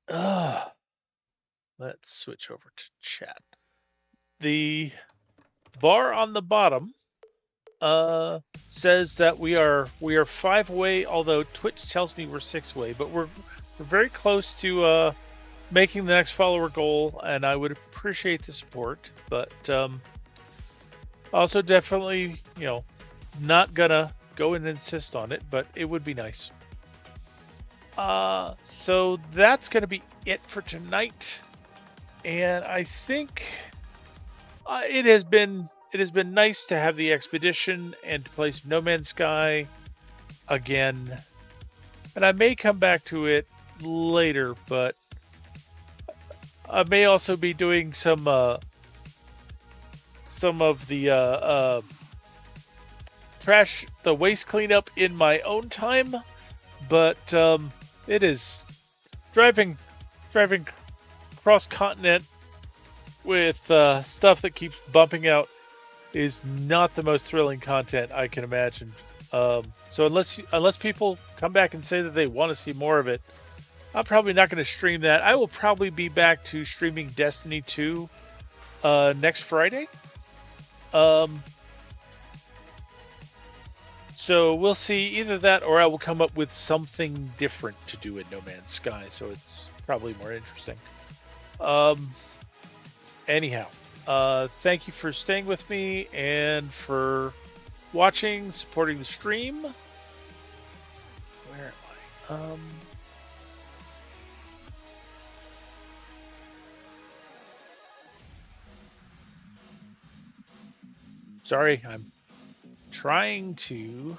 uh, let's switch over to chat. The bar on the bottom uh says that we are 5 away, although Twitch tells me we're 6 away, but we're very close to making the next follower goal, and I would appreciate the support. But also definitely, not gonna go and insist on it, but it would be nice. So that's gonna be it for tonight, and I think it has been nice to have the expedition and to play some No Man's Sky again, and I may come back to it later, but I may also be doing some of the the waste cleanup in my own time. But it is driving driving cross continent with stuff that keeps bumping out is not the most thrilling content I can imagine. So unless people come back and say that they want to see more of it, I'm probably not going to stream that. I will probably be back to streaming Destiny 2 next Friday. So we'll see either that or I will come up with something different to do in No Man's Sky. So it's probably more interesting. Anyhow, thank you for staying with me and for watching, supporting the stream. Where am I? Sorry, I'm trying to.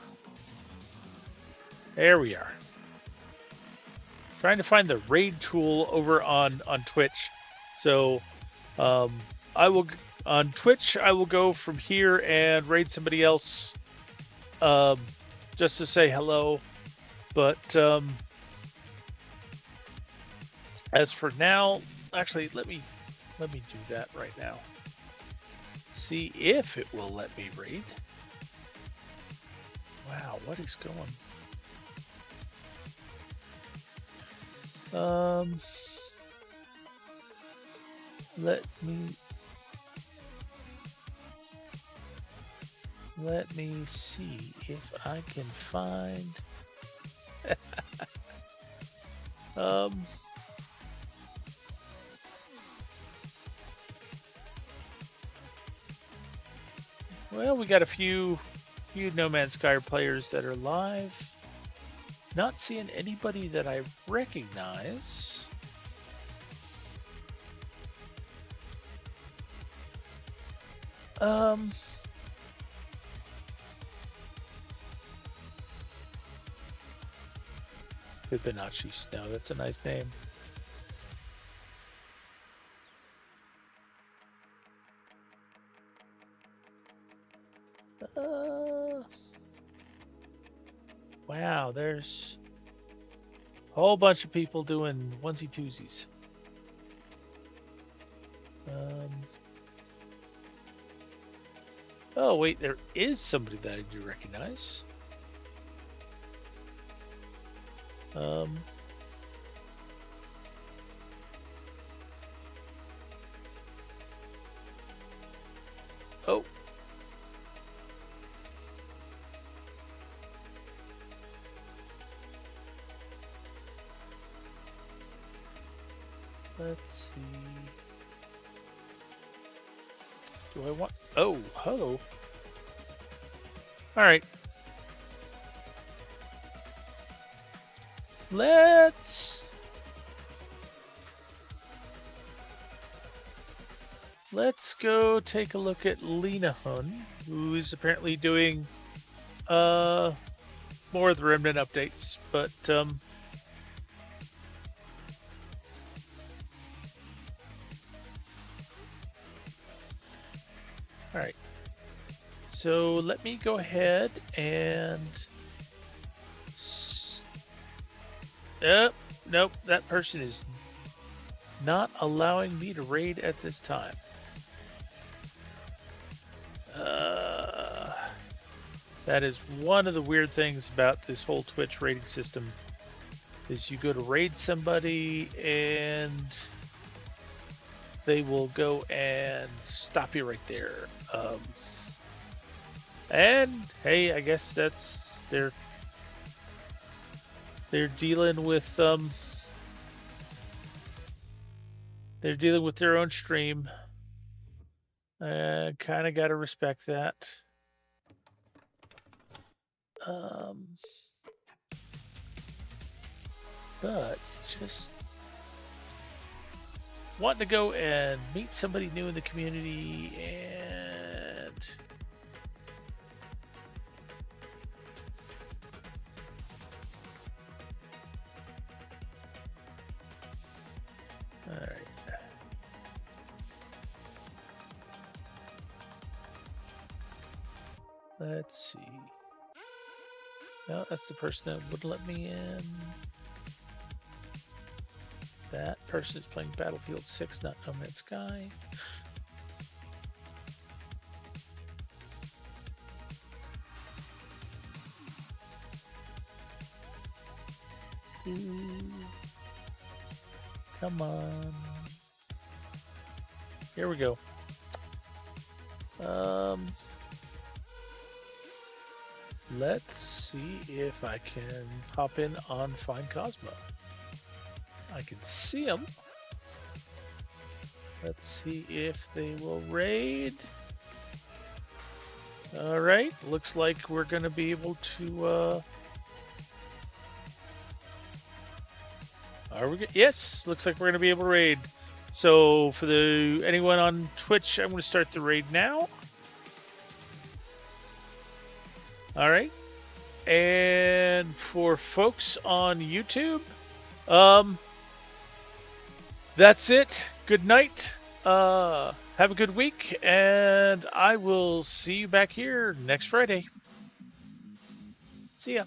There we are. Trying to find the raid tool over on Twitch. So, I will on Twitch. I will go from here and raid somebody else, just to say hello. But as for now, actually, let me do that right now. See if it will let me raid. Wow, what is going? Let me see if I can find. Well, we got a few No Man's Sky players that are live. Not seeing anybody that I recognize. Fibonacci Snow, that's a nice name. Wow, there's a whole bunch of people doing onesie twosies. Oh wait, there is somebody that I do recognize. Oh. Let's see. Do I want... Oh, hello. All right. Let's let's go take a look at Lena Hun, who is apparently doing more of the Remnant updates. But all right. So let me go ahead and. Nope, that person is not allowing me to raid at this time. That is one of the weird things about this whole Twitch rating system is you go to raid somebody and they will go and stop you right there. And hey, I guess that's they're dealing with they're dealing with their own stream. Kind of got to respect that. But just wanting to go and meet somebody new in the community and all right. Let's see. No, that's the person that wouldn't let me in. That person is playing Battlefield 6, not No Man's Sky. Come on. Here we go. Let's see if I can hop in on Find Cosmo. I can see them. Let's see if they will raid. All right, looks like we're going to be able to. Are we? Yes, looks like we're going to be able to raid. So for anyone on Twitch, I'm going to start the raid now. All right, and for folks on YouTube, that's it. Good night. Have a good week, and I will see you back here next Friday. See ya.